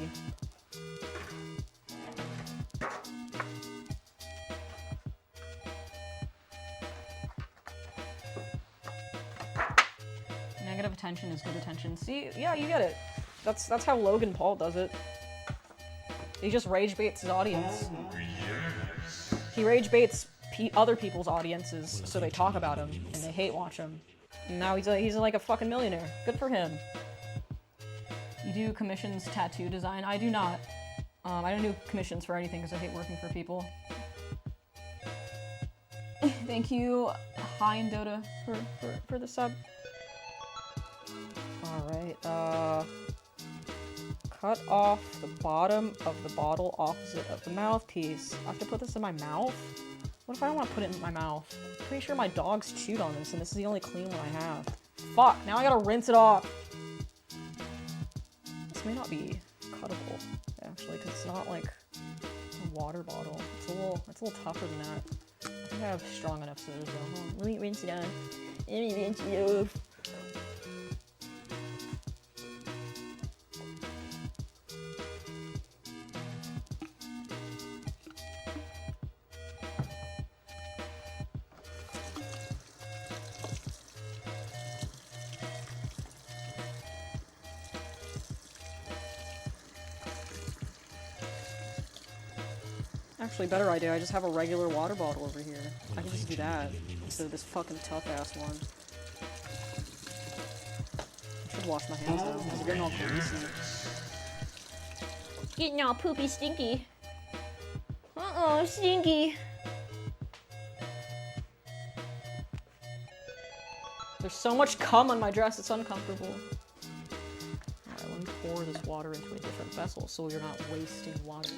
Negative attention is good attention. See, yeah, you get it. That's how Logan Paul does it. He just rage baits his audience. Oh, yes. He rage baits other people's audiences so they talk about him and they hate watch him. And now he's like a fucking millionaire. Good for him. You do commissions tattoo design? I do not. I don't do commissions for anything because I hate working for people. Thank you, Hi and Dota, for the sub. Alright, cut off the bottom of the bottle opposite of the mouthpiece. I have to put this in my mouth? What if I don't want to put it in my mouth? I'm pretty sure my dogs chewed on this and this is the only clean one I have. Fuck, now I gotta rinse it off. This may not be cuttable, actually, because it's not like a water bottle. It's a little tougher than that. I think I have strong enough scissors though. Hold on, let me rinse it off. Let me rinse it off. Actually, better idea. I just have a regular water bottle over here. I can just do that instead of this fucking tough ass one. I should wash my hands though, because they're getting all greasy. Getting all poopy stinky. Uh-oh, stinky. There's so much cum on my dress, it's uncomfortable. Alright, let me pour this water into a different vessel so you're not wasting water.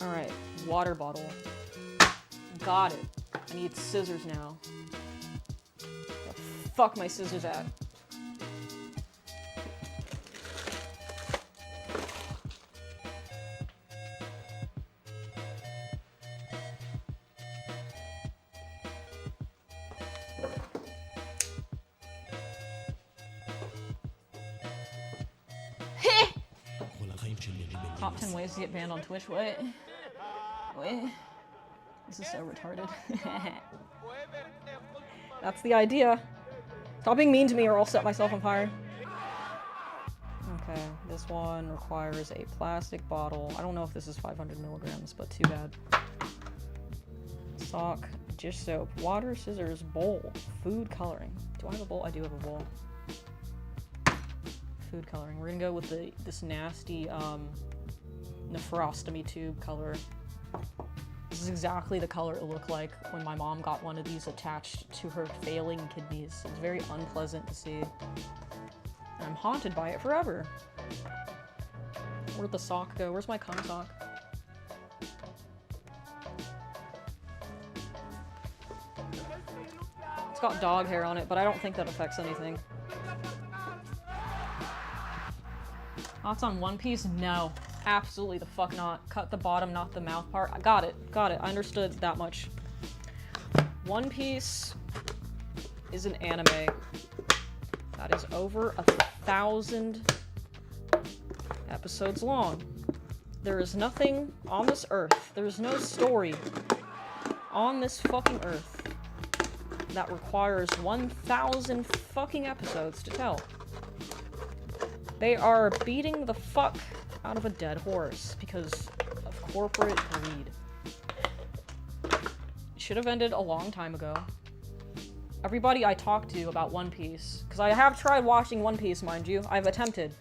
Alright, water bottle. Got it. I need scissors now. Where the fuck my scissors at? Top 10 ways to get banned on Twitch. What? What? This is so retarded. That's the idea. Stop being mean to me or I'll set myself on fire. Okay, this one requires a plastic bottle. I don't know if this is 500 milligrams, but too bad. Sock, dish soap, water, scissors, bowl, food coloring. Do I have a bowl? I do have a bowl. Food coloring. We're gonna go with this nasty nephrostomy tube color. This is exactly the color it looked like when my mom got one of these attached to her failing kidneys. It's very unpleasant to see. And I'm haunted by it forever. Where'd the sock go? Where's my cum sock? It's got dog hair on it, but I don't think that affects anything. Thoughts on One Piece? No. Absolutely the fuck not. Cut the bottom, not the mouth part. I got it. Got it. I understood that much. One Piece is an anime. That is over 1,000 episodes long. There is nothing on this earth, there is no story on this fucking earth that requires 1,000 fucking episodes to tell. They are beating the fuck out of a dead horse because of corporate greed. It should have ended a long time ago. Everybody I talk to about One Piece, because I have tried watching One Piece, mind you, I've attempted.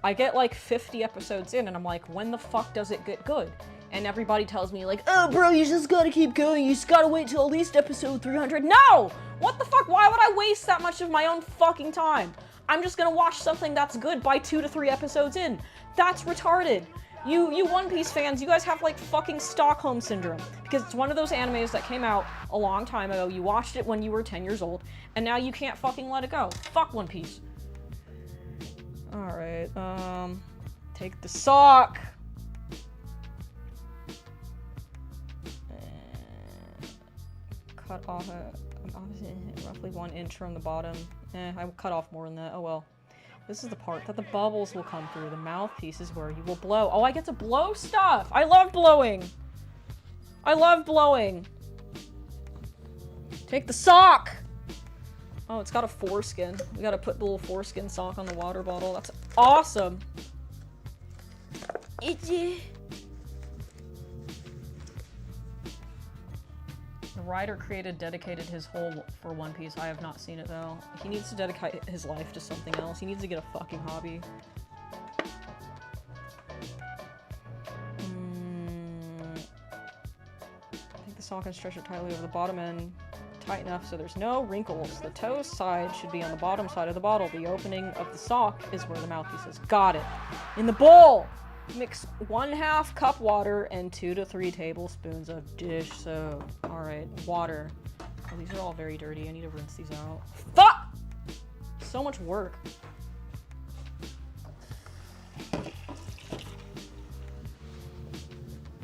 I get like 50 episodes in and I'm like, when the fuck does it get good? And everybody tells me like, oh bro, you just gotta keep going, you just gotta wait till at least episode 300. No! What the fuck? Why would I waste that much of my own fucking time? I'm just gonna watch something that's good by 2 to 3 episodes in. That's retarded. You One Piece fans, you guys have like fucking Stockholm Syndrome. Because it's one of those animes that came out a long time ago, you watched it when you were 10 years old, and now you can't fucking let it go. Fuck One Piece. Alright, take the sock! Cut off roughly 1 inch from the bottom. I will cut off more than that, oh well. This is the part that the bubbles will come through. The mouthpiece is where you will blow. Oh, I get to blow stuff! I love blowing! I love blowing! Take the sock! Oh, it's got a foreskin. We gotta put the little foreskin sock on the water bottle. That's awesome! Itchy! The writer dedicated his whole for One Piece. I have not seen it though. He needs to dedicate his life to something else. He needs to get a fucking hobby. Take the sock and stretch it tightly over the bottom end. Tight enough so there's no wrinkles. The toe side should be on the bottom side of the bottle. The opening of the sock is where the mouthpiece is. Got it. In the bowl! Mix 1/2 cup water and 2 to 3 tablespoons of dish soap. Alright, water. Oh, these are all very dirty. I need to rinse these out. Fuck! So much work.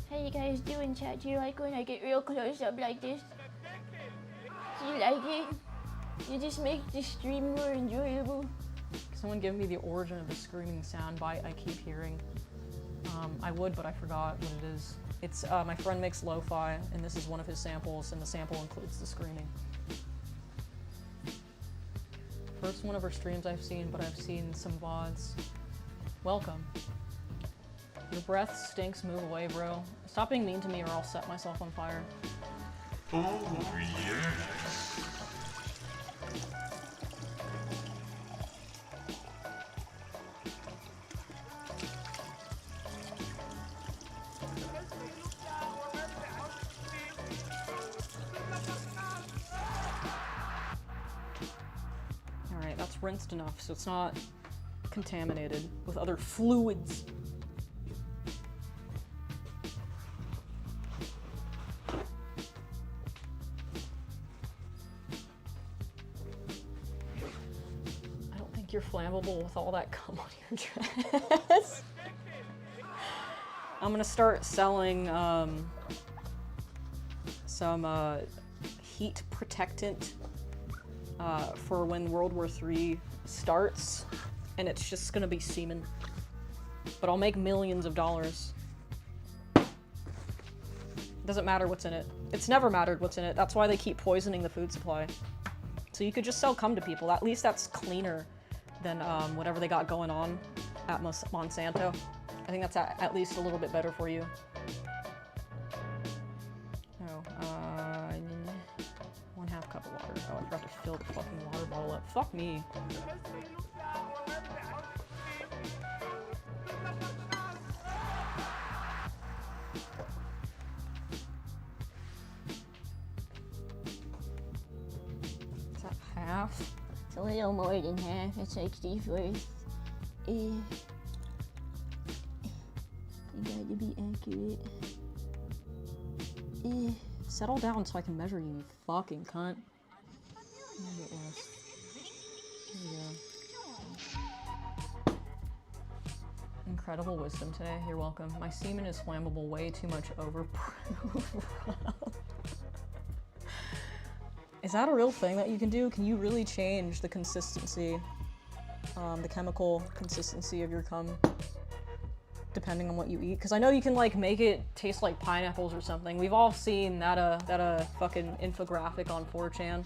How you guys doing, chat? Do you like when I get real close up like this? Do you like it? You just make the stream more enjoyable. Someone give me the origin of the screaming sound bite I keep hearing. I would, but I forgot what it is. It's, my friend makes lo-fi, and this is one of his samples, and the sample includes the screaming. First one of her streams I've seen, but I've seen some VODs. Welcome. Your breath stinks, move away, bro. Stop being mean to me or I'll set myself on fire. Oh, yes. Alright, that's rinsed enough so it's not contaminated with other fluids. You're flammable with all that cum on your dress. I'm gonna start selling some heat protectant for when World War III starts, and it's just gonna be semen. But I'll make millions of dollars. Doesn't matter what's in it. It's never mattered what's in it. That's why they keep poisoning the food supply. So you could just sell cum to people. At least that's cleaner than whatever they got going on at Monsanto. I think that's at least a little bit better for you. Oh, 1/2 cup of water. Oh, I forgot to fill the fucking water bottle up. Fuck me. Is that half? It's a little more than half. It's 64th. You gotta be accurate. Settle down so I can measure you, you fucking cunt. There you go. Incredible wisdom today. You're welcome. My semen is flammable, way too much overproof. Is that a real thing that you can do? Can you really change the consistency the chemical consistency of your cum, depending on what you eat. Because I know you can like make it taste like pineapples or something. We've all seen that fucking infographic on 4chan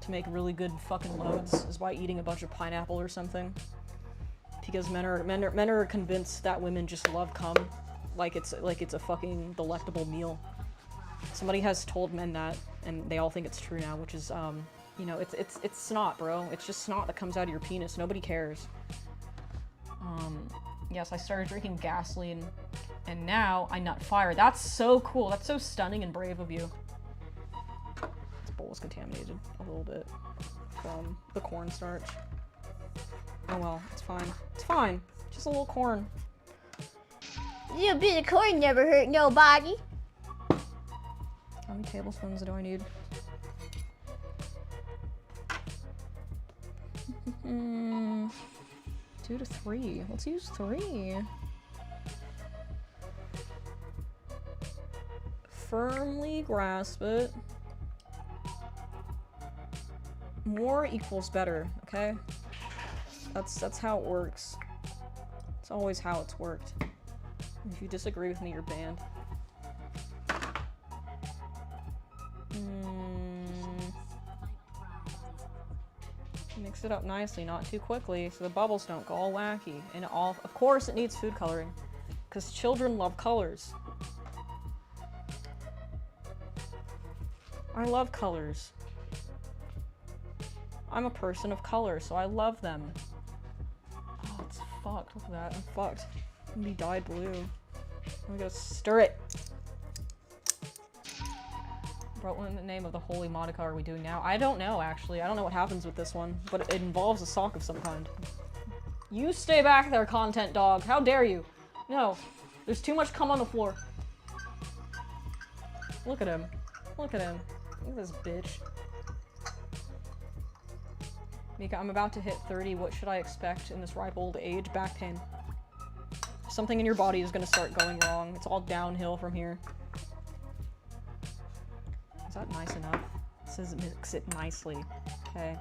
to make really good fucking loads is by eating a bunch of pineapple or something. Because men are convinced that women just love cum like it's a fucking delectable meal. Somebody has told men that, and they all think it's true now, which is you know, it's snot, bro. It's just snot that comes out of your penis. Nobody cares. Yes, I started drinking gasoline, and now I nut fire. That's so cool. That's so stunning and brave of you. This bowl is contaminated a little bit from the cornstarch. Oh well, it's fine. It's fine. Just a little corn. A little bit of corn never hurt nobody. How many tablespoons do I need? 2 to 3. Let's use 3. Firmly grasp it. More equals better, okay? That's how it works. It's always how it's worked. If you disagree with me, you're banned. Mix it up nicely, not too quickly, so the bubbles don't go all wacky. And of course it needs food coloring, because children love colors. I love colors. I'm a person of color, so I love them. Oh, it's fucked. Look at that. I'm fucked. I'm gonna be dyed blue. I'm gonna stir it. What in the name of the holy Monica are we doing now? I don't know, actually. I don't know what happens with this one, but it involves a sock of some kind. You stay back there, content dog. How dare you? No. There's too much cum on the floor. Look at him. Look at him. Look at this bitch. Mika, I'm about to hit 30. What should I expect in this ripe old age? Back pain. Something in your body is gonna start going wrong. It's all downhill from here. Is that nice enough? It says mix it nicely. Okay.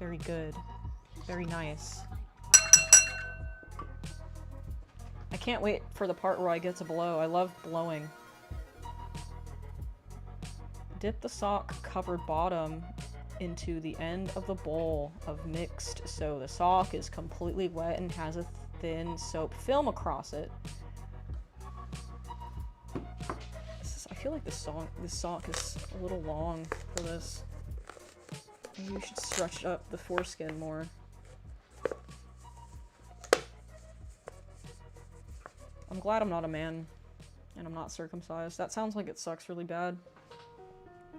Very good. Very nice. I can't wait for the part where I get to blow. I love blowing. Dip the sock covered bottom into the end of the bowl of mixed so the sock is completely wet and has a thin soap film across it. I feel like this sock is a little long for this. Maybe we should stretch up the foreskin more. I'm glad I'm not a man and I'm not circumcised. That sounds like it sucks really bad.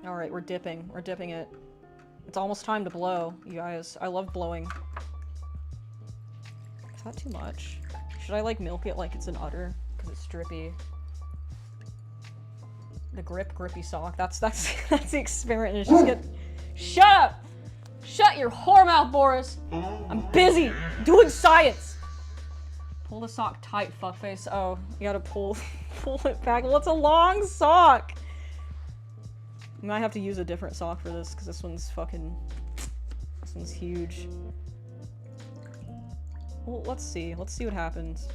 Alright, we're dipping. We're dipping it. It's almost time to blow, you guys. I love blowing. Is that too much? Should I like milk it like it's an udder? Because it's drippy. The grippy sock. That's the experiment. It's just get. Shut up! Shut your whore mouth, Boris! I'm busy doing science! Pull the sock tight, fuckface. Oh, you gotta pull it back. Well, it's a long sock! You might have to use a different sock for this, because this one's huge. Well, let's see. Let's see what happens.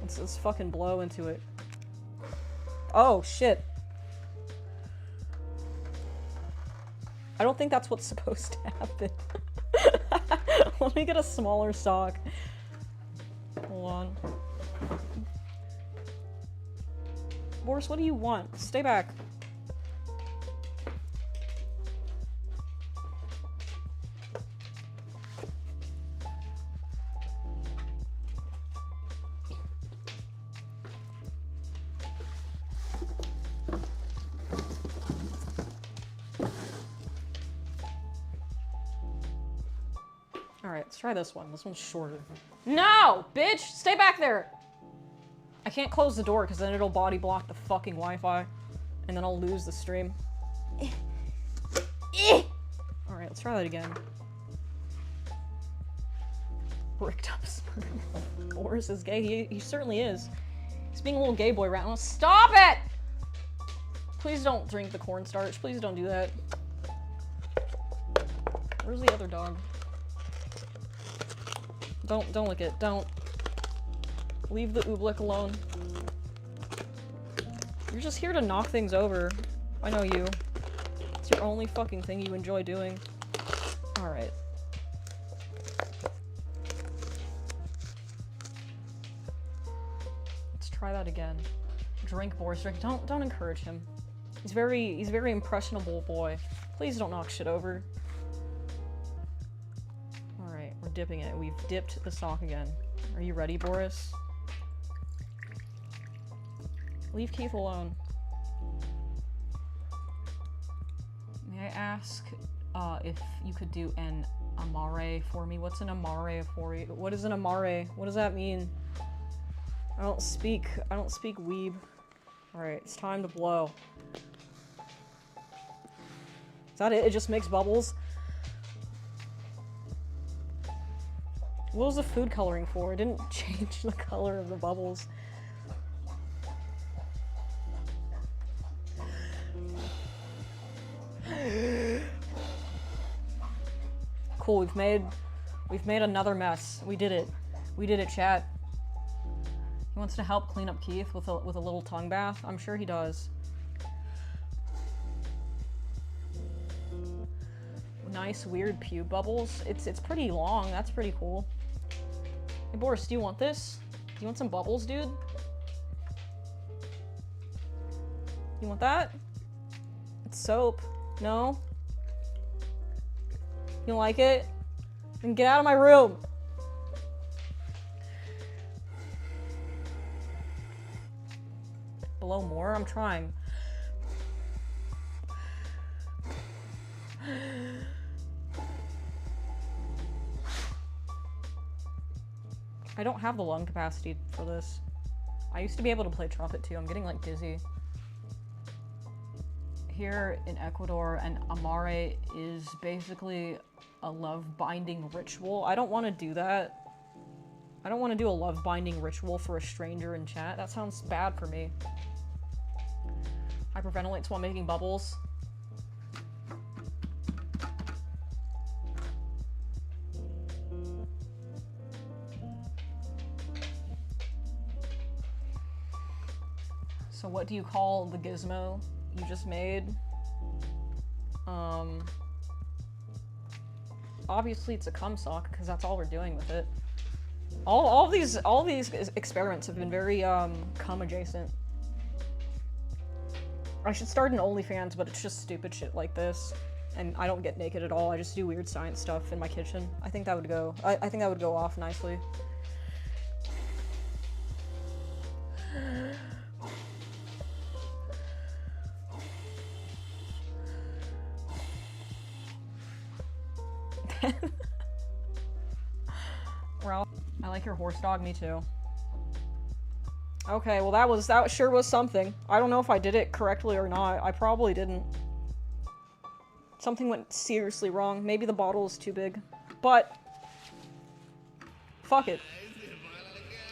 Let's fucking blow into it. Oh, shit. I don't think that's what's supposed to happen. Let me get a smaller sock. Hold on. Boris, what do you want? Stay back. Alright, let's try this one. This one's shorter. No! Bitch! Stay back there! I can't close the door because then it'll body block the fucking Wi-Fi. And then I'll lose the stream. Alright, let's try that again. Bricked up sperm. Boris is gay. He certainly is. He's being a little gay boy right now. Stop it! Please don't drink the cornstarch. Please don't do that. Where's the other dog? Don't lick it. Don't. Leave the oobleck alone. You're just here to knock things over. I know you. It's your only fucking thing you enjoy doing. Alright. Let's try that again. Drink, Boris, drink. Don't encourage him. He's very impressionable boy. Please don't knock shit over. Alright, we're dipping it. We've dipped the sock again. Are you ready, Boris? Leave Keith alone. May I ask if you could do an amare for me? What's an amare for you? What is an amare? What does that mean? I don't speak weeb. Alright, it's time to blow. Is that it? It just makes bubbles? What was the food coloring for? It didn't change the color of the bubbles. Cool, we've made another mess. We did it. We did it, chat. He wants to help clean up Keith with a little tongue bath. I'm sure he does. Nice, weird pube bubbles. It's pretty long. That's pretty cool. Hey, Boris, do you want this? Do you want some bubbles, dude? You want that? It's soap. No? You don't like it? Then get out of my room! Blow more? I'm trying. I don't have the lung capacity for this. I used to be able to play trumpet too. I'm getting like dizzy. Here in Ecuador, an amare is basically a love binding ritual. I don't want to do that. I don't want to do a love binding ritual for a stranger in chat. That sounds bad for me. Hyperventilates while making bubbles. So what do you call the gizmo you just made? Obviously it's a cum sock, because that's all we're doing with it. All these experiments have been very cum adjacent. I should start an OnlyFans, but it's just stupid shit like this. And I don't get naked at all. I just do weird science stuff in my kitchen. I think that would go I think that would go off nicely. Ralph, I like your horse dog, me too. Okay, well that sure was something. I don't know if I did it correctly or not. I probably didn't. Something went seriously wrong. Maybe the bottle is too big. But fuck it.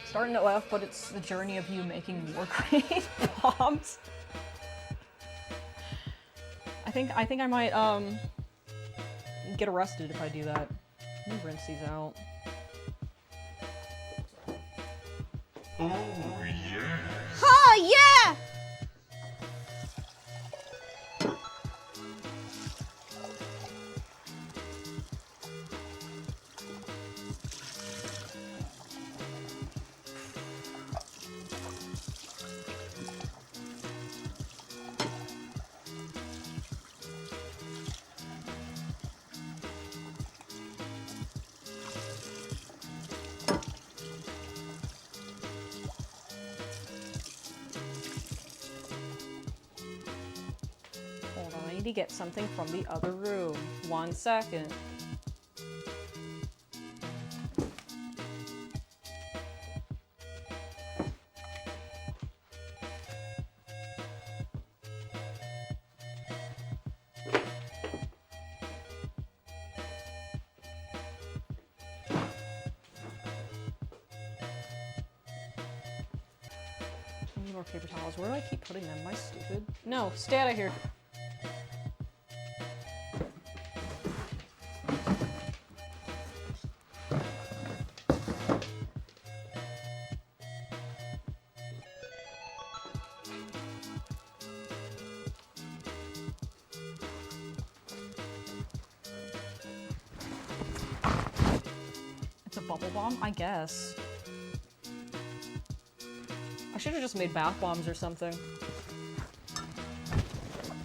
Starting to laugh, but it's the journey of you making war grenade bombs. I think I might get arrested if I do that. Let me rinse these out. Oh, yes. Oh, yeah! Hold on, I need to get something from the other room. 1 second. I need more paper towels. Where do I keep putting them? Am I stupid? No, stay out of here. bubble bomb? I guess. I should have just made bath bombs or something.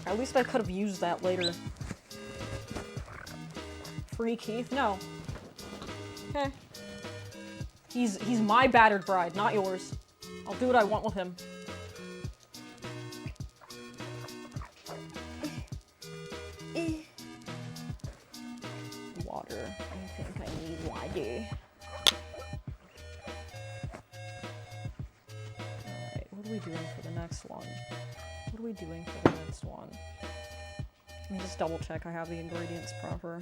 At least I could have used that later. Free Keith? No. Okay. He's my battered bride, not yours. I'll do what I want with him. Water. I think I need water. Alright, what are we doing for the next one? What are we doing for the next one? Let me just double check I have the ingredients proper.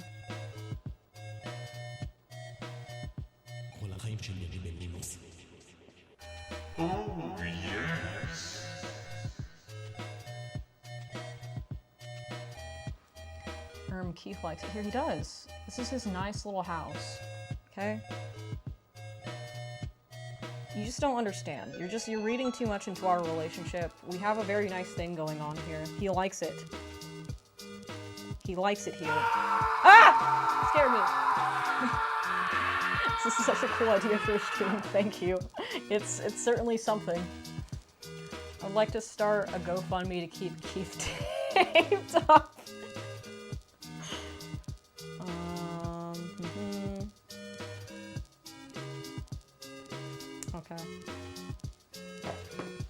Oh, yes. Keith likes it. Here, he does. This is his nice little house. Okay? You just don't understand. You're reading too much into our relationship. We have a very nice thing going on here. He likes it. He likes it here. Ah! Scared me. This is such a cool idea for a stream. Thank you. It's certainly something. I'd like to start a GoFundMe to keep Keith taped up. Okay.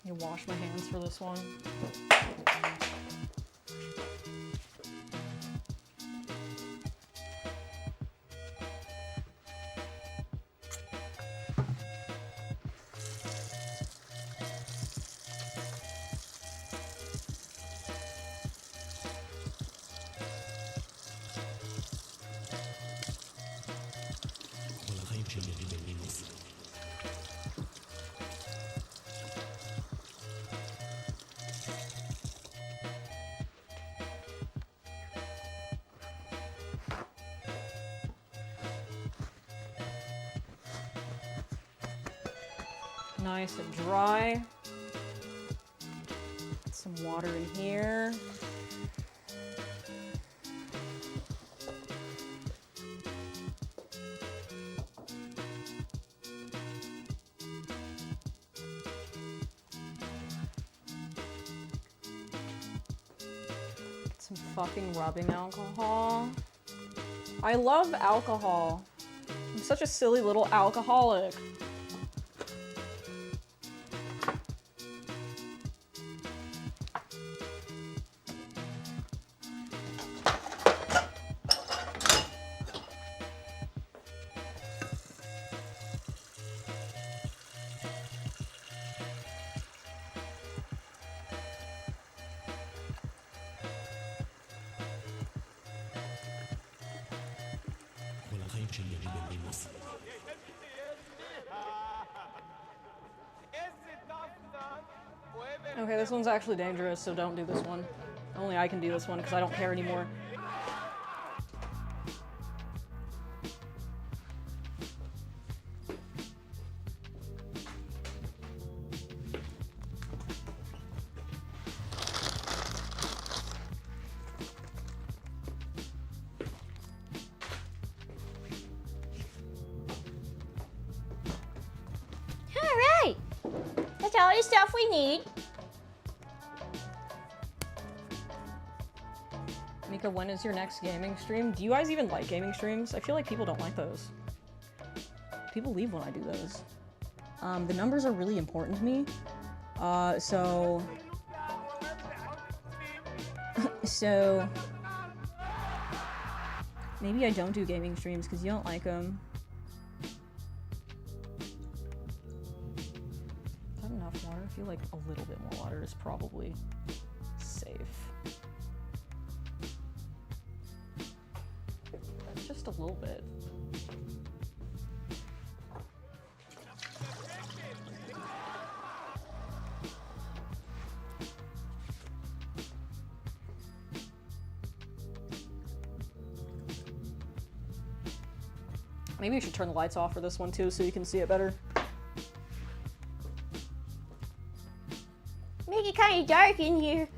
You wash my hands for this one. Nice and dry. Some water in here. Get some fucking rubbing alcohol. I love alcohol. I'm such a silly little alcoholic. Okay, this one's actually dangerous, so don't do this one. Only I can do this one because I don't care anymore. Alright! That's all the stuff we need. Mika, when is your next gaming stream? Do you guys even like gaming streams? I feel like people don't like those. People leave when I do those. The numbers are really important to me. So maybe I don't do gaming streams because you don't like them. Is that enough water? I feel like a little bit more water is probably safe. Just a little bit. Maybe you should turn the lights off for this one too so you can see it better. Make it kind of dark in here.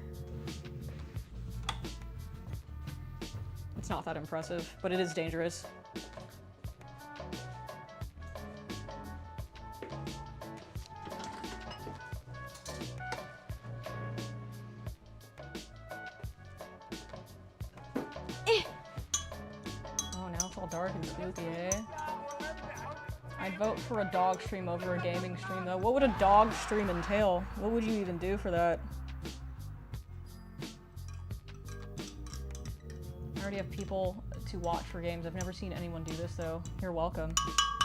It's not that impressive, but it is dangerous. fucking spooky, eh? I'd vote for a dog stream over a gaming stream, though. What would a dog stream entail? What would you even do for that? I already have people to watch for games. I've never seen anyone do this, though. You're welcome.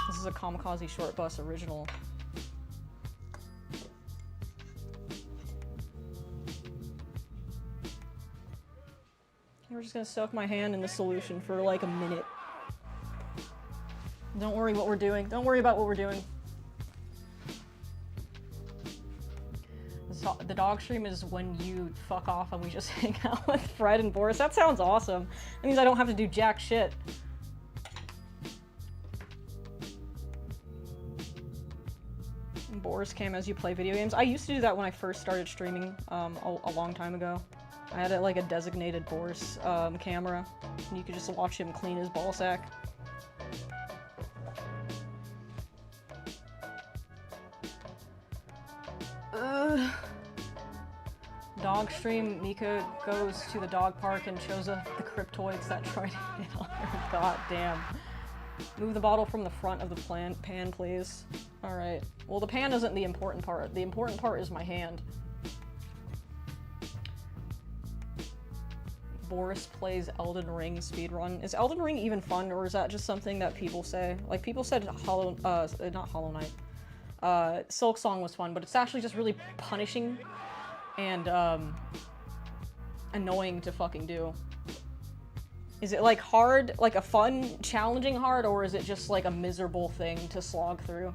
This is a Kamikaze Short Bus original. We're just gonna soak my hand in the solution for like a minute. Don't worry what we're doing. Don't worry about what we're doing. The dog stream is when you fuck off and we just hang out with Fred and Boris. That sounds awesome. That means I don't have to do jack shit. Boris cam as you play video games. I used to do that when I first started streaming a long time ago. I had like a designated Boris camera, and you could just watch him clean his ballsack. Dog stream, Mika goes to the dog park and shows the cryptoids that try to hit on her. God damn. Move the bottle from the front of the pan, please. Alright. Well, the pan isn't the important part. The important part is my hand. Boris plays Elden Ring speedrun. Is Elden Ring even fun, or is that just something that people say? Like, people said not Hollow Knight. Silk Song was fun, but it's actually just really punishing and, annoying to fucking do. Is it, like, hard, like a fun, challenging hard, or is it just, like, a miserable thing to slog through?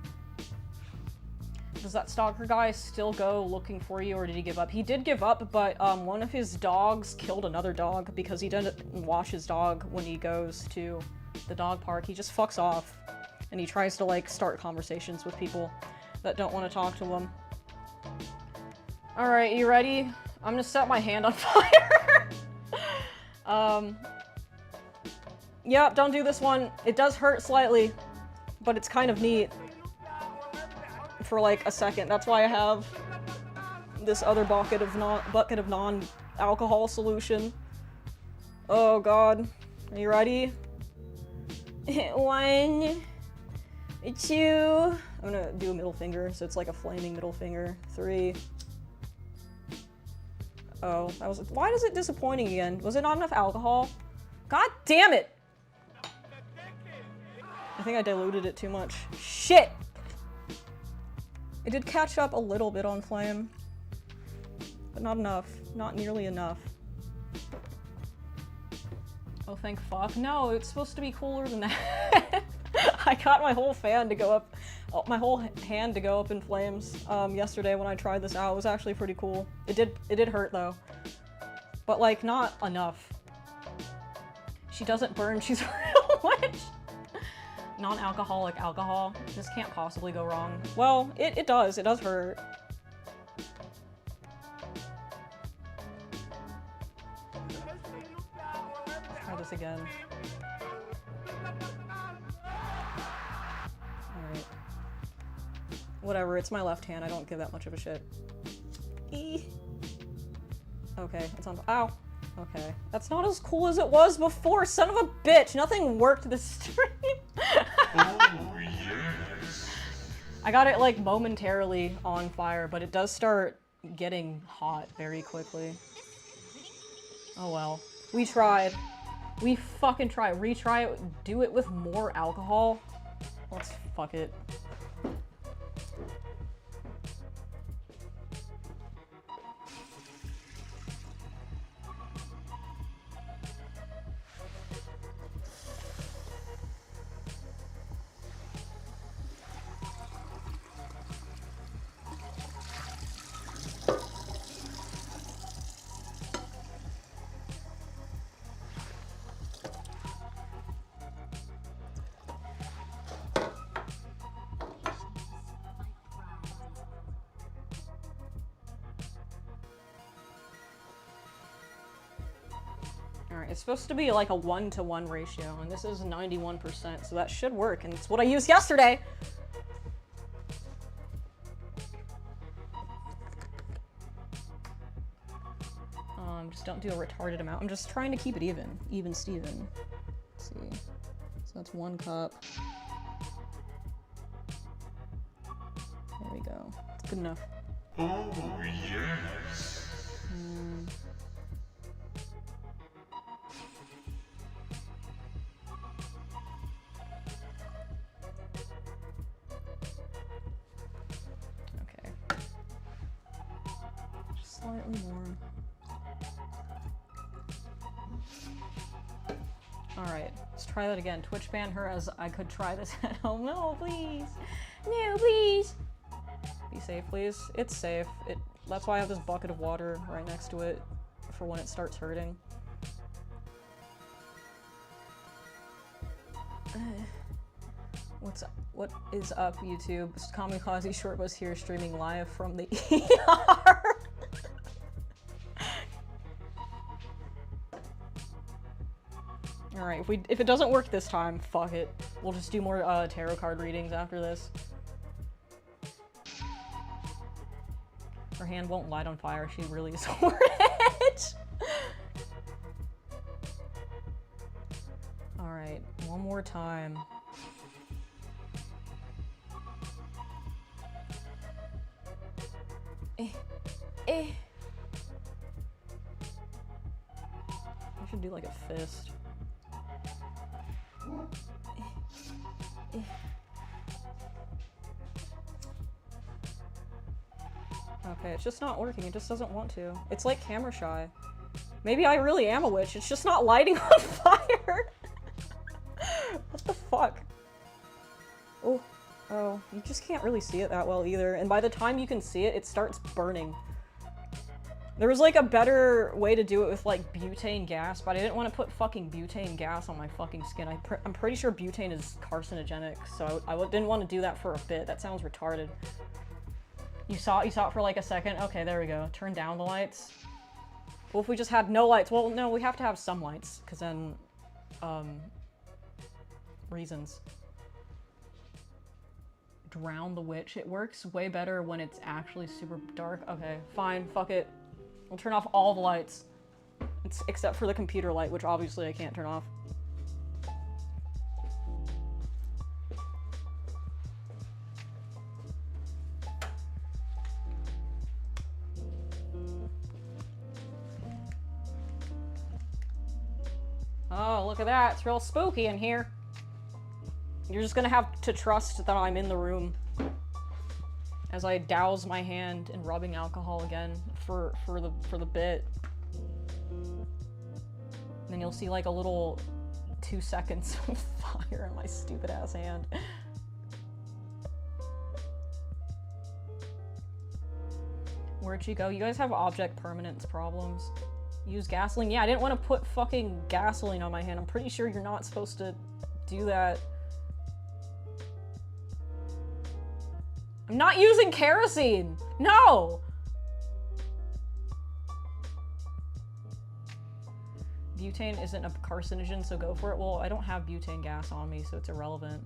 Does that stalker guy still go looking for you, or did he give up? He did give up, but one of his dogs killed another dog because he doesn't wash his dog when he goes to the dog park. He just fucks off, and he tries to, like, start conversations with people that don't want to talk to him. Alright, you ready? I'm gonna set my hand on fire. Yep, don't do this one. It does hurt slightly, but it's kind of neat. For like a second. That's why I have this other bucket of non-alcohol solution. Oh god. Are you ready? 1, 2. I'm gonna do a middle finger, so it's like a flaming middle finger. 3. Oh, that was. Why is it disappointing again? Was it not enough alcohol? God damn it! I think I diluted it too much. Shit! It did catch up a little bit on flame, but not enough. Not nearly enough. Oh, thank fuck. No, it's supposed to be cooler than that. I got my whole fan to go up, my whole hand to go up in flames yesterday when I tried this out. It was actually pretty cool. It did hurt though, but like not enough. She doesn't burn, she's a real witch. Non-alcoholic alcohol. This can't possibly go wrong. Well, it does. It does hurt. Try this again. Alright. Whatever, it's my left hand. I don't give that much of a shit. Okay, it's on. Ow! Okay. That's not as cool as it was before, son of a bitch! Nothing worked this stream! Oh, yes. I got it, like, momentarily on fire, but it does start getting hot very quickly. Oh well. We tried. We fucking tried. Retry it, do it with more alcohol. Let's fuck it. Alright, it's supposed to be like a 1-to-1 ratio, and this is 91%, so that should work, and it's what I used yesterday! Just don't do a retarded amount. I'm just trying to keep it even. Even Steven. Let's see. that's 1 cup. There we go. It's good enough. Oh, yes. Okay. Just slightly more. Alright, let's try that again. Twitch ban her as I could try this at home. No, please. No, please. Be safe, please. It's safe. That's why I have this bucket of water right next to it for when it starts hurting. What is up, YouTube? Kamikaze Short was here streaming live from the ER. Alright, if it doesn't work this time, fuck it. We'll just do more tarot card readings after this. Her hand won't light on fire, she really is over it. Alright, one more time. I should do like a fist. Okay, it's just not working. It just doesn't want to. It's like camera shy. Maybe I really am a witch. It's just not lighting on fire. What the fuck? Oh, you just can't really see it that well either. And by the time you can see it, it starts burning. There was like a better way to do it with like butane gas, but I didn't want to put fucking butane gas on my fucking skin. I'm pretty sure butane is carcinogenic, so I didn't want to do that for a bit. That sounds retarded. You saw it for like a second? Okay, there we go. Turn down the lights. Well, if we just had no lights, well, no, we have to have some lights, because then, reasons. Drown the witch. It works way better when it's actually super dark. Okay, fine, fuck it. We'll turn off all the lights. Except for the computer light, which obviously I can't turn off. Oh, look at that. It's real spooky in here. You're just gonna have to trust that I'm in the room. As I douse my hand in rubbing alcohol again for the bit. And then you'll see like a little 2 seconds of fire in my stupid ass hand. Where'd she go? You guys have object permanence problems. Use gasoline? Yeah, I didn't want to put fucking gasoline on my hand. I'm pretty sure you're not supposed to do that. I'm not using kerosene! No! Butane isn't a carcinogen, so go for it. Well, I don't have butane gas on me, so it's irrelevant.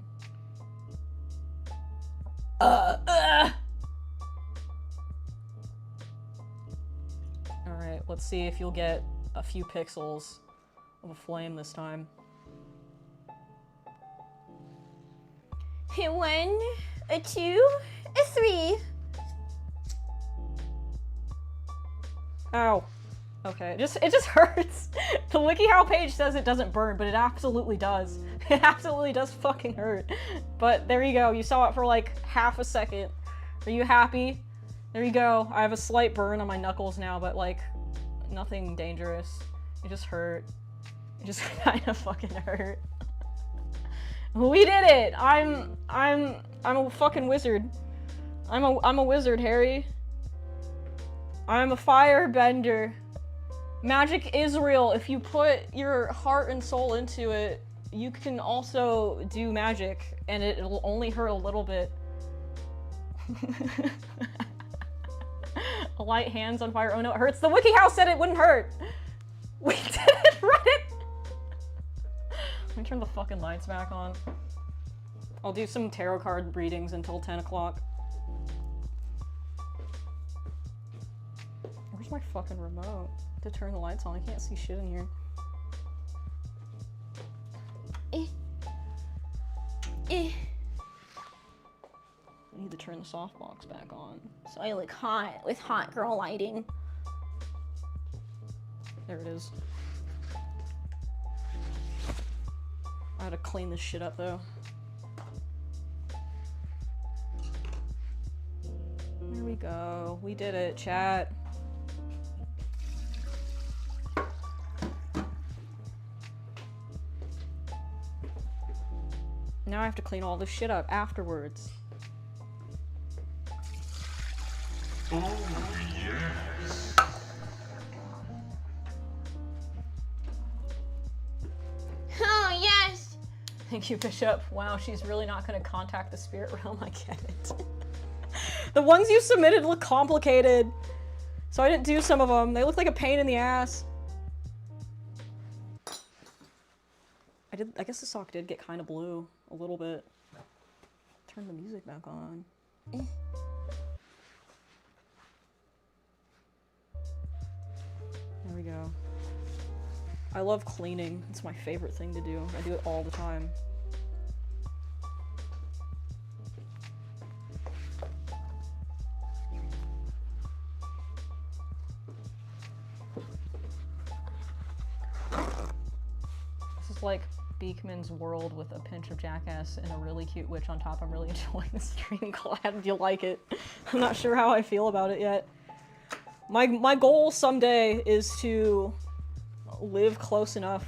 Alright, let's see if you'll get a few pixels of a flame this time. A 1, a 2, a 3. Ow. Okay, it just hurts. The WikiHow page says it doesn't burn, but it absolutely does. It absolutely does fucking hurt. But there you go, you saw it for like half a second. Are you happy? There you go. I have a slight burn on my knuckles now, but like, nothing dangerous. It just hurt. It just kind of fucking hurt. We did it! I'm a fucking wizard. I'm a wizard, Harry. I'm a firebender. Magic is real. If you put your heart and soul into it, you can also do magic, and it'll only hurt a little bit. Light hands on fire. Oh no, it hurts. The WikiHow said it wouldn't hurt. We didn't write it. Let me turn the fucking lights back on. I'll do some tarot card readings until 10 o'clock. Where's my fucking remote to turn the lights on? I can't see shit in here. Eh. I need to turn the softbox back on. So I look hot with hot girl lighting. There it is. I gotta clean this shit up though. There we go. We did it, chat. Now I have to clean all this shit up afterwards. Oh, yes. Oh, yes! Thank you, Bishop. Wow, she's really not gonna contact the spirit realm. I get it. The ones you submitted look complicated, so I didn't do some of them. They look like a pain in the ass. I guess the sock did get kind of blue a little bit. Turn the music back on. There we go. I love cleaning. It's my favorite thing to do. I do it all the time. This is like Beekman's world with a pinch of jackass and a really cute witch on top. I'm really enjoying the stream. Glad you like it. I'm not sure how I feel about it yet. My goal someday is to live close enough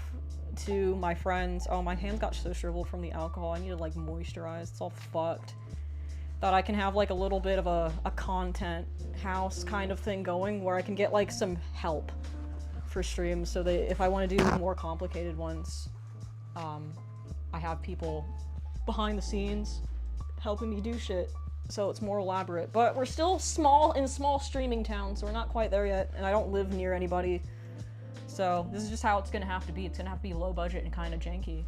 to my friends. Oh, my hands got so shriveled from the alcohol. I need to like moisturize. It's all fucked. That I can have like a little bit of a content house kind of thing going where I can get like some help for streams so that if I want to do more complicated ones, I have people behind the scenes helping me do shit. So it's more elaborate. But we're still small in small streaming town, so we're not quite there yet, and I don't live near anybody. So this is just how it's gonna have to be. It's gonna have to be low budget and kind of janky.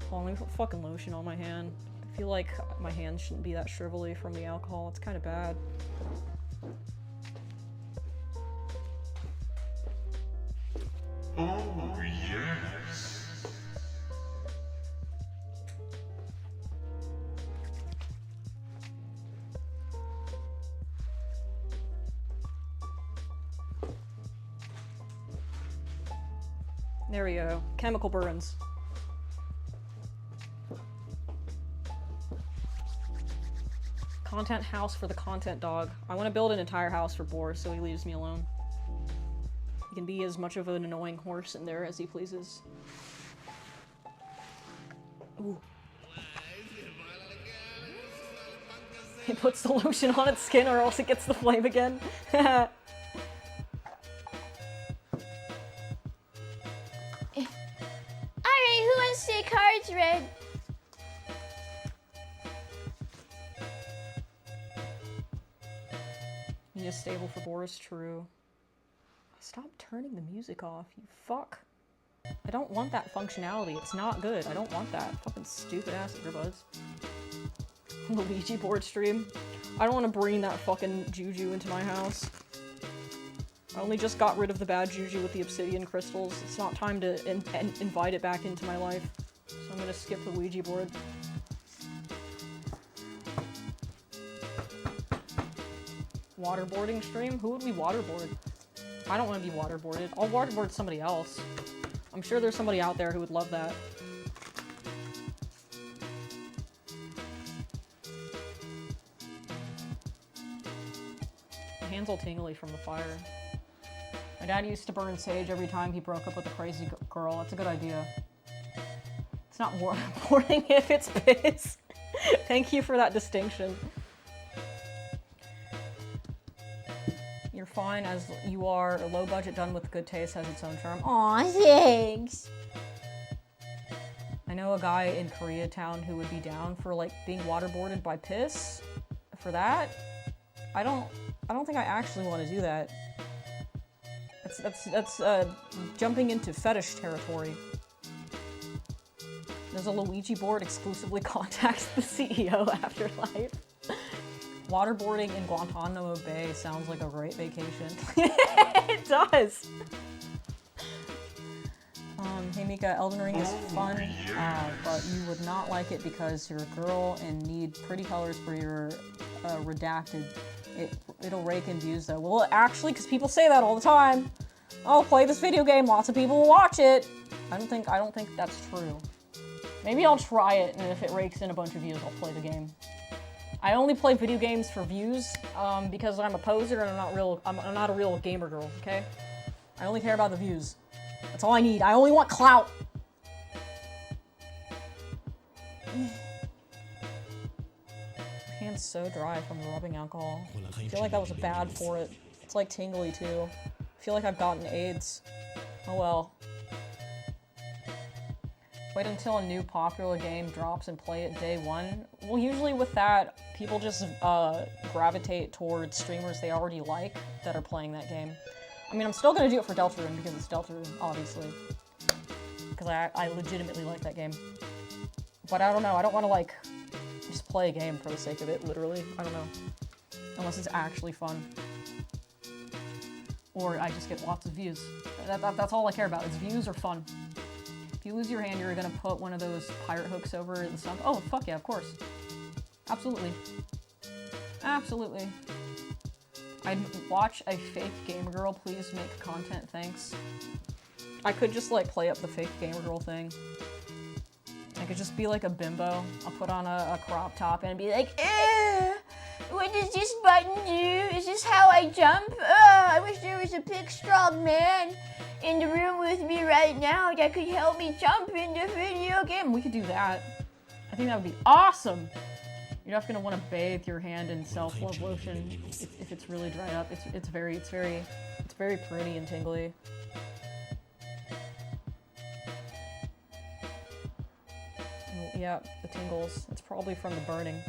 Hold on, let me put fucking lotion on my hand. I feel like my hands shouldn't be that shrivelly from the alcohol. It's kind of bad. Oh, yes. There we go. Chemical burns. Content house for the content dog. I want to build an entire house for Boris so he leaves me alone. He can be as much of an annoying horse in there as he pleases. Ooh. It puts the lotion on its skin or else it gets the flame again. Alright, who wants to say cards read? Need a stable for Boris, true. Stop turning the music off, you fuck. I don't want that functionality. It's not good. I don't want that. Fucking stupid ass earbuds. The Ouija board stream. I don't want to bring that fucking juju into my house. I only just got rid of the bad juju with the obsidian crystals. It's not time to invite it back into my life. So I'm gonna skip the Ouija board. Waterboarding stream? Who would we waterboard? I don't want to be waterboarded. I'll waterboard somebody else. I'm sure there's somebody out there who would love that. My hand's all tingly from the fire. My dad used to burn sage every time he broke up with a crazy girl. That's a good idea. It's not waterboarding if it's piss. Thank you for that distinction. You're fine as you are. A low budget done with good taste has its own charm. Aw, thanks. I know a guy in Koreatown who would be down for like being waterboarded by piss. For that, I don't think I actually want to do that. That's jumping into fetish territory. There's a Luigi board exclusively contacts the CEO afterlife. Waterboarding in Guantanamo Bay sounds like a great vacation. It does. Hey Mika, Elden Ring is fun, but you would not like it because you're a girl and need pretty colors for your redacted. It'll rake in views though. Well, actually, because people say that all the time. Oh, play this video game. Lots of people will watch it. I don't think that's true. Maybe I'll try it, and if it rakes in a bunch of views, I'll play the game. I only play video games for views because I'm a poser and I'm not a real gamer girl. Okay. I only care about the views. That's all I need. I only want clout. My hand's so dry from rubbing alcohol. I feel like that was bad for it. It's like tingly too. I feel like I've gotten AIDS. Oh well. Wait until a new popular game drops and play it day one. Well, usually with that, people just gravitate towards streamers they already like that are playing that game. I mean, I'm still gonna do it for Deltarune because it's Deltarune, obviously. Because I legitimately like that game. But I don't know, I don't want to, like, just play a game for the sake of it, literally. I don't know. Unless it's actually fun. Or I just get lots of views. That's all I care about, is views or fun. If you lose your hand, you're gonna put one of those pirate hooks over the stump. Oh, fuck yeah, of course. Absolutely. Absolutely. I'd watch a fake gamer girl, please make content, thanks. I could just like play up the fake gamer girl thing. I could just be like a bimbo. I'll put on a crop top and be like, what does this button do? Is this how I jump? I wish there was a big strong man in the room with me right now that could help me jump in the video game. We could do that. I think that would be awesome. You're not gonna want to bathe your hand in self-love lotion if it's really dried up. It's very pretty and tingly. Yeah, the tingles. It's probably from the burning.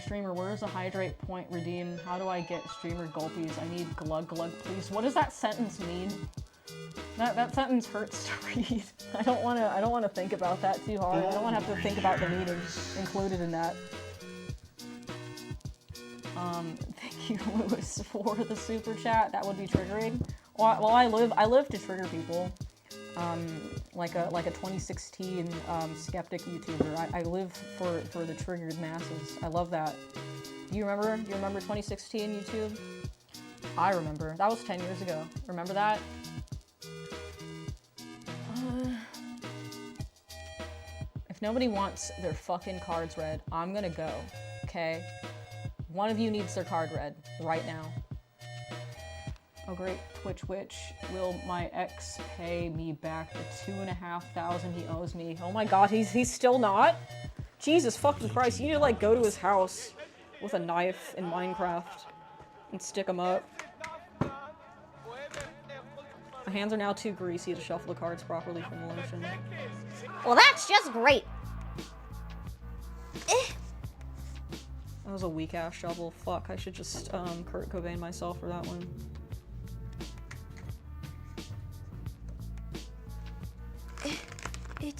Streamer, where's the hydrate point redeem? How do I get streamer gulpies? I need glug glug, please. What does that sentence mean? That sentence hurts to read. I don't want to think about that too hard. I don't want to have to think about the meaning included in that. Thank you, Lewis, for the super chat. That would be triggering. Well, I live to trigger people. Like a 2016 skeptic YouTuber. I live for the triggered masses. I love that. You remember 2016 YouTube? I remember. That was 10 years ago. Remember that? If nobody wants their fucking cards read, I'm gonna go, okay? One of you needs their card read right now. Oh great, Twitch Witch. Will my ex pay me back the $2,500 he owes me? Oh my god, he's still not? Jesus fucking Christ, you need to like go to his house with a knife in Minecraft and stick him up. My hands are now too greasy to shuffle the cards properly from the lotion. Well, that's just great. That was a weak ass shovel. Fuck, I should just Kurt Cobain myself for that one. There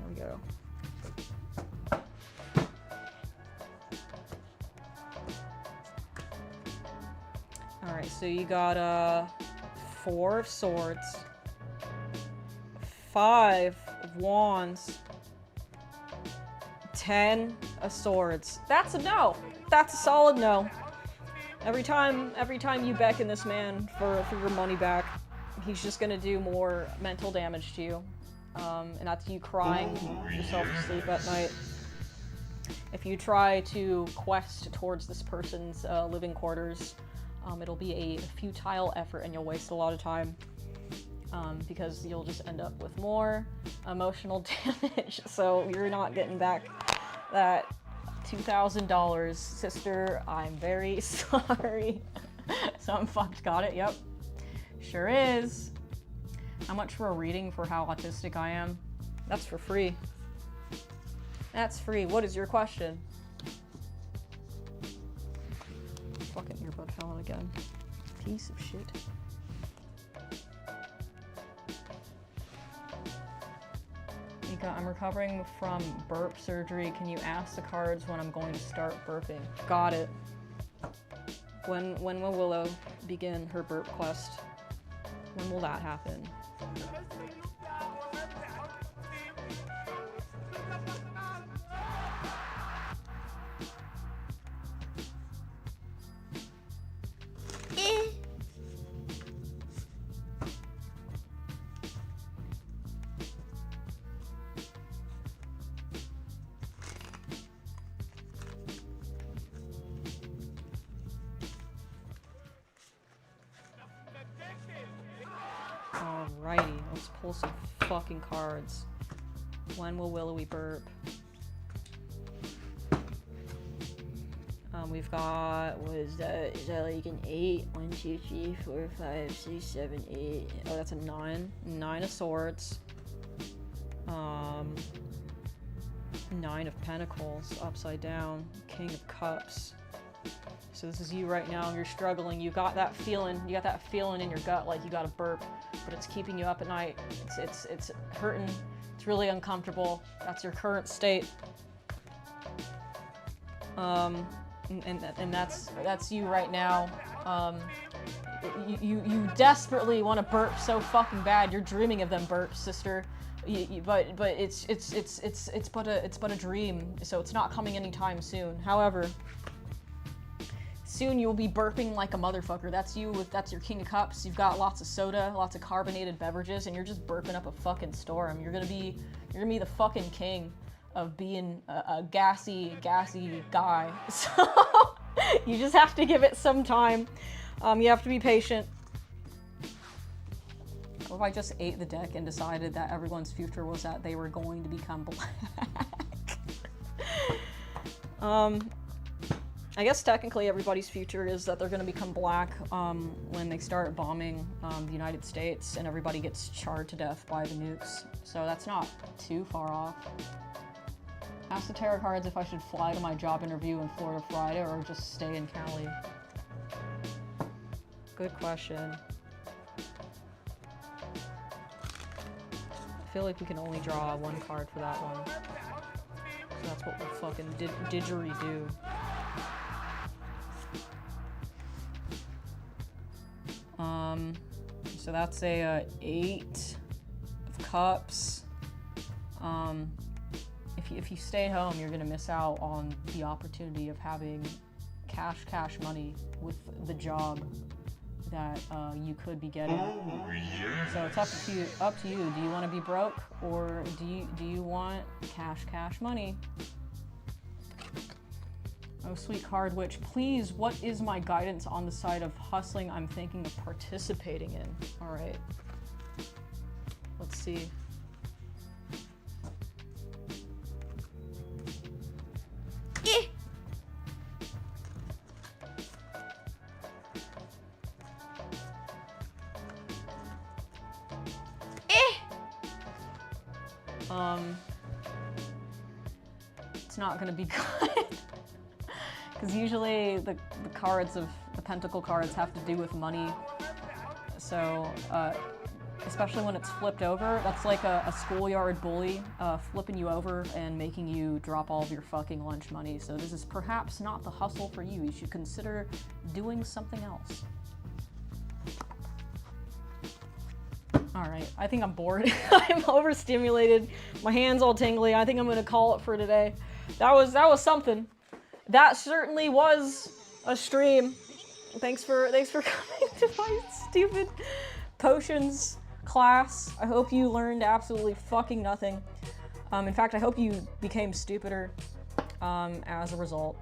we go. Alright, so you got 4 of swords, 5 of wands, 10 of swords. That's a no. That's a solid no. Every time you beckon this man for your money back, he's just gonna do more mental damage to you. And that's you crying yourself to sleep at night. If you try to quest towards this person's living quarters, it'll be a futile effort and you'll waste a lot of time. Because you'll just end up with more emotional damage. So you're not getting back that $2,000, sister. I'm very sorry. So I'm fucked. Got it? Yep. Sure is. How much for a reading for how autistic I am? That's for free. That's free. What is your question? Fucking earbud fell out again. Piece of shit. Mika, I'm recovering from burp surgery. Can you ask the cards when I'm going to start burping? Got it. When will Willow begin her burp quest? When will that happen? Alrighty, let's pull some fucking cards. When will Willowy burp? We've got, what is that? Is that like an 8? 1, 2, 3, 4, 5, 6, 7, 8. Oh, that's a 9. 9 of Swords. 9 of Pentacles, upside down. King of Cups. So this is you right now, you're struggling. You got that feeling in your gut like you got a burp, but it's keeping you up at night. It's hurting. It's really uncomfortable. That's your current state. And that's you right now. You desperately want to burp so fucking bad. You're dreaming of them burps, sister. But it's but a dream, so it's not coming anytime soon. However, soon you'll be burping like a motherfucker. That's you. That's your King of Cups. You've got lots of soda, lots of carbonated beverages, and you're just burping up a fucking storm. You're gonna be the fucking king of being a gassy guy. So you just have to give it some time. You have to be patient. What if I just ate the deck and decided that everyone's future was that they were going to become black? I guess technically everybody's future is that they're going to become black when they start bombing the United States and everybody gets charred to death by the nukes. So that's not too far off. Ask the tarot cards if I should fly to my job interview in Florida Friday or just stay in Cali. Good question. I feel like we can only draw one card for that one. So that's what we'll fucking didgeridoo. So that's a 8 of Cups. If you stay home, you're gonna miss out on the opportunity of having cash money with the job that you could be getting. Oh, yes. So it's up to you. Do you want to be broke or do you want cash money? Oh, sweet card witch, please, what is my guidance on the side of hustling I'm thinking of participating in? All right. Let's see. It's not gonna be good. Because usually the cards of the Pentacle cards have to do with money. So, especially when it's flipped over, that's like a schoolyard bully flipping you over and making you drop all of your fucking lunch money. So this is perhaps not the hustle for you. You should consider doing something else. All right, I think I'm bored. I'm overstimulated. My hand's all tingly. I think I'm gonna call it for today. That was something. That certainly was a stream. Thanks for coming to my stupid potions class. I hope you learned absolutely fucking nothing. In fact, I hope you became stupider as a result.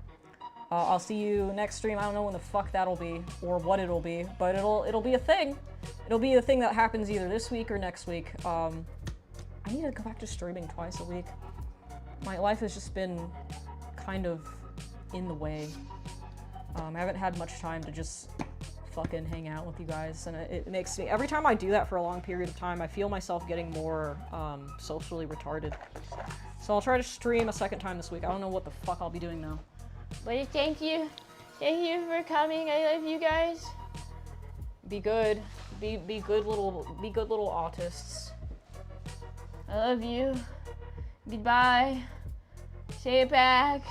I'll see you next stream. I don't know when the fuck that'll be or what it'll be, but it'll be a thing. It'll be a thing that happens either this week or next week. I need to go back to streaming twice a week. My life has just been kind of in the way. I haven't had much time to just fucking hang out with you guys, and it makes me, every time I do that for a long period of time, I feel myself getting more socially retarded. So I'll try to stream a second time this week. I don't know what the fuck I'll be doing though. But thank you for coming. I love you guys. Be good. Be good little autists. I love you. Goodbye. Say it back.